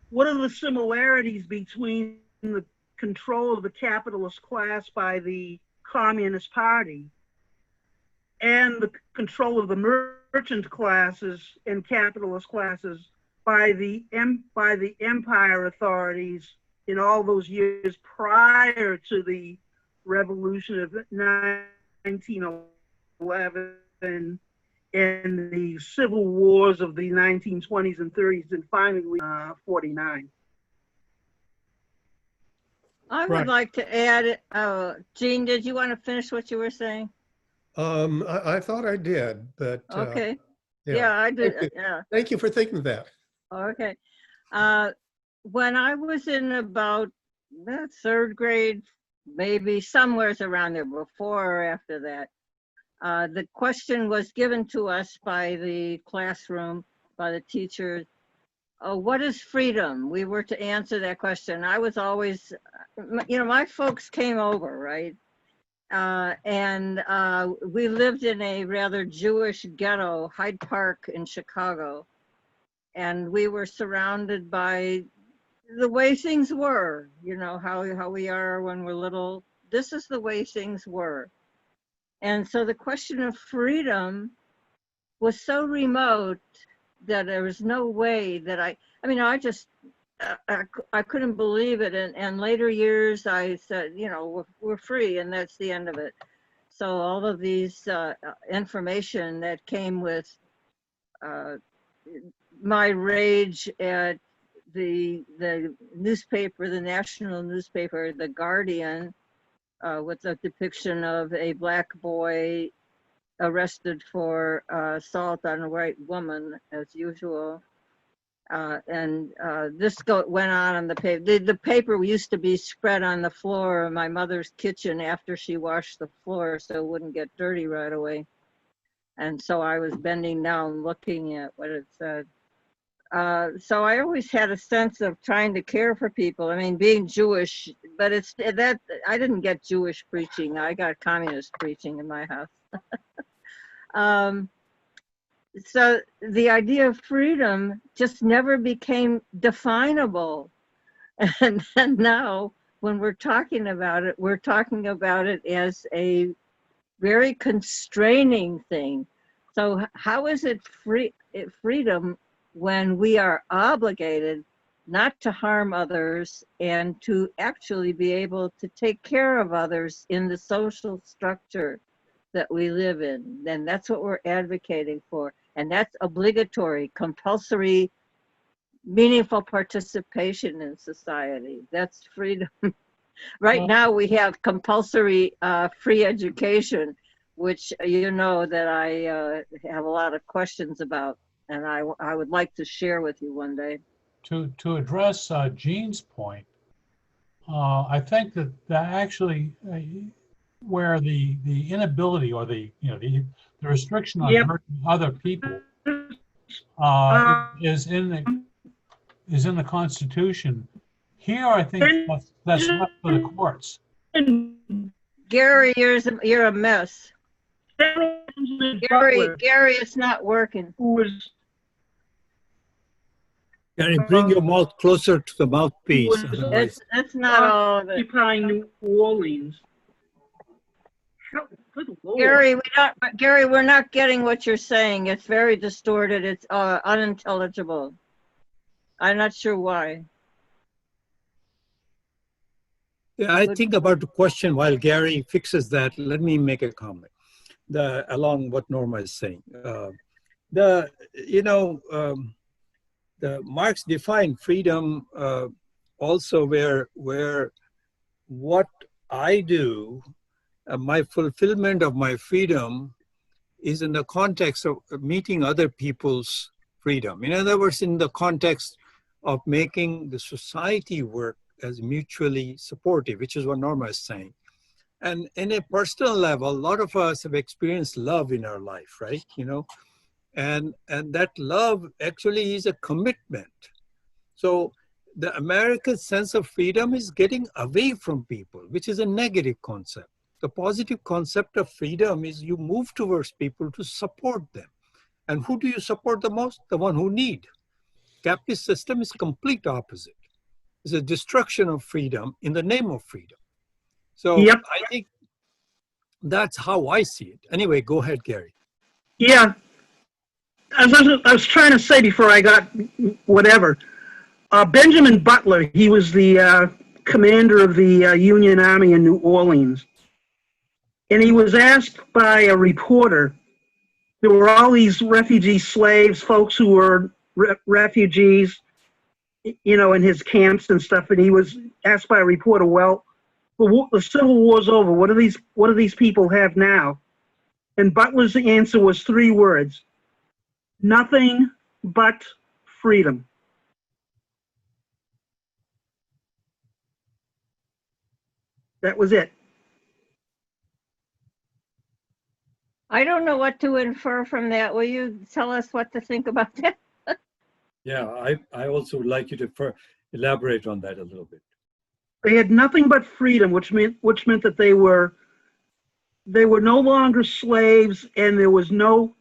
what are the similarities between the control of the capitalist class by the Communist Party and the control of the merchant classes and capitalist classes by the empire authorities in all those years prior to the revolution of 1911 and the civil wars of the 1920s and 30s and finally 49. I would Right. like to add, Jean, did you want to finish what you were saying? I thought I did, but Okay. Yeah, I did. Thank you. Yeah. Thank you for thinking of that. Okay. When I was in about 3rd grade, maybe somewhere's around there, before or after that. The question was given to us by the classroom, by the teachers. What is freedom? We were to answer that question. I was always, my folks came over, right? And we lived in a rather Jewish ghetto, Hyde Park in Chicago. And we were surrounded by the way things were, how we are when we're little. This is the way things were. And so the question of freedom was so remote that there was no way that I couldn't believe it. And later years, I said, we're free, and that's the end of it. So all of these information that came with my rage at the newspaper, the national newspaper, The Guardian, with a depiction of a Black boy arrested for assault on a white woman, as usual. This went on the paper. The paper used to be spread on the floor of my mother's kitchen after she washed the floor so it wouldn't get dirty right away. And so I was bending down looking at what it said. So I always had a sense of trying to care for people. I mean, being Jewish, but it's that I didn't get Jewish preaching. I got communist preaching in my house. So the idea of freedom just never became definable. And then now when we're talking about it as a very constraining thing. So how is it freedom when we are obligated not to harm others and to actually be able to take care of others in the social structure that we live in? Then that's what we're advocating for. And that's obligatory, compulsory, meaningful participation in society. That's freedom. Right now we have compulsory free education, which that I have a lot of questions about, and I would like to share with you one day. To address Jean's point, I think that actually where the inability or the restriction on hurting other people is in the Constitution. Here, I think that's left for the courts. Gary, you're a mess. Gary, it's not working. Gary, bring your mouth closer to the mouthpiece. That's not all of it. Occupying New Orleans. Gary, we're not getting what you're saying. It's very distorted. It's unintelligible. I'm not sure why. Yeah, I think about the question while Gary fixes that. Let me make a comment along what Norma is saying. The Marx defined freedom also where what I do, my fulfillment of my freedom is in the context of meeting other people's freedom. In other words, in the context of making the society work as mutually supportive, which is what Norma is saying. And in a personal level, a lot of us have experienced love in our life, right? And that love actually is a commitment. So the American sense of freedom is getting away from people, which is a negative concept. The positive concept of freedom is you move towards people to support them. And who do you support the most? The one who need. Capitalist system is complete opposite. It's a destruction of freedom in the name of freedom. So I think that's how I see it. Anyway, go ahead, Gary. Yeah. As I was trying to say before I got whatever, Benjamin Butler, he was the commander of the Union Army in New Orleans. And he was asked by a reporter, there were all these refugee slaves, folks who were refugees, in his camps and stuff. And he was asked by a reporter, well, the Civil War's over. What do these people have now? And Butler's answer was 3 words: nothing but freedom. That was it. I don't know what to infer from that. Will you tell us what to think about that? Yeah, I also would like you to elaborate on that a little bit. They had nothing but freedom, which meant that they were no longer slaves, and there was no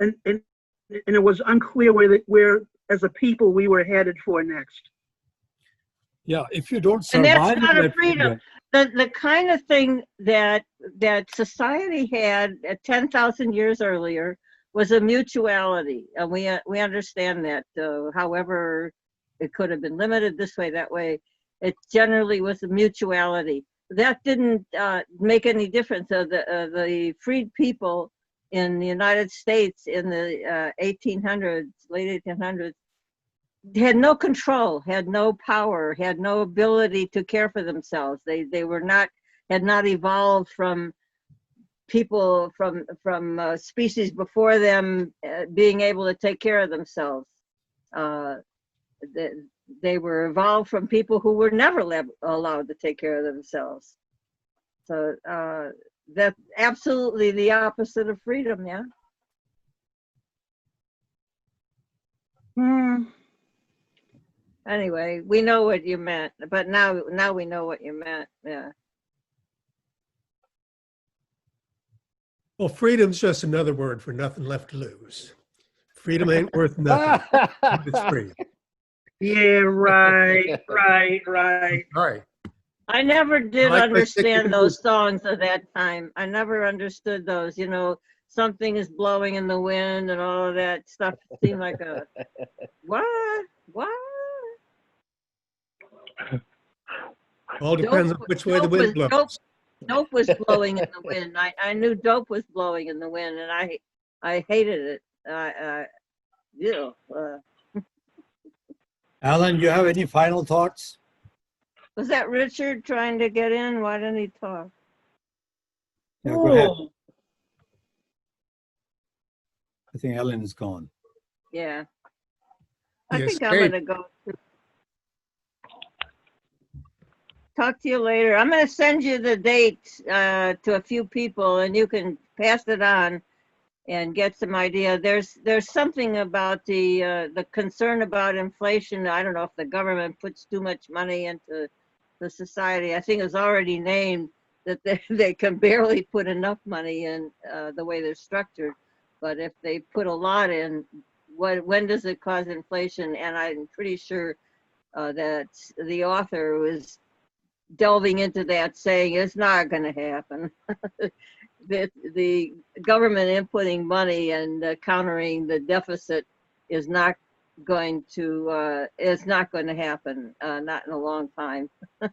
and it was unclear where as a people we were headed for next. Yeah, if you don't And that's survive not in a that freedom. The kind of thing that society had 10,000 years earlier was a mutuality, and we understand that. However, it could have been limited this way, that way. It generally was a mutuality. That didn't make any difference. The freed people in the United States in the 1800s, late 1800s, had no control, had no power, had no ability to care for themselves. They had not evolved from people from species before them being able to take care of themselves. They were evolved from people who were never allowed to take care of themselves. So that's absolutely the opposite of freedom, yeah. Anyway, we know what you meant, but now we know what you meant, yeah. Well, freedom's just another word for nothing left to lose. Freedom ain't worth nothing, but it's free. Yeah, right. All right. I never did like understand those songs at that time. I never understood those, you know, something is blowing in the wind and all of that stuff seemed like a, what? All depends on which way the wind blows. Dope was blowing in the wind. I knew dope was blowing in the wind, and I hated it. Allan, you have any final thoughts? Was that Richard trying to get in? Why didn't he talk? Yeah, go ahead. I think Allan is gone. Yeah. I Yes, think I'm going to go. Talk to you later. I'm going to send you the date to a few people, and you can pass it on and get some idea. There's something about the concern about inflation. I don't know if the government puts too much money into the society. I think it's already named that they can barely put enough money in the way they're structured. But if they put a lot in, when does it cause inflation? And I'm pretty sure that the author was delving into that, saying it's not going to happen. The government inputting money and countering the deficit is not going to happen, not in a long time. I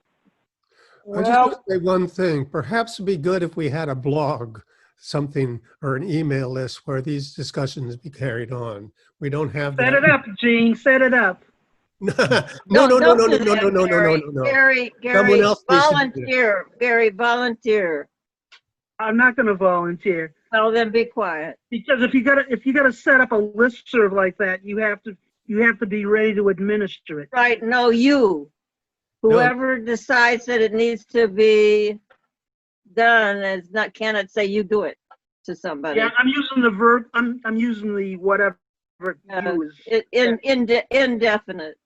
just want to say one thing. Perhaps it'd be good if we had a blog, something, or an email list where these discussions be carried on. We don't have that. Set it up, Gene. Set it up. No. Gary, Someone else volunteer. Gary, volunteer. I'm not going to volunteer. Well, then be quiet. Because if you gotta set up a listserv like that, you have to be ready to administer it. Right? No, you. Whoever decides that it needs to be done cannot say you do it to somebody. Yeah, I'm using the verb. I'm using the whatever. Indefinite.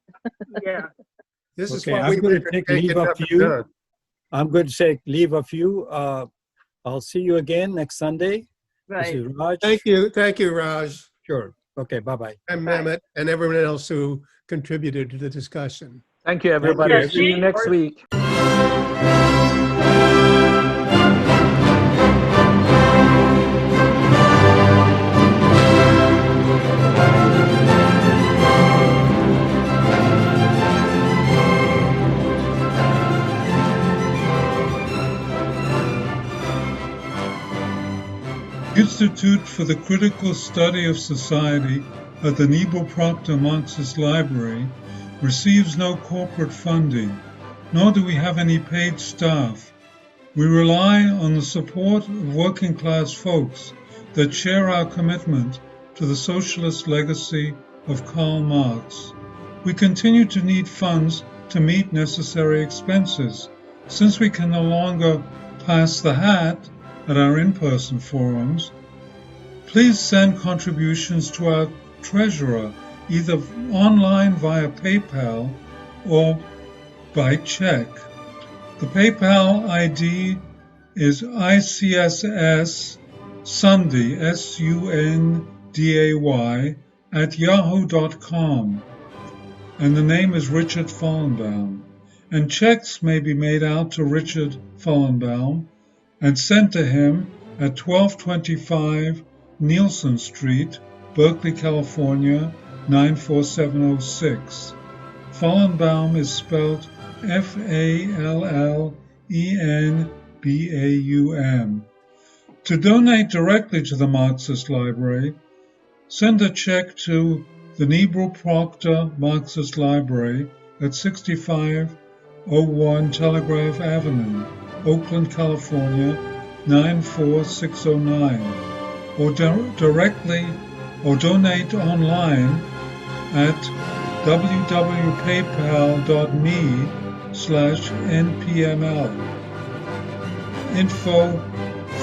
Yeah. This is Okay, what I'm going to take leave of you. done. I'm going to take leave of you. I'll see you again next Sunday. Right. This is Raj. Thank you, Raj. Sure. Okay, bye-bye. And Mehmet and everyone else who contributed to the discussion. Thank you, everybody. Thank you. See you next week. Institute for the Critical Study of Society at the Nebel Proctor Marxist Library receives no corporate funding, nor do we have any paid staff. We rely on the support of working class folks that share our commitment to the socialist legacy of Karl Marx. We continue to need funds to meet necessary expenses, Since we can no longer pass the hat at our in-person forums, please send contributions to our treasurer, either online via PayPal or by check. The PayPal ID is ICSS Sunday, SUNDAY, at yahoo.com. And the name is Richard Fallenbaum. And checks may be made out to Richard Fallenbaum and sent to him at 1225 Nielsen Street, Berkeley, California, 94706. Fallenbaum is spelled Fallenbaum. To donate directly to the Marxist Library, send a check to the Nebel Proctor Marxist Library at 6501 Telegraph Avenue, Oakland, California, 94609, or directly or donate online at www.paypal.me/npml.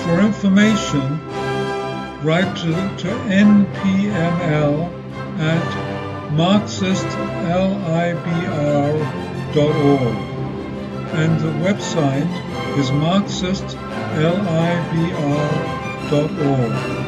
For information, write to npml at marxistlibr.org, and the website is marxistlibr.org.